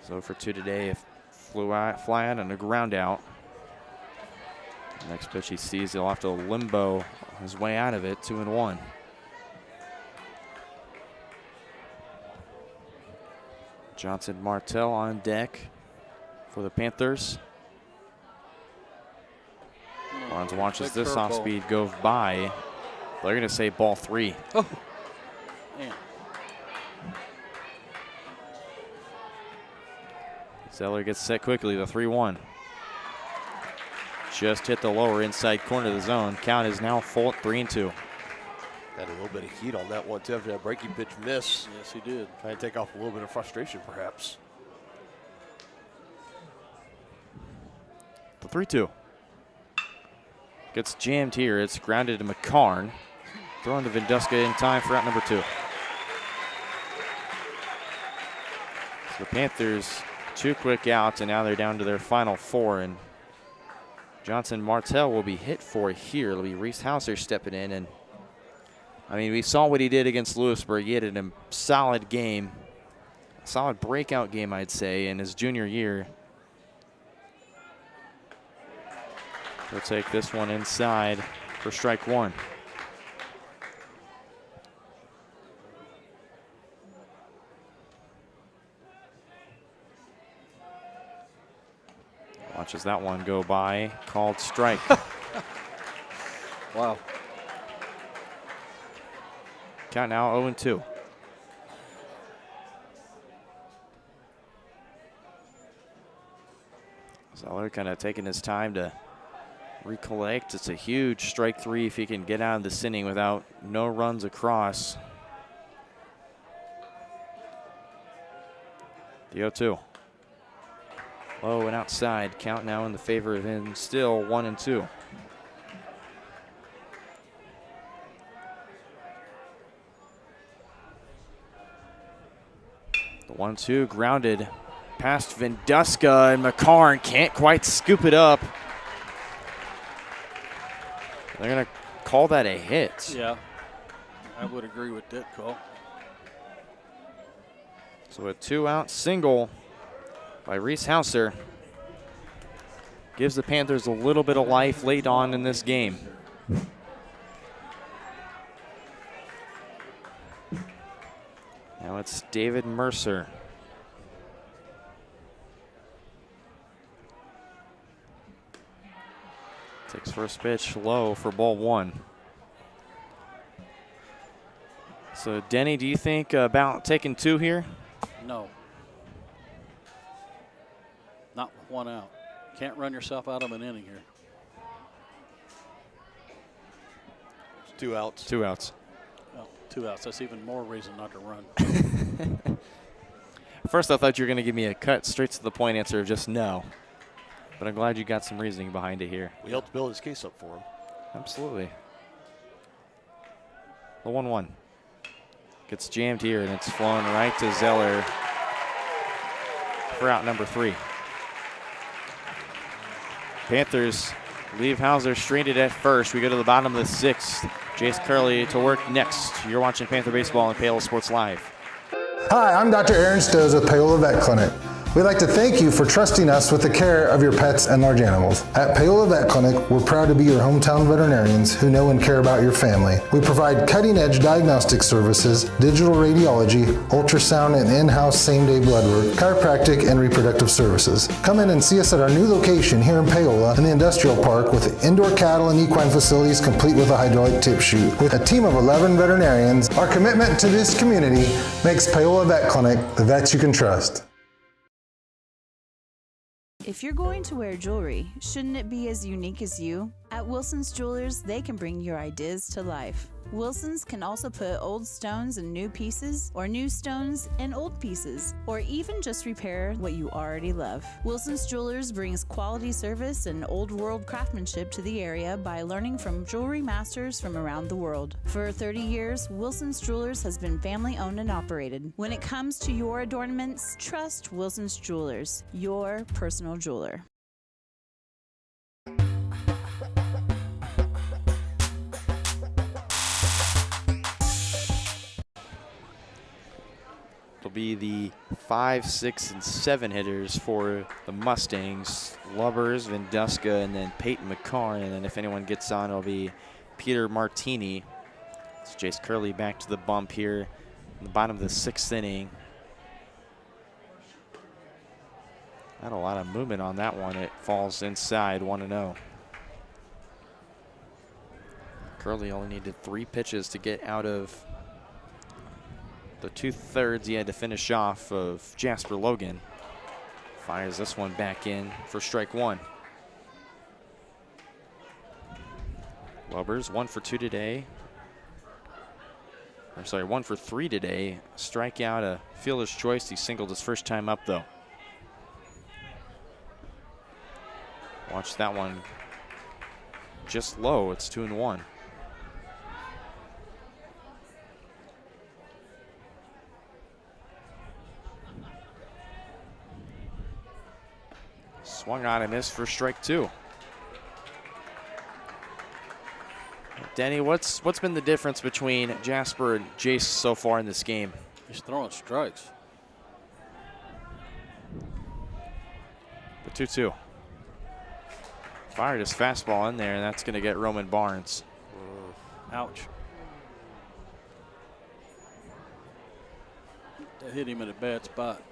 So for 2 today, fly out and a ground out. Next pitch he sees, he'll have to limbo his way out of it. 2-1. Johnson Martell on deck for the Panthers. Barnes watches this off speed go by. They're going to say ball 3. Oh, man. Zeller gets set quickly, the 3-1. Just hit the lower inside corner of the zone. Count is now full at 3-2. Had a little bit of heat on that one, too, after that breaking pitch miss. Yes, he did. Trying to take off a little bit of frustration, perhaps. The 3-2. Gets jammed here. It's grounded to McCarn. Throwing to Venduska in time for out number 2. So the Panthers, 2 quick outs, and now they're down to their final 4. And Johnson Martell will be hit for here. It'll be Reese Hauser stepping in. And I mean, we saw what he did against Lewisburg. He had a solid game, a solid breakout game, I'd say, in his junior year. He'll take this one inside for strike 1. Watches that one go by, called strike. Wow. Count now 0-2. Zeller kind of taking his time to recollect. It's a huge strike 3 if he can get out of this inning without no runs across. The 0-2. Low and outside. Count now in the favor of him. Still 1-2. The 1-2 grounded past Vinduska, and McCarn can't quite scoop it up. They're going to call that a hit. Yeah, I would agree with that call. So a 2-out single by Reese Hauser gives the Panthers a little bit of life late on in this game. Now it's David Mercer. Takes first pitch low for ball 1. So Denny, do you think about taking 2 here? No. Not with 1 out. Can't run yourself out of an inning here. It's 2 outs. 2 outs. Well, 2 outs. That's even more reason not to run. First, I thought you were going to give me a cut straight to the point answer of just no. But I'm glad you got some reasoning behind it here. We helped build his case up for him. Absolutely. The 1-1. Gets jammed here, and it's flown right to Zeller for out number 3. Panthers leave Hauser stranded at first. We go to the bottom of the 6th. Jace Curley to work next. You're watching Panther Baseball on Paola Sports Live. Hi, I'm Dr. Aaron Stoes with Paola Vet Clinic. We'd like to thank you for trusting us with the care of your pets and large animals. At Paola Vet Clinic, we're proud to be your hometown veterinarians who know and care about your family. We provide cutting-edge diagnostic services, digital radiology, ultrasound, and in-house same-day blood work, chiropractic, and reproductive services. Come in and see us at our new location here in Paola in the Industrial Park with indoor cattle and equine facilities complete with a hydraulic tip chute. With a team of 11 veterinarians, our commitment to this community makes Paola Vet Clinic the vets you can trust. If you're going to wear jewelry, shouldn't it be as unique as you? At Wilson's Jewelers, they can bring your ideas to life. Wilson's can also put old stones in new pieces, or new stones in old pieces, or even just repair what you already love. Wilson's Jewelers brings quality service and old world craftsmanship to the area by learning from jewelry masters from around the world. For 30 years, Wilson's Jewelers has been family owned and operated. When it comes to your adornments, trust Wilson's Jewelers, your personal jeweler. It'll be the 5, 6, and 7 hitters for the Mustangs. Lubbers, Vinduska, and then Peyton McCarn. And then if anyone gets on, it'll be Peter Martini. It's Jace Curley back to the bump here in the bottom of the 6th inning. Not a lot of movement on that one. It falls inside 1-0. Curley only needed 3 pitches to get out of the 2/3 he had to finish off of Jasper Logan. Fires this one back in for strike 1. Lubbers 1 for 2 today. I'm sorry, 1 for 3 today. Strikeout, a fielder's choice. He singled his first time up though. Watch that one just low. It's 2-1. Swung on and missed for strike 2. Denny, what's been the difference between Jasper and Jace so far in this game? He's throwing strikes. The 2-2. Fired his fastball in there, and that's going to get Roman Barnes. Ouch. That hit him in a bad spot.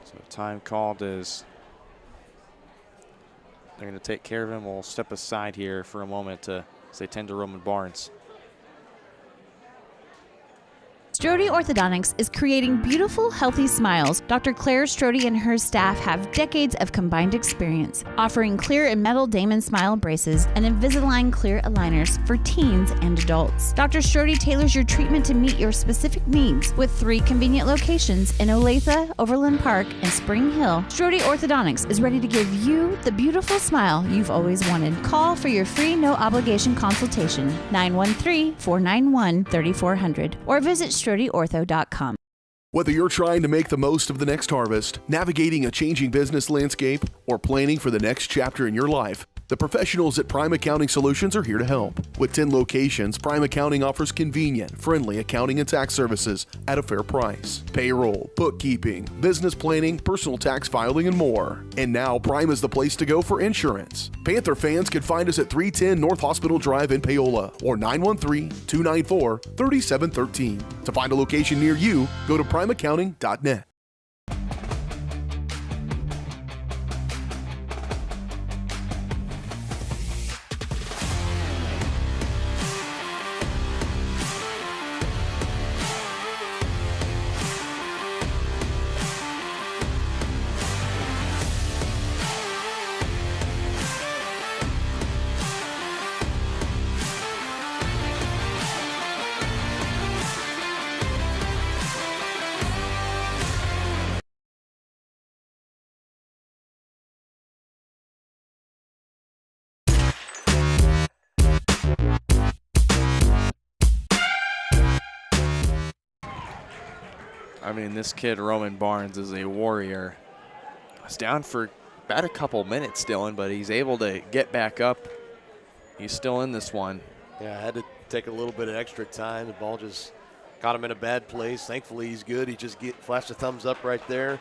So time called as they're going to take care of him. We'll step aside here for a moment to say 10 to Roman Barnes. Strode Orthodontics is creating beautiful, healthy smiles. Dr. Claire Strode and her staff have decades of combined experience, offering clear and metal Damon Smile braces and Invisalign clear aligners for teens and adults. Dr. Strode tailors your treatment to meet your specific needs with 3 convenient locations in Olathe, Overland Park, and Spring Hill. Strode Orthodontics is ready to give you the beautiful smile you've always wanted. Call for your free no-obligation consultation, 913-491-3400, or visit StrodeOrtho.com. Whether you're trying to make the most of the next harvest, navigating a changing business landscape, or planning for the next chapter in your life, the professionals at Prime Accounting Solutions are here to help. With 10 locations, Prime Accounting offers convenient, friendly accounting and tax services at a fair price. Payroll, bookkeeping, business planning, personal tax filing, and more. And now Prime is the place to go for insurance. Panther fans can find us at 310 North Hospital Drive in Paola or 913-294-3713. To find a location near you, go to primeaccounting.net. I mean, this kid, Roman Barnes, is a warrior. He's down for about a couple minutes, Dylan, but he's able to get back up. He's still in this one. Yeah, I had to take a little bit of extra time. The ball just got him in a bad place. Thankfully, he's good. He just flashed a thumbs up right there.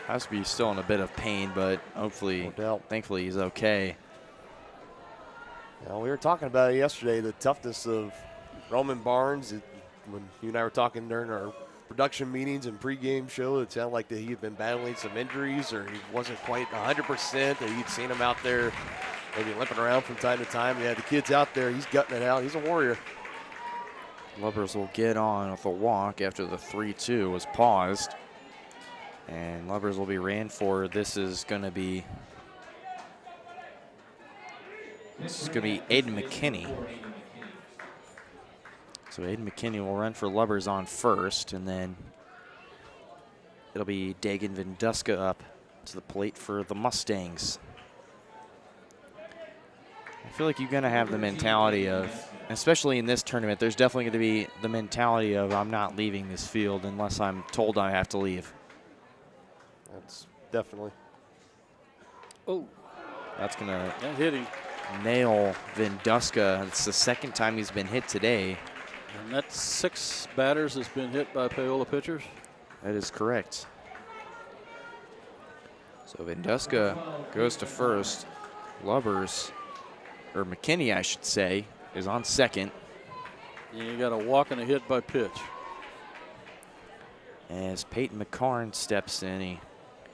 Has to be still in a bit of pain, but hopefully, thankfully, he's okay. You know, we were talking about it yesterday, the toughness of Roman Barnes. When you and I were talking during our production meetings and pregame show, it sounded like that he had been battling some injuries or he wasn't quite 100%, that you'd seen him out there maybe limping around from time to time. Yeah, the kid's out there. He's gutting it out. He's a warrior. Lubbers will get on with a walk after the 3-2 was paused. And Lubbers will be ran for. This is going to be Aiden McKinney. So Aiden McKinney will run for Lubbers on first, and then it'll be Dagan Vinduska up to the plate for the Mustangs. I feel like you're going to have the mentality of, especially in this tournament, there's definitely going to be the mentality of I'm not leaving this field unless I'm told I have to leave. That's definitely. Oh. That's going to hit him. Nail Vinduska. It's the second time he's been hit today. And that's 6 batters that's been hit by Paola pitchers. That is correct. So Vinduska goes to first. Lubbers, or McKinney, I should say, is on second. And you got a walk and a hit by pitch. As Peyton McCarn steps in,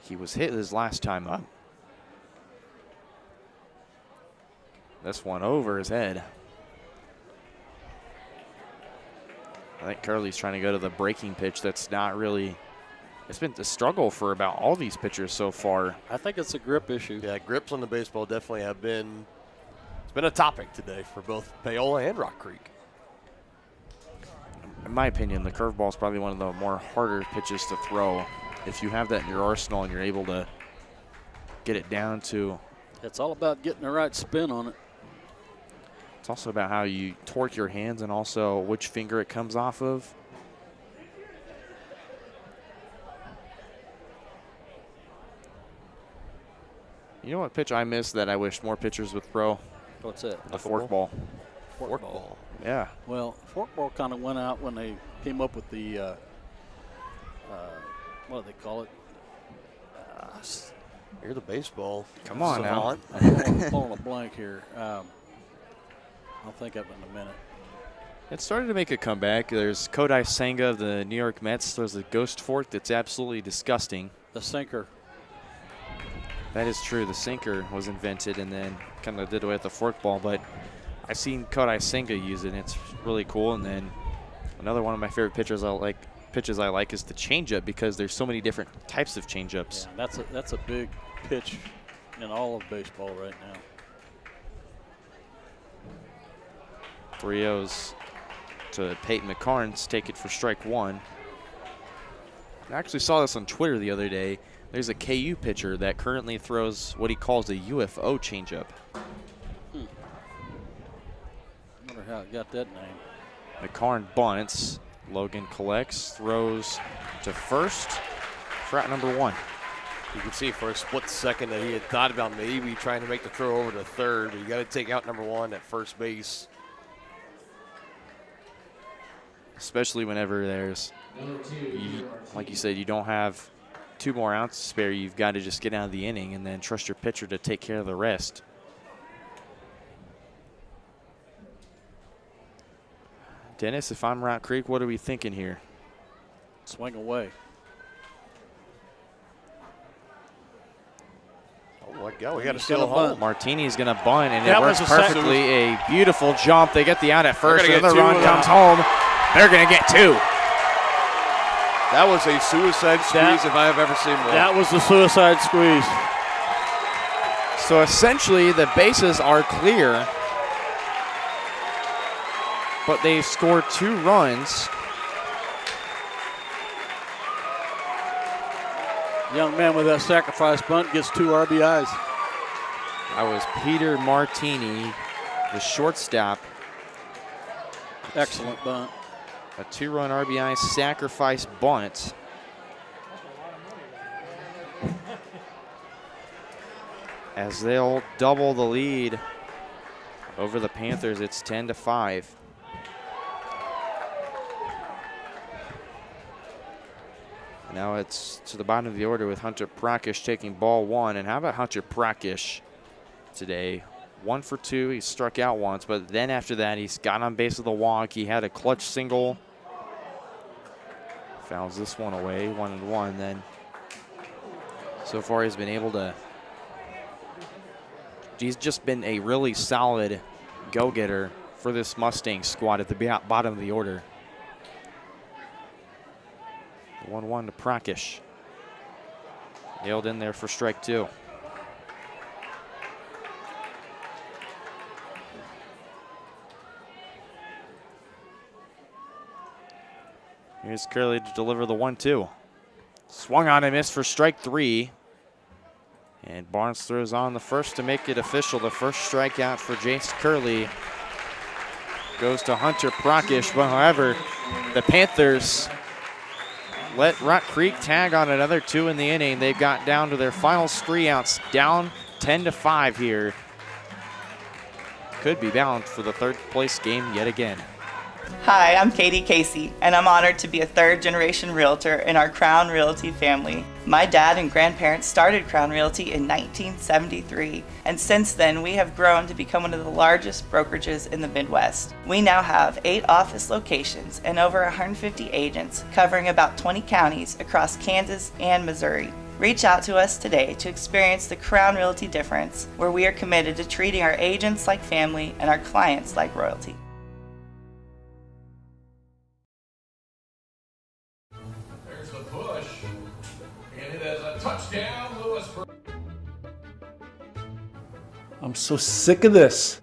he was hit his last time up. This one over his head. I think Curley's trying to go to the breaking pitch. That's not really, it's been a struggle for about all these pitchers so far. I think it's a grip issue. Yeah, grips on the baseball definitely have been, it's been a topic today for both Paola and Rock Creek. In my opinion, the curveball is probably one of the more harder pitches to throw. If you have that in your arsenal and you're able to get it down to. It's all about getting the right spin on it. It's also about how you torque your hands and also which finger it comes off of. You know what pitch I missed that I wish more pitchers would throw? What's that? The fork ball. Fork ball. Yeah. Well, fork ball kind of went out when they came up with the, what do they call it? You're the baseball. Come on now. I'm pulling a blank here. I'll think of it in a minute. It started to make a comeback. There's Kodai Senga of the New York Mets. There's a ghost fork that's absolutely disgusting. The sinker. That is true. The sinker was invented and then kind of did away with the fork ball. But I've seen Kodai Senga use it. It's really cool. And then Another one of my favorite pitches I like is the changeup, because there's so many different types of changeups. Yeah, that's a big pitch in all of baseball right now. 3-0s to Peyton McCarnes, take it for strike one. I actually saw this on Twitter the other day. There's a KU pitcher that currently throws what he calls a UFO changeup. I wonder how it got that name. McCarn bunts. Logan collects, throws to first for out number one. You can see for a split second that he had thought about maybe trying to make the throw over to third, but you got to take out number one at first base. Especially whenever there's, like you said, you don't have 2 more outs to spare. You've got to just get out of the inning and then trust your pitcher to take care of the rest. Dennis, if I'm Rock Creek, what are we thinking here? Swing away. Oh my God, we got to steal home. Martini's going to bunt, and it works perfectly. A beautiful jump. They get the out at first. Another run comes home. They're going to get 2. That was a suicide squeeze if I have ever seen one. That was the suicide squeeze. So essentially, the bases are clear, but they've scored 2 runs. Young man with that sacrifice bunt gets 2 RBIs. That was Peter Martini, the shortstop. Excellent bunt. A 2-run RBI sacrifice bunt. As they'll double the lead over the Panthers, it's 10-5. Now it's to the bottom of the order with Hunter Prakish taking ball 1. And how about Hunter Prakish today? 1 for 2. He struck out once, but then after that, he's got on base with a walk. He had a clutch single. Fouls this one away, 1-1. Then so far he's been able to. He's just been a really solid go-getter for this Mustangs squad at the bottom of the order. 1-1 to Prakish. Nailed in there for strike 2. Here's Curley to deliver the 1-2. Swung on and missed for strike 3. And Barnes throws on the first to make it official. The first strikeout for Jace Curley goes to Hunter Prakish. But however, the Panthers let Rock Creek tag on another 2 in the inning. They've got down to their final 3 outs, down 10-5 here. Could be bound for the 3rd place game yet again. Hi, I'm Katie Casey, and I'm honored to be a 3rd-generation realtor in our Crown Realty family. My dad and grandparents started Crown Realty in 1973, and since then we have grown to become one of the largest brokerages in the Midwest. We now have 8 office locations and over 150 agents covering about 20 counties across Kansas and Missouri. Reach out to us today to experience the Crown Realty difference, where we are committed to treating our agents like family and our clients like royalty. I'm so sick of this.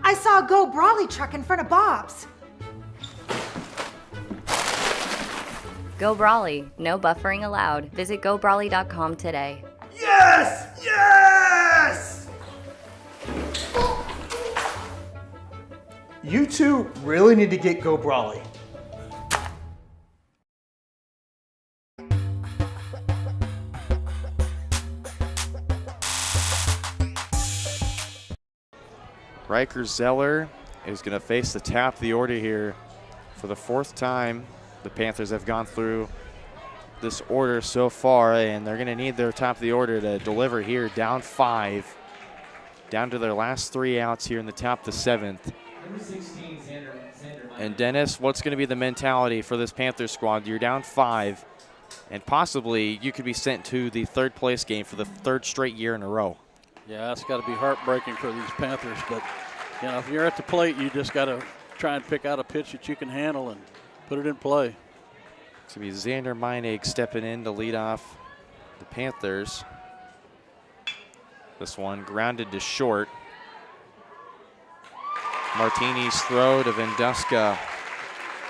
I saw a Go Brawley truck in front of Bob's. Go Brawley. No buffering allowed. Visit GoBrawley.com today. Yes! Yes! You two really need to get Go Brawley. Riker Zeller is going to face the top of the order here for the 4th time. The Panthers have gone through this order so far, and they're going to need their top of the order to deliver here, down 5, down to their last 3 outs here in the top of the 7th. And Dennis, what's going to be the mentality for this Panthers squad? You're down 5, and possibly you could be sent to the 3rd place game for the 3rd straight year in a row. Yeah, it's got to be heartbreaking for these Panthers, but you know, if you're at the plate, you just got to try and pick out a pitch that you can handle and put it in play. It's going to be Xander Meinig stepping in to lead off the Panthers. This one grounded to short. Martini's throw to Venduska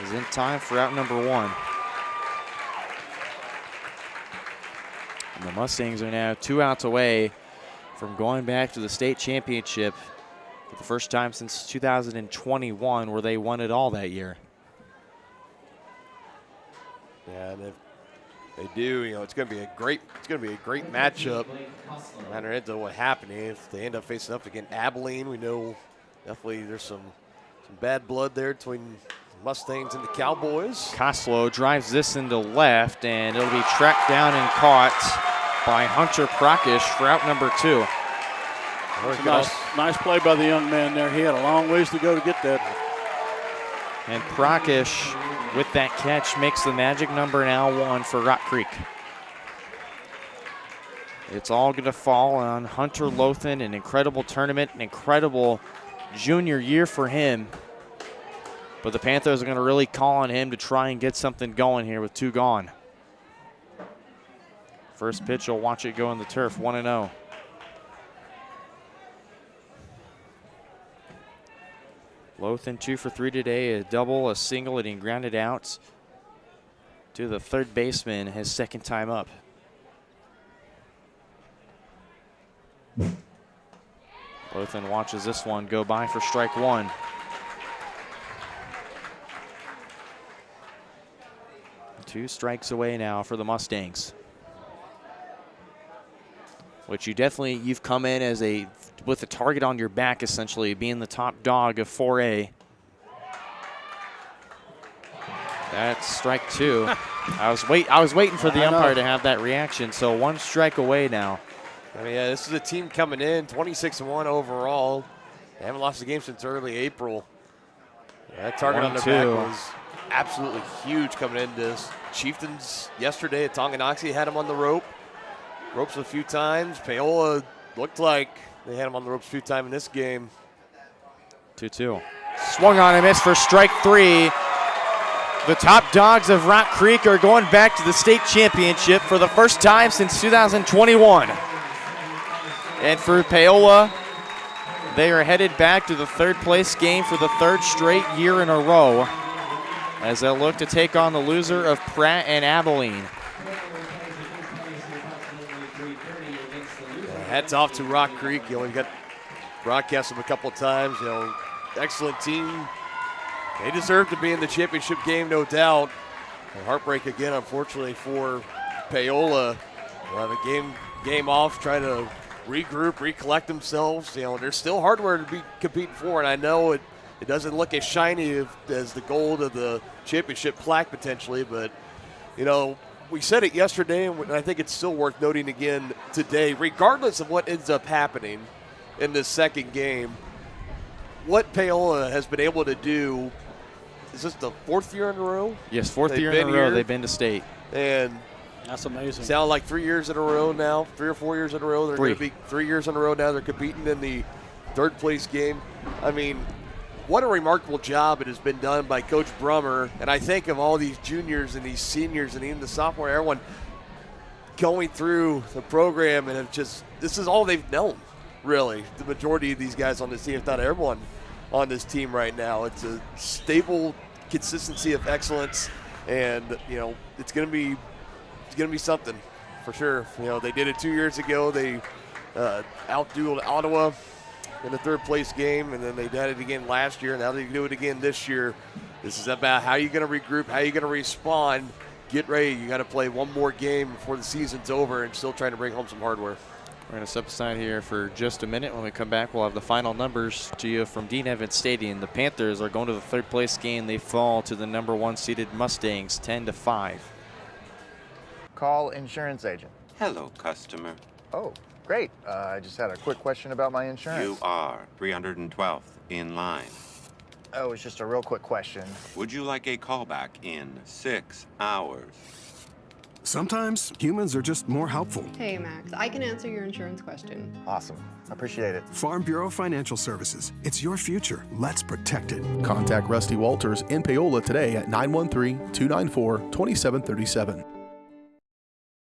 is in time for out number 1. And the Mustangs are now 2 outs away from going back to the state championship for the first time since 2021, where they won it all that year. Yeah, and if they do, you know, it's going to be a great matchup. No matter into what happened, if they end up facing up against Abilene, we know definitely there's some bad blood there between Mustangs and the Cowboys. Koslow drives this into left, and it'll be tracked down and caught by Hunter Prakash for out number 2. Nice play by the young man there. He had a long ways to go to get that. And Prakash, with that catch, makes the magic number now 1 for Rock Creek. It's all going to fall on Hunter Lothan, an incredible tournament, an incredible junior year for him. But the Panthers are going to really call on him to try and get something going here with 2 gone. First pitch, you'll watch it go in the turf, 1-0. Lothan 2 for 3 today, a double, a single, and he grounded out to the third baseman his second time up. Lothan watches this one go by for strike 1. Two strikes away now for the Mustangs. Which you've come in as with a target on your back, essentially, being the top dog of 4A. That's strike 2. I was waiting for the umpire to have that reaction, so 1 strike away now. I mean, yeah, this is a team coming in 26-1 overall. They haven't lost a game since early April. That target on their back was absolutely huge coming into this. Chieftains yesterday at Tonganoxie had him on the ropes a few times. Paola looked like they had him on the ropes a few times in this game. 2-2. Swung on and missed for strike 3. The top dogs of Rock Creek are going back to the state championship for the first time since 2021. And for Paola, they are headed back to the 3rd place game for the 3rd straight year in a row as they look to take on the loser of Pratt and Abilene. Hats off to Rock Creek. You know, we got broadcast them a couple of times. You know, excellent team. They deserve to be in the championship game, no doubt. A heartbreak again, unfortunately, for Paola. They'll have a game off, try to regroup, recollect themselves. You know, there's still hardware to be competing for, and I know it doesn't look as shiny as the gold of the championship plaque potentially, but, you know, we said it yesterday, and I think it's still worth noting again today, regardless of what ends up happening in this second game, what Paola has been able to do. Is this the 4th year in a row? Yes, 4th year in a row they've been to state. And that's amazing. Sound like 3 years in a row now, 3 or 4 years in a row. They're going to be 3 years in a row now. They're competing in the 3rd place game. I mean, what a remarkable job it has been done by Coach Brummer. And I think of all these juniors and these seniors and even the sophomore, everyone going through the program and this is all they've known, really. The majority of these guys on this team, if not everyone on this team right now. It's a stable consistency of excellence, and, you know, it's going to be something for sure. You know, they did it 2 years ago. They outdueled Ottawa in the 3rd place game, and then they did it again last year. Now they do it again this year. This is about how you're going to regroup, how you're going to respond. Get ready. You got to play one more game before the season's over and still trying to bring home some hardware. We're going to step aside here for just a minute. When we come back, we'll have the final numbers to you from Dean Evans Stadium. The Panthers are going to the 3rd place game. They fall to the number 1 seeded Mustangs, 10-5. Call insurance agent. Hello, customer. Oh, great. I just had a quick question about my insurance. You are 312th in line. Oh, it's just a real quick question. Would you like a callback in 6 hours? Sometimes humans are just more helpful. Hey, Max, I can answer your insurance question. Awesome. Appreciate it. Farm Bureau Financial Services. It's your future. Let's protect it. Contact Rusty Walters in Paola today at 913-294-2737.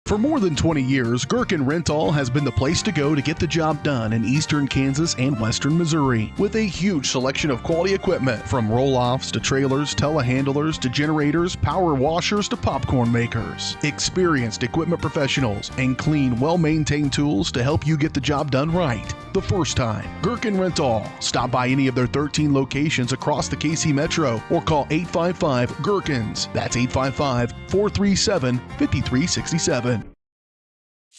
For more than 20 years, Gherkin Rental has been the place to go to get the job done in eastern Kansas and western Missouri. With a huge selection of quality equipment, from roll-offs to trailers, telehandlers to generators, power washers to popcorn makers. Experienced equipment professionals and clean, well-maintained tools to help you get the job done right. The first time. Gherkin Rental. Stop by any of their 13 locations across the KC Metro or call 855-GHERKINS. That's 855-437-5367.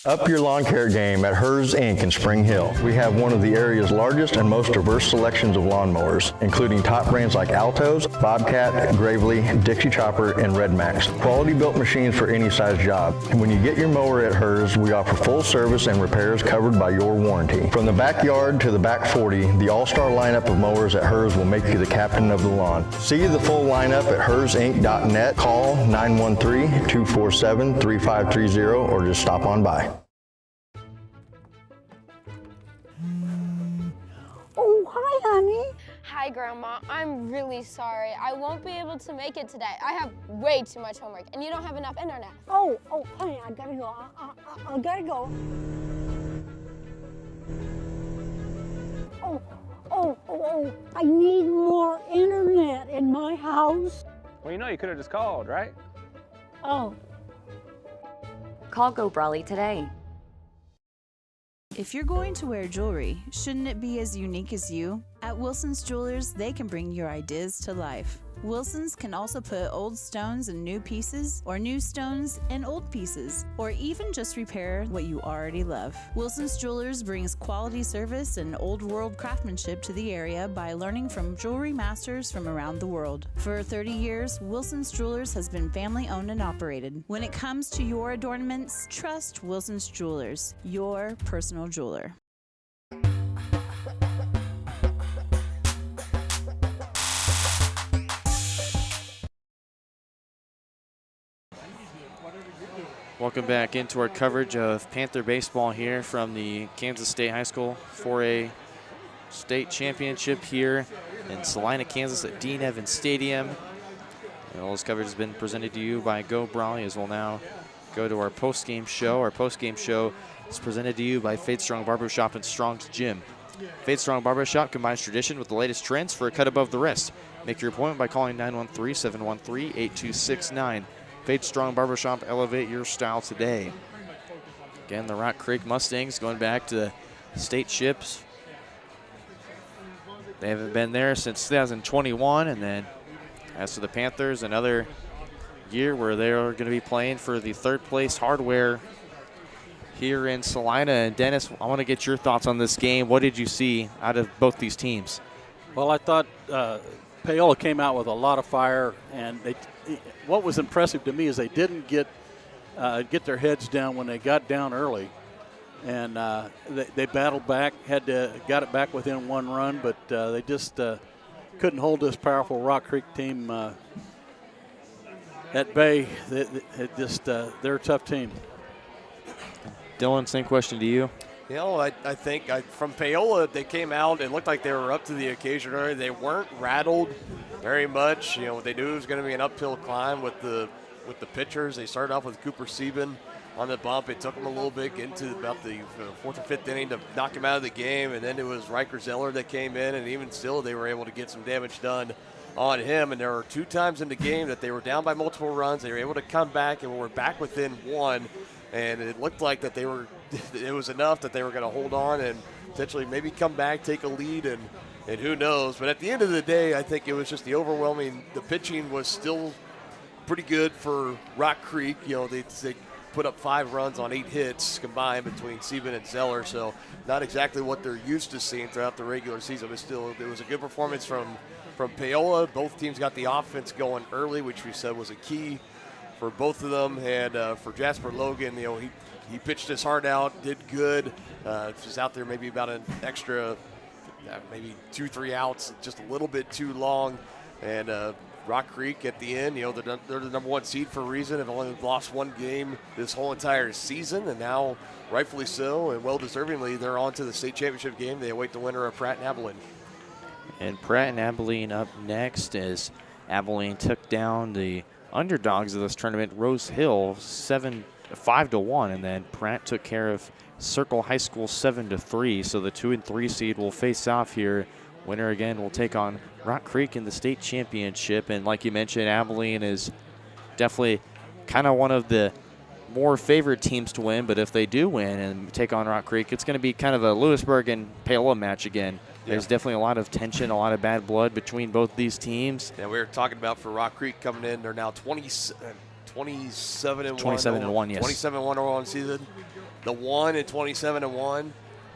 Up your lawn care game at Hers Inc. in Spring Hill. We have one of the area's largest and most diverse selections of lawnmowers, including top brands like Altos, Bobcat, Gravely, Dixie Chopper, and Red Max. Quality built machines for any size job. And when you get your mower at Hers, we offer full service and repairs covered by your warranty. From the backyard to the back 40, the all-star lineup of mowers at Hers will make you the captain of the lawn. See the full lineup at hersinc.net. Call 913-247-3530 or just stop on by. Oh, hi, honey. Hi, Grandma. I'm really sorry. I won't be able to make it today. I have way too much homework, and you don't have enough internet. Oh, honey, I gotta go. I gotta go. Oh, I need more internet in my house. Well, you could have just called, right? Oh. Call Go Brawley today. If you're going to wear jewelry, shouldn't it be as unique as you? At Wilson's Jewelers, they can bring your ideas to life. Wilson's can also put old stones in new pieces, or new stones in old pieces, or even just repair what you already love. Wilson's Jewelers brings quality service and old world craftsmanship to the area by learning from jewelry masters from around the world. For 30 years, Wilson's Jewelers has been family owned and operated. When it comes to your adornments, trust Wilson's Jewelers, your personal jeweler. Welcome back into our coverage of Panther baseball here from the Kansas State High School 4A State Championship here in Salina, Kansas at Dean Evans Stadium. And all this coverage has been presented to you by Go Brawley, as we'll now go to our post-game show. Our post-game show is presented to you by Faith Strong Barbershop and Strong's Gym. Faith Strong Barbershop combines tradition with the latest trends for a cut above the rest. Make your appointment by calling 913-713-8269. Faith Strong Barbershop, elevate your style today. Again, the Rock Creek Mustangs going back to the state ships. They haven't been there since 2021. And then as for the Panthers, another year where they're going to be playing for the third place hardware here in Salina. And Dennis, I want to get your thoughts on this game. What did you see out of both these teams? Well, I thought Paola came out with a lot of fire, and what was impressive to me is they didn't get their heads down when they got down early, and they battled back, got it back within one run, but they just couldn't hold this powerful Rock Creek team at bay. They're a tough team. Dylan, same question to you. You know, I think from Paola, they came out and looked like they were up to the occasion. They weren't rattled very much. You know, they knew it was going to be an uphill climb with the pitchers. They started off with Cooper Sieben on the bump. It took them a little bit into about the fourth or fifth inning to knock him out of the game, and then it was Riker Zeller that came in, and even still they were able to get some damage done on him. And there were 2 times in the game that they were down by multiple runs. They were able to come back and were back within 1, and it looked like that it was enough that they were going to hold on and potentially maybe come back, take a lead, and who knows. But at the end of the day, I think it was just the pitching was still pretty good for Rock Creek. You know, they put up 5 runs on 8 hits combined between Sieben and Zeller, so not exactly what they're used to seeing throughout the regular season, but still it was a good performance from Paola. Both teams got the offense going early, which we said was a key for both of them. And for Jasper Logan, you know, he pitched his heart out, did good. Just out there maybe about an extra, maybe 2-3 outs, just a little bit too long. And Rock Creek at the end, they're the number 1 seed for a reason. Have only lost 1 game this whole entire season, and now, rightfully so, and well-deservingly, they're on to the state championship game. They await the winner of Pratt and Abilene. And Pratt and Abilene up next as Abilene took down the underdogs of this tournament, Rose Hill, 5-1, and then Pratt took care of Circle High School 7-3. So the 2 and 3 seed will face off here. Winner again will take on Rock Creek in the state championship. And like you mentioned, Abilene is definitely kind of one of the more favored teams to win. But if they do win and take on Rock Creek, it's going to be kind of a Lewisburg and Paola match again. Yeah. There's definitely a lot of tension, a lot of bad blood between both these teams. Yeah, we were talking about for Rock Creek coming in. They're now 27-1. 27-1, yes. 27-1 on season. The 1 and 27-1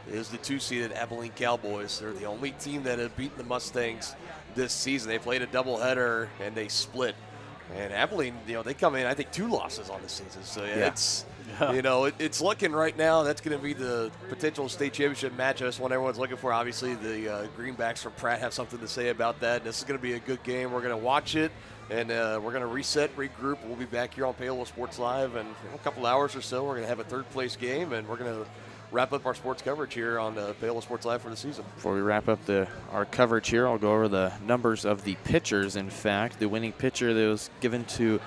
is the 2-seeded Abilene Cowboys. They're the only team that have beaten the Mustangs this season. They played a doubleheader and they split. And Abilene, they come in, I think, 2 losses on the season. So it's looking right now that's going to be the potential state championship match. That's what everyone's looking for. Obviously, the Greenbacks from Pratt have something to say about that. This is going to be a good game. We're going to watch it, and we're going to reset, regroup. We'll be back here on Paola Sports Live in a couple hours or so. We're going to have a 3rd-place game, and we're going to wrap up our sports coverage here on Paola Sports Live for the season. Before we wrap up our coverage here, I'll go over the numbers of the pitchers. In fact, the winning pitcher that was given to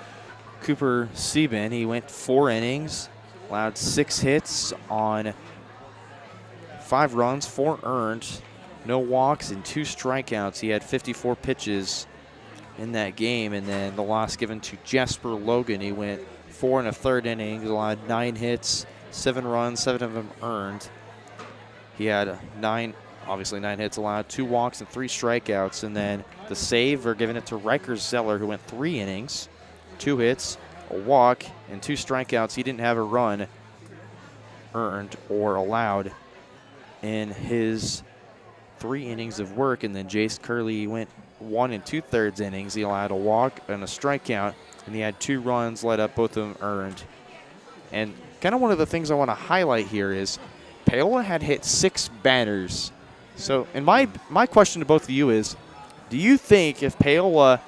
Cooper Sieben, he went 4 innings, allowed 6 hits on 5 runs, 4 earned, no walks, and 2 strikeouts. He had 54 pitches in that game. And then the loss given to Jasper Logan, he went 4 1/3 innings, allowed 9 hits, 7 runs, 7 of them earned. He had 9 hits allowed, 2 walks, and 3 strikeouts. And then the save, we're giving it to Riker Zeller, who went 3 innings, 2 hits, a walk, and 2 strikeouts. He didn't have a run earned or allowed in his 3 innings of work. And then Jace Curley went 1 2/3 innings. He allowed a walk and a strikeout, and he had 2 runs, let up, both of them earned. And kind of one of the things I want to highlight here is Paola had hit 6 batters. So, and my question to both of you is, do you think if Paola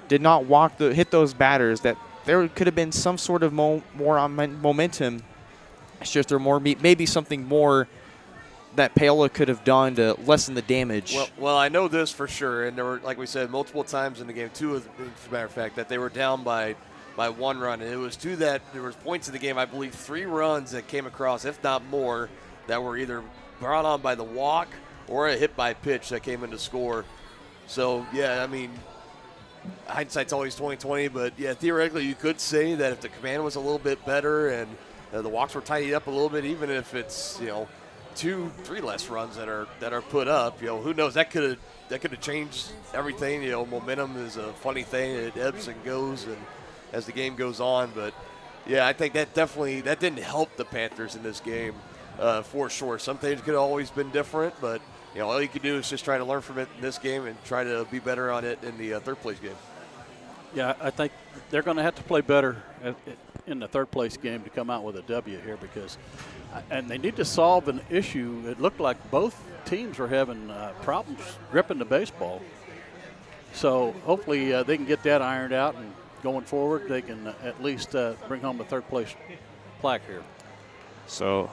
did not hit those batters that there could have been some sort of more momentum? It's just maybe something more that Paola could have done to lessen the damage. Well, I know this for sure, and there were, like we said, multiple times in the game, 2 as a matter of fact, that they were down by 1 run. And it was to that there was points in the game, I believe 3 runs that came across, if not more, that were either brought on by the walk or a hit by pitch that came in to score. So, yeah, I mean, hindsight's always 20/20, but, yeah, theoretically you could say that if the command was a little bit better and the walks were tidied up a little bit, even if it's, 2-3 less runs that are put up, who knows, that could have changed everything. Momentum is a funny thing. It ebbs and goes and as the game goes on. But, yeah, I think that didn't help the Panthers in this game for sure. Some things could have always been different, but, all you can do is just try to learn from it in this game and try to be better on it in the 3rd-place game. Yeah, I think they're going to have to play better in the 3rd-place game to come out with a W here and they need to solve an issue. It looked like both teams were having problems gripping the baseball. So hopefully they can get that ironed out, and going forward they can at least bring home the 3rd-place plaque here. So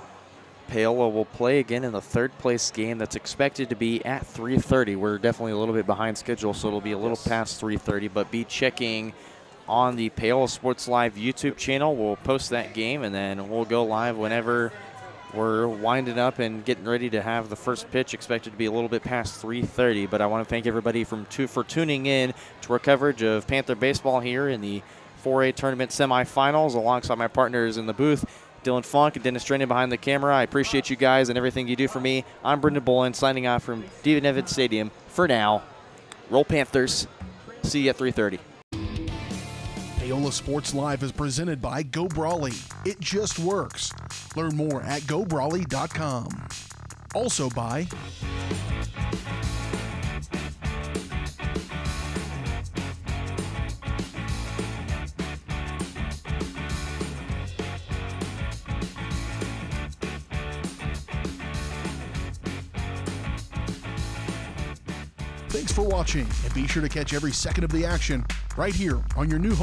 Paola will play again in the 3rd-place game that's expected to be at 3:30. We're definitely a little bit behind schedule, so it'll be a little past 3:30, but be checking on the Paola Sports Live YouTube channel. We'll post that game, and then we'll go live whenever we're winding up and getting ready to have the first pitch, expected to be a little bit past 3:30. But I want to thank everybody for tuning in to our coverage of Panther baseball here in the 4A tournament semifinals, alongside my partners in the booth, Dylan Funk and Dennis Drennan behind the camera. I appreciate you guys and everything you do for me. I'm Brendan Bolin, signing off from David Evans Stadium for now. Roll Panthers. See you at 3:30. Paola Sports Live is presented by Go Brawley. It just works. Learn more at gobrawley.com. Also by Thanks for watching, and be sure to catch every second of the action right here on your new home.